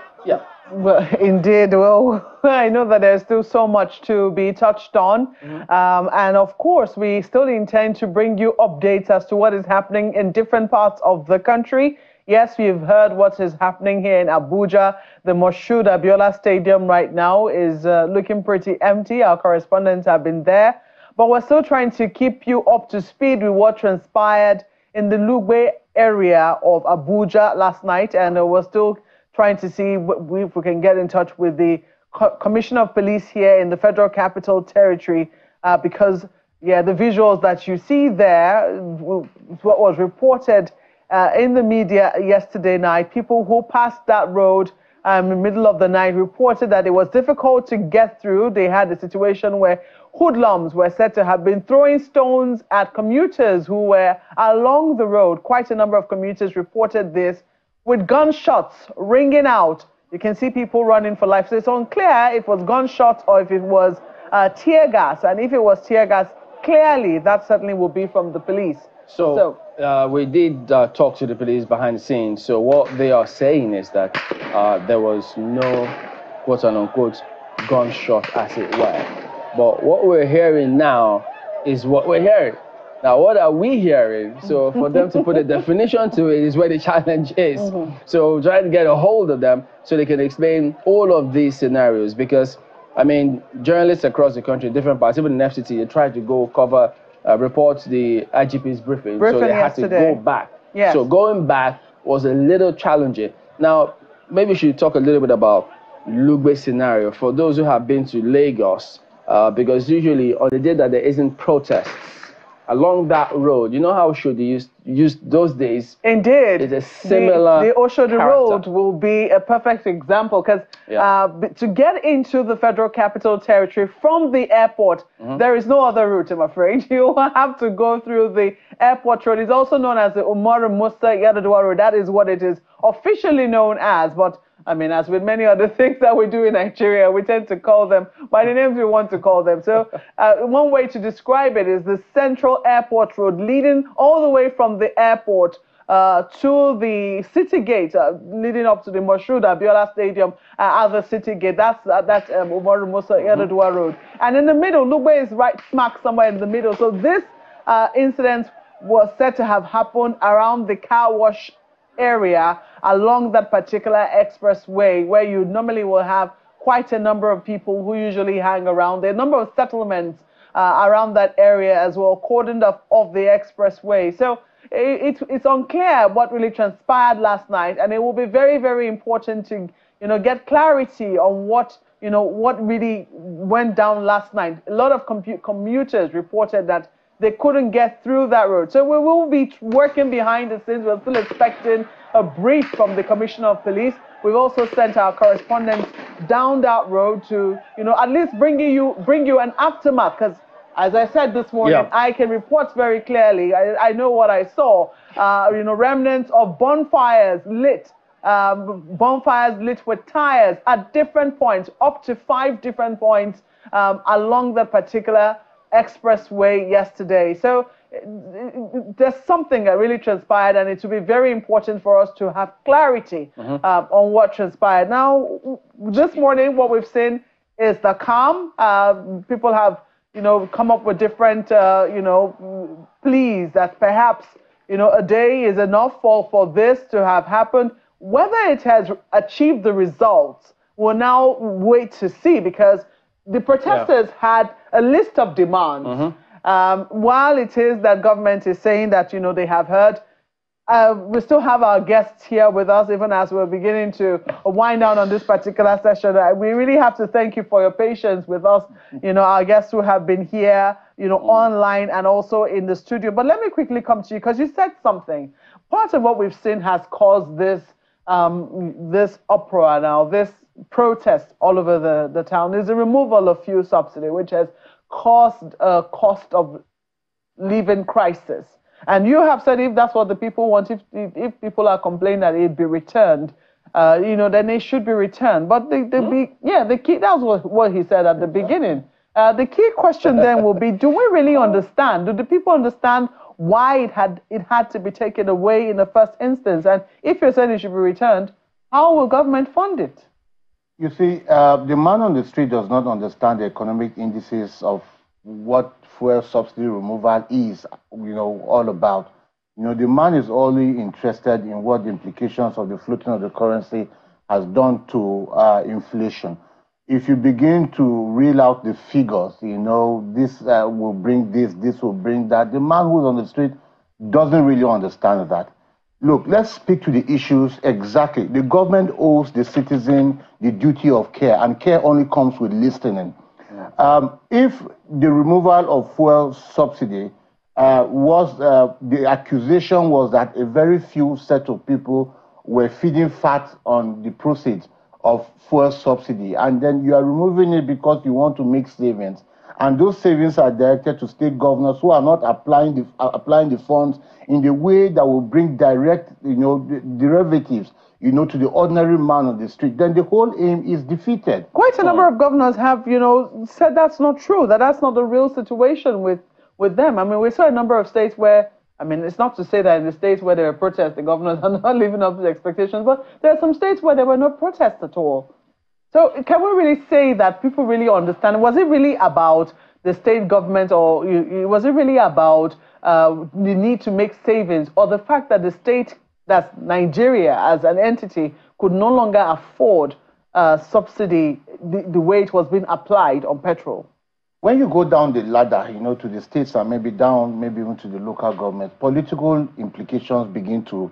well, indeed. Well, I know that there's still so much to be touched on. And of course, we still intend to bring you updates as to what is happening in different parts of the country. Yes, we've heard what is happening here in Abuja. The Moshood Abiola Stadium right now is looking pretty empty. Our correspondents have been there. But we're still trying to keep you up to speed with what transpired in the Lugbe area of Abuja last night. And we're still trying to see if we can get in touch with the Commissioner of Police here in the Federal Capital Territory because, yeah, the visuals that you see there, what was reported in the media yesterday night, people who passed that road in the middle of the night reported that it was difficult to get through. They had a situation where hoodlums were said to have been throwing stones at commuters who were along the road. Quite a number of commuters reported this, with gunshots ringing out. You can see people running for life. So it's unclear if it was gunshots or if it was tear gas. And if it was tear gas, clearly that certainly will be from the police. So we did talk to the police behind the scenes. So what they are saying is that there was no quote-unquote gunshot, as it were. But what we're hearing now is what we're hearing. Now, what are we hearing? So for them to put a definition to it is where the challenge is. So trying to get a hold of them so they can explain all of these scenarios. Because, I mean, journalists across the country, different parts, even in FCT, they tried to go cover, report the IGP's briefing. So they had to go back. Yes. So going back was a little challenging. Now, maybe we should talk a little bit about Lugbe scenario for those who have been to Lagos. Because usually on the day that there isn't protests along that road, you know how Oshodi used those days? Indeed. It's a similar The Oshodi character. Road will be a perfect example because to get into the Federal Capital Territory from the airport, there is no other route, I'm afraid. You have to go through the airport road. It's also known as the Umaru Musa Yar'Adua Road. That is what it is officially known as. But I mean, as with many other things that we do in Nigeria, we tend to call them by the names we want to call them. So one way to describe it is the Central Airport Road leading all the way from the airport to the city gate, leading up to the Moshood Abiola Stadium at the city gate. That's Umaru Musa Yar'Adua Road. And in the middle, Lugbe is right smack somewhere in the middle. So this incident was said to have happened around the car wash area along that particular expressway where you normally will have quite a number of people who usually hang around. There are a number of settlements around that area as well, cordoned off the expressway. So it's unclear what really transpired last night, and it will be very, very important to get clarity on what really went down last night. A lot of commuters reported that they couldn't get through that road. So we will be working behind the scenes. We're still expecting a brief from the Commissioner of Police. We've also sent our correspondents down that road to, at least bring you an aftermath. Because, as I said this morning, I can report very clearly. I know what I saw. Remnants of bonfires lit with tires at different points, up to 5 different points along the particular expressway yesterday. So there's something that really transpired, and it will be very important for us to have clarity on what transpired. Now, this morning, what we've seen is the calm. People have, come up with different, pleas that perhaps, a day is enough for this to have happened. Whether it has achieved the results, we'll now wait to see, because the protesters had a list of demands. While it is that government is saying that, they have heard, we still have our guests here with us, even as we're beginning to wind down on this particular session. We really have to thank you for your patience with us, our guests who have been here, online and also in the studio. But let me quickly come to you, because you said something. Part of what we've seen has caused this, this uproar now, this protest all over the town, is the removal of fuel subsidy, which has caused a cost of living crisis. And you have said if that's what the people want, if people are complaining that it be returned, then it should be returned. But the key, that was what he said at the beginning. The key question then will be, do we really understand? Do the people understand why it had to be taken away in the first instance? And if you're saying it should be returned, how will government fund it? You see, the man on the street does not understand the economic indices of what fuel subsidy removal is, all about. The man is only interested in what the implications of the floating of the currency has done to inflation. If you begin to reel out the figures, this will bring this will bring that, the man who's on the street doesn't really understand that. Look, let's speak to the issues exactly. The government owes the citizen the duty of care, and care only comes with listening. If the removal of fuel subsidy the accusation was that a very few set of people were feeding fat on the proceeds of fuel subsidy, and then you are removing it because you want to make savings. And those savings are directed to state governors who are not applying the funds in the way that will bring direct, derivatives, to the ordinary man on the street. Then the whole aim is defeated. Quite a number of governors have, said that's not true, that's not the real situation with them. I mean, we saw a number of states where, it's not to say that in the states where there are protests, the governors are not living up to the expectations, but there are some states where there were no protests at all. So can we really say that people really understand? Was it really about the state government, or was it really about the need to make savings, or the fact that the state, that's Nigeria as an entity, could no longer afford subsidy the way it was being applied on petrol? When you go down the ladder, to the states and maybe even to the local governments, political implications begin to,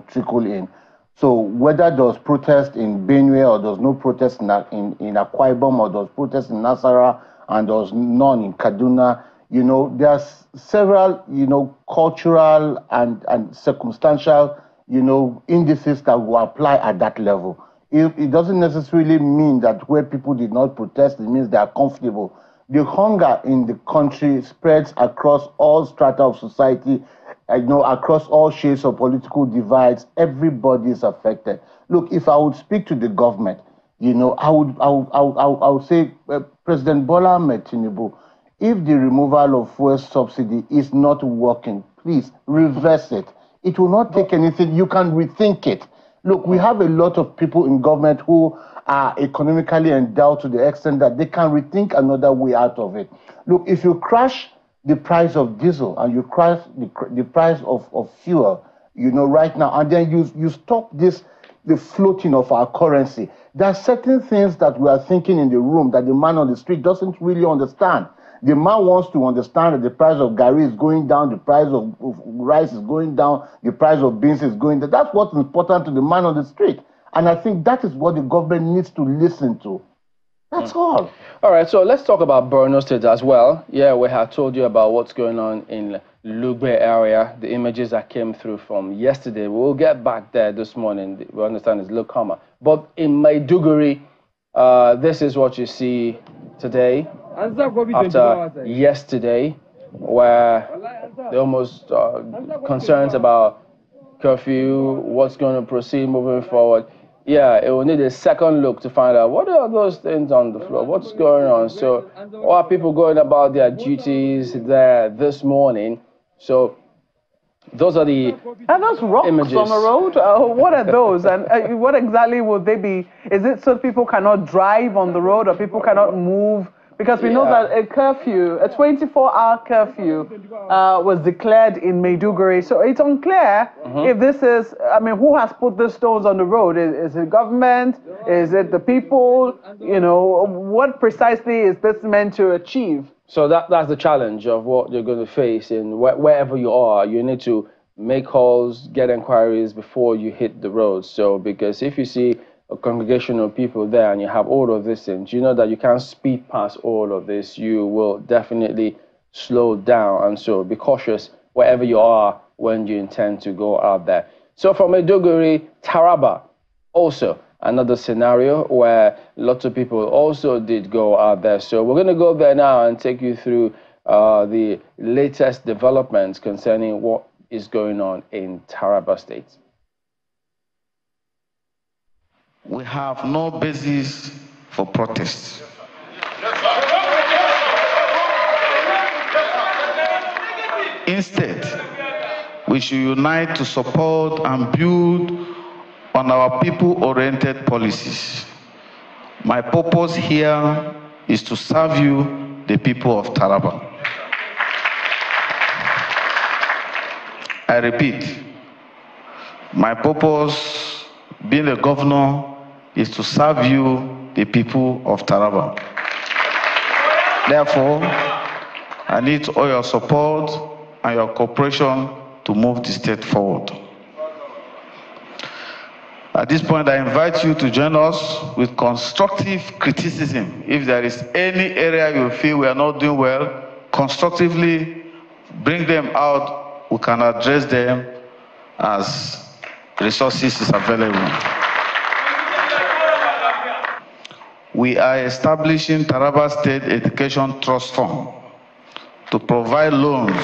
trickle in. So whether there was protest in Benue, or there was no protest in Akwa Ibom, or there was protest in Nasarawa, and there was none in Kaduna, there's several, cultural and circumstantial, indices that will apply at that level. It doesn't necessarily mean that where people did not protest, it means they are comfortable. The hunger in the country spreads across all strata of society, across all shades of political divides. Everybody is affected. Look, if I would speak to the government, I would say, President Bola Ahmed Tinubu, if the removal of fuel subsidy is not working, please reverse it. It will not take anything. You can rethink it. Look, we have a lot of people in government who are economically endowed to the extent that they can rethink another way out of it. Look, if you crash the price of diesel and you crash the price of fuel, right now, and then you stop the floating of our currency, there are certain things that we are thinking in the room that the man on the street doesn't really understand. The man wants to understand that the price of gari is going down, the price of rice is going down, the price of beans is going down. That's what's important to the man on the street. And I think that is what the government needs to listen to. That's all. All right, so let's talk about Borno State as well. Yeah, we have told you about what's going on in Lugbe area, the images that came through from yesterday. We'll get back there this morning. We understand it's Lokama. But in Maiduguri, this is what you see today after yesterday, where there almost concerns about curfew, what's going to proceed moving forward. Yeah, it will need a second look to find out what are those things on the floor, what's going on. So, how are people going about their duties there this morning? So, those are the those rocks images on the road. What are those, and what exactly would they be? Is it so people cannot drive on the road, or people cannot move? Because we know that a curfew, a 24-hour curfew, was declared in Maiduguri. So it's unclear if this is, who has put the stones on the road? Is it government? Is it the people? What precisely is this meant to achieve? So that's the challenge of what you're going to face in wherever you are. You need to make calls, get inquiries before you hit the road. So because if you see a congregation of people there and you have all of these things, you know that you can't speed past all of this. You will definitely slow down, and so be cautious wherever you are when you intend to go out there. So from Maiduguri, Taraba, also another scenario where lots of people also did go out there. So we're going to go there now and take you through the latest developments concerning what is going on in Taraba State. We have no basis for protests. Instead, we should unite to support and build on our people-oriented policies. My purpose here is to serve you, the people of Taraba. I repeat, my purpose, being a governor, is to serve you, the people of Taraba. Therefore, I need all your support and your cooperation to move the state forward. At this point, I invite you to join us with constructive criticism. If there is any area you feel we are not doing well, constructively bring them out. We can address them as resources is available. we are establishing Taraba State Education Trust Fund to provide loans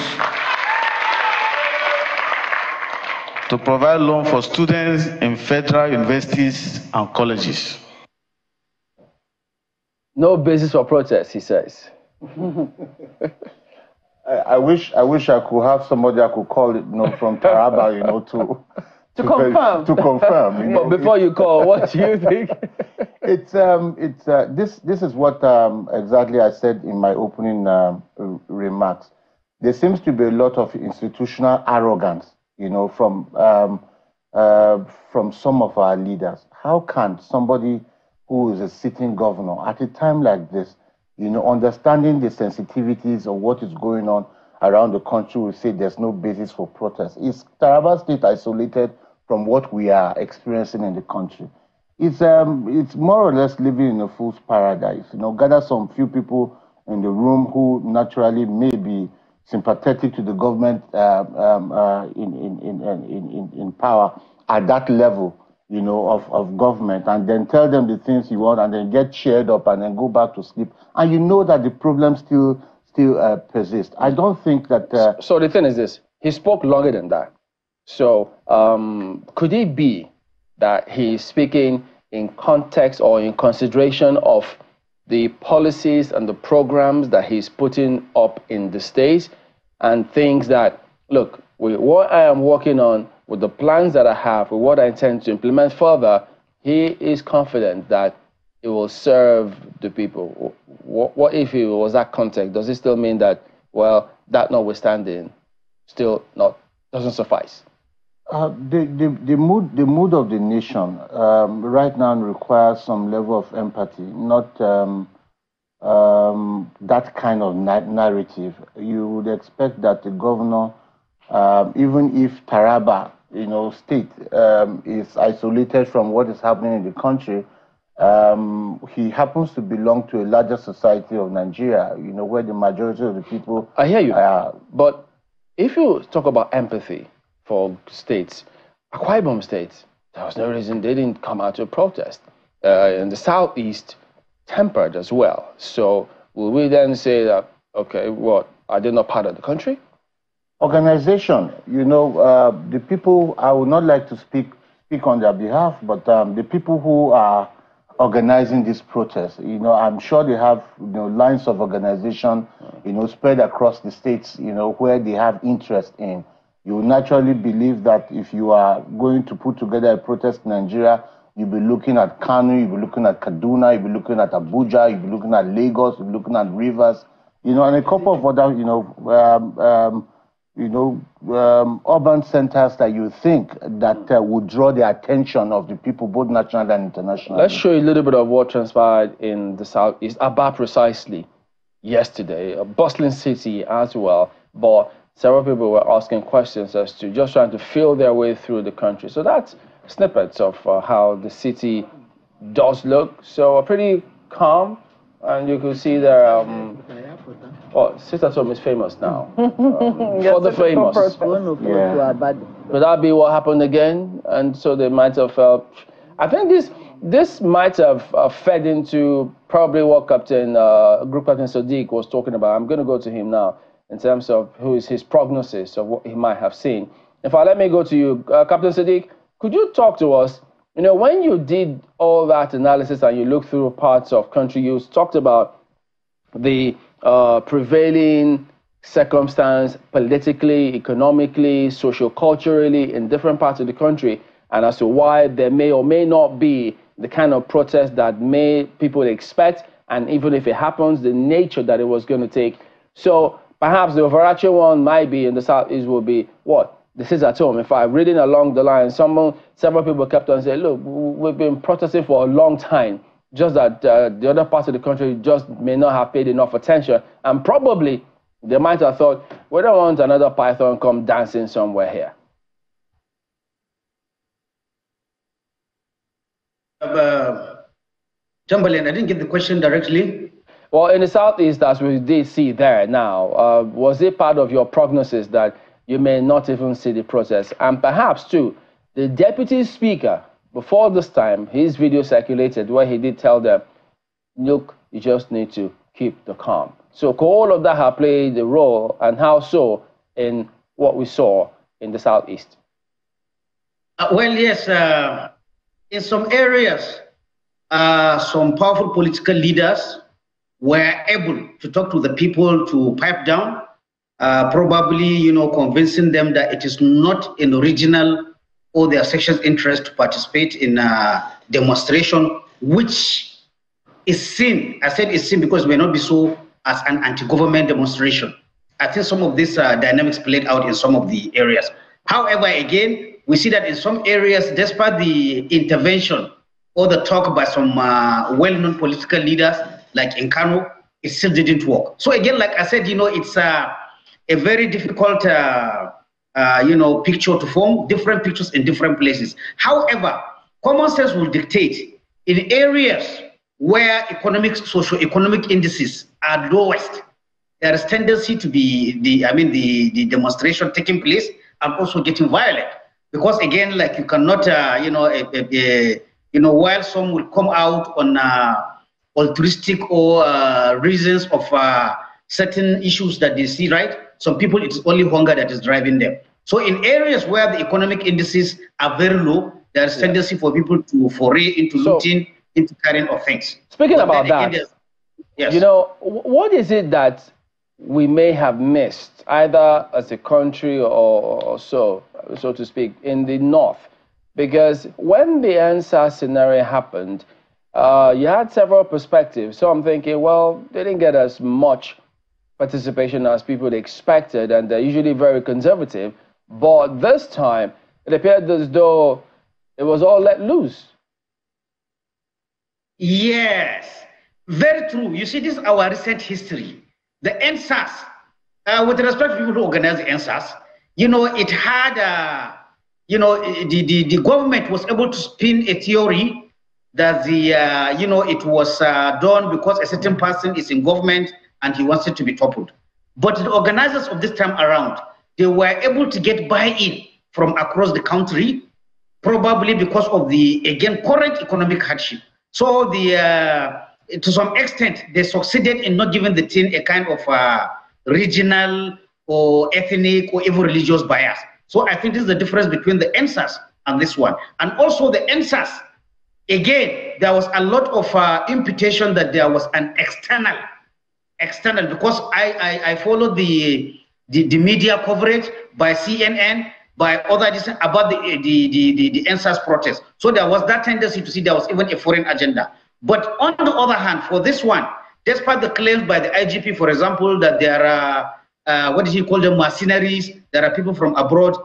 for students in federal universities and colleges. No basis for protest, he says. I wish I could have somebody I could call it, from Taraba, to confirm. To confirm. But before you call, what do you think? This is what exactly I said in my opening remarks. There seems to be a lot of institutional arrogance, from some of our leaders. How can somebody who is a sitting governor at a time like this, understanding the sensitivities of what is going on around the country, will say there's no basis for protest? Is Taraba State isolated from what we are experiencing in the country? It's more or less living in a fool's paradise. Gather some few people in the room who naturally may be sympathetic to the government in power at that level, of government, and then tell them the things you want, and then get cheered up, and then go back to sleep, and that the problem still persist. I don't think that. So the thing is this: he spoke longer than that. So could it be that he's speaking in context or in consideration of the policies and the programs that he's putting up in the states, and things that, look, with what I am working on, with the plans that I have, with what I intend to implement further, he is confident that it will serve the people? What if it was that context? Does it still mean that, well, that notwithstanding, still doesn't suffice? The mood of the nation right now requires some level of empathy, not that kind of narrative. You would expect that the governor, even if Taraba, state is isolated from what is happening in the country, he happens to belong to a larger society of Nigeria, where the majority of the people. I hear you. But if you talk about empathy for states, Akwa Ibom State, there was no reason they didn't come out to protest. In the southeast, tempered as well. So will we then say that, okay, what, are they not part of the country? Organization, the people, I would not like to speak on their behalf, but the people who are organizing this protest, I'm sure they have lines of organization, spread across the states, where they have interest in. You naturally believe that if you are going to put together a protest in Nigeria, you'll be looking at Kano, you'll be looking at Kaduna, you'll be looking at Abuja, you'll be looking at Lagos, you'll be looking at Rivers, and a couple of other, urban centers that you think that would draw the attention of the people, both national and international. Let's show you a little bit of what transpired in the southeast, Aba precisely, yesterday, a bustling city as well, but several people were asking questions as to just trying to feel their way through the country. So that's snippets of how the city does look. So pretty calm, and you could see there. Sister Tom is famous now. For the famous. Would that be what happened again? And so they might have felt. I think this might have fed into probably what Group Captain Sadiq was talking about. I'm going to go to him now in terms of who is his prognosis of what he might have seen. In fact, let me go to you, Captain Sadiq. Could you talk to us? When you did all that analysis and you looked through parts of country, you talked about the prevailing circumstance politically, economically, socio-culturally in different parts of the country, and as to why there may or may not be the kind of protest that people expect, and even if it happens, the nature that it was going to take. So perhaps the overarching one might be in the southeast will be what? This is at home. In fact, reading along the line, several people kept on saying, look, we've been protesting for a long time, just that the other parts of the country just may not have paid enough attention. And probably they might have thought, we don't want another python come dancing somewhere here. Chamberlain, I didn't get the question directly. Well, in the southeast, as we did see there now, was it part of your prognosis that you may not even see the protest? And perhaps, too, the deputy speaker, before this time, his video circulated where he did tell them, look, you just need to keep the calm. So all of that have played a role, and how so in what we saw in the Southeast? Well, yes, in some areas, some powerful political leaders were able to talk to the people to pipe down, probably, convincing them that it is not in original or their section interest to participate in a demonstration, which is seen, I said it's seen because it may not be so, as an anti-government demonstration. I think some of these dynamics played out in some of the areas. However, again, we see that in some areas, despite the intervention or the talk by some well-known political leaders, like in Kano, it still didn't work. So again, like I said, it's a very difficult, picture to form, different pictures in different places. However, common sense will dictate in areas where socio-economic indices are lowest, there is tendency to be the demonstration taking place and also getting violent. Because again, like you cannot, while some will come out on altruistic or reasons of certain issues that they see, right? Some people, it's only hunger that is driving them. So in areas where the economic indices are very low, there is tendency for people to foray into looting, into carrying of things. Speaking about that, yes. What is it that we may have missed, either as a country or so to speak, in the North? Because when the ANSAR scenario happened, you had several perspectives. So I'm thinking, well, they didn't get as much participation as people expected, and they're usually very conservative. But this time, it appeared as though it was all let loose. Yes, very true. You see, this is our recent history. The NSAS, with respect to people who organize the NSAS, it had, the government was able to spin a theory that it was done because a certain person is in government and he wants it to be toppled. But the organizers of this time around, they were able to get buy-in from across the country, probably because of the, again, current economic hardship. So to some extent, they succeeded in not giving the thing a kind of regional or ethnic or even religious bias. So I think this is the difference between the NSAS and this one. And also the NSAS, again, there was a lot of imputation that there was an external, because I followed the media coverage by CNN, by others about the NSAS protest. So there was that tendency to see there was even a foreign agenda. But on the other hand, for this one, despite the claims by the IGP, for example, that there are, what did he call them, mercenaries, there are people from abroad,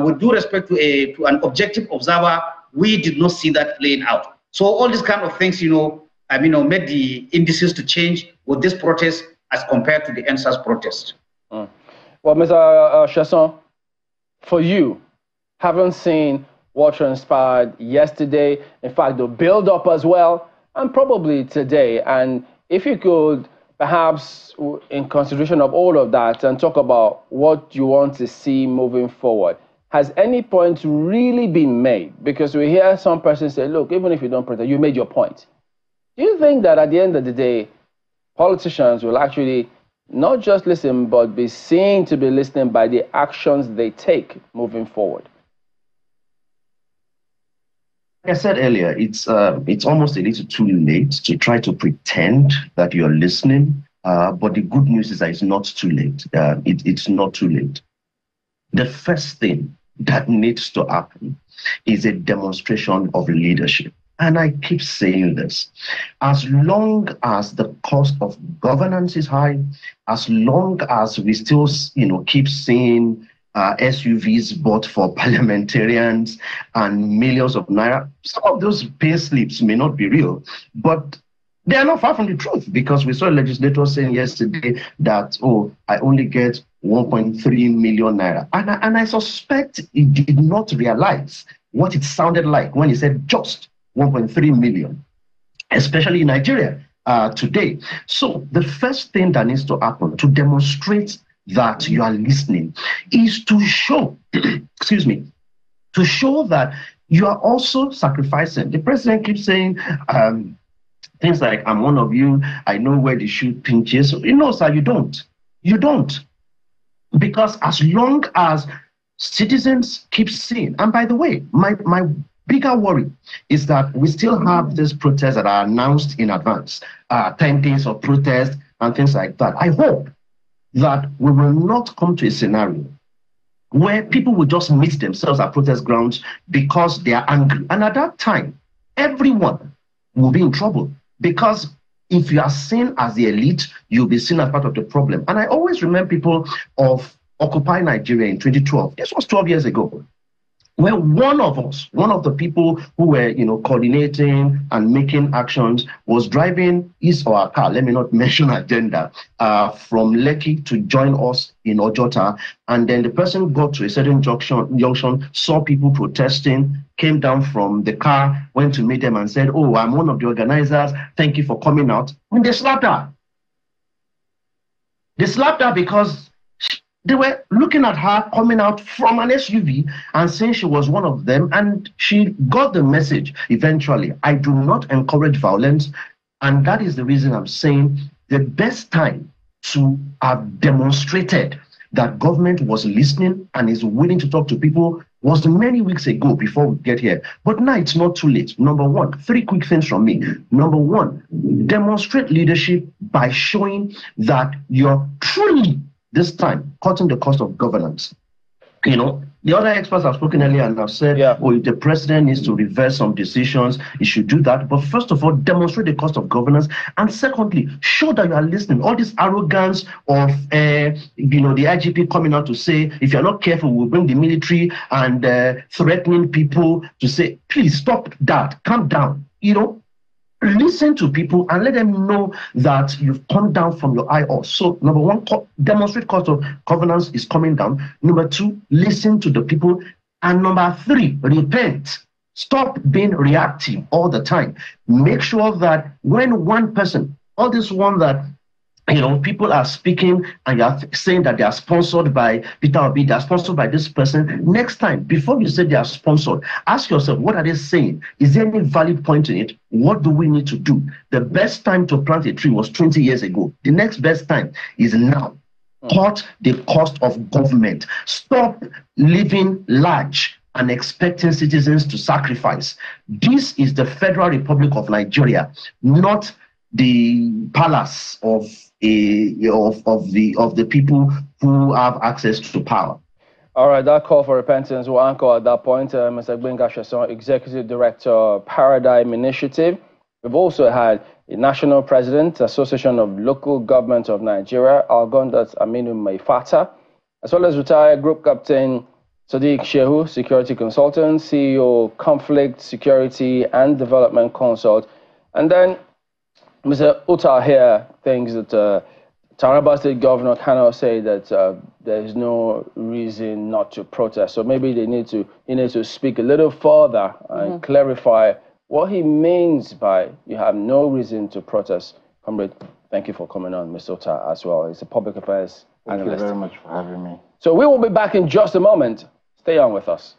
with due respect to an objective observer, we did not see that playing out. So all these kind of things, made the indices to change with this protest as compared to the NSAS protest. Well, Mr. Chasson, for you, having seen what transpired yesterday, in fact, the build-up as well, and probably today, and if you could perhaps, in consideration of all of that, and talk about what you want to see moving forward, has any point really been made? Because we hear some persons say, look, even if you don't protest, you made your point. Do you think that at the end of the day, politicians will actually not just listen, but be seen to be listening by the actions they take moving forward? Like I said earlier, it's almost a little too late to try to pretend that you're listening. But the good news is that it's not too late. It's not too late. The first thing that needs to happen is a demonstration of leadership. And I keep saying this. As long as the cost of governance is high, as long as we still, keep seeing SUVs bought for parliamentarians and millions of naira, some of those pay slips may not be real, but they are not far from the truth, because we saw a legislator saying yesterday that, I only get 1.3 million naira. And I suspect he did not realize what it sounded like when he said just 1.3 million, especially in Nigeria today. So the first thing that needs to happen to demonstrate that you are listening is to show, to show that you are also sacrificing. The president keeps saying, Things like, I'm one of you, I know where the shoe pinches. No, sir, you don't. You don't. Because as long as citizens keep saying, and by the way, my bigger worry is that we still have these protests that are announced in advance, 10 days of protest and things like that. I hope that we will not come to a scenario where people will just meet themselves at protest grounds because they are angry. And at that time, everyone will be in trouble, because if you are seen as the elite, you'll be seen as part of the problem. And I always remember people of Occupy Nigeria in 2012. This was 12 years ago, where one of us, one of the people who were, coordinating and making actions, was driving his or her car, let me not mention her gender, from Lekki to join us in Ojota. And then the person got to a certain junction, saw people protesting, came down from the car, went to meet them and said, "Oh, I'm one of the organizers. Thank you for coming out." And they slapped her. They slapped her because they were looking at her coming out from an SUV and saying she was one of them, and she got the message eventually. I do not encourage violence, and that is the reason I'm saying the best time to have demonstrated that government was listening and is willing to talk to people was many weeks ago before we get here. But now it's not too late. Number one, 3 quick things from me. Number one, demonstrate leadership by showing that you're truly, this time, cutting the cost of governance. The other experts have spoken earlier and have said, if the president needs to reverse some decisions, he should do that. But first of all, demonstrate the cost of governance. And secondly, show that you are listening. All this arrogance of, the IGP coming out to say, if you're not careful, we'll bring the military, and threatening people to say, please stop that, calm down. Listen to people and let them know that you've come down from your high horse. So, number one, demonstrate cost of governance is coming down. Number two, listen to the people. And number three, repent. Stop being reactive all the time. Make sure that when one person, all this one that people are speaking and you're saying that they are sponsored by Peter Obi, they are sponsored by this person. Next time, before you say they are sponsored, ask yourself, what are they saying? Is there any valid point in it? What do we need to do? The best time to plant a tree was 20 years ago. The next best time is now. Cut the cost of government. Stop living large and expecting citizens to sacrifice. This is the Federal Republic of Nigeria, not the palace of the people who have access to power. All right, that call for repentance will anchor at that point. Mr. Gbenga Sheson, Executive Director, Paradigm Initiative. We've also had the National President, Association of Local Governments of Nigeria, ALGON, that's Aminu Maifata, as well as retired Group Captain Sadiq Shehu, Security Consultant, CEO, Conflict, Security and Development Consult. And then Mr. Uta here thinks that Taraba State Governor cannot say that there is no reason not to protest. So maybe he needs to speak a little further and clarify what he means by you have no reason to protest. Comrade, thank you for coming on, Mr. Uta, as well. It's a public affairs analyst. Thank you very much for having me. So we will be back in just a moment. Stay on with us.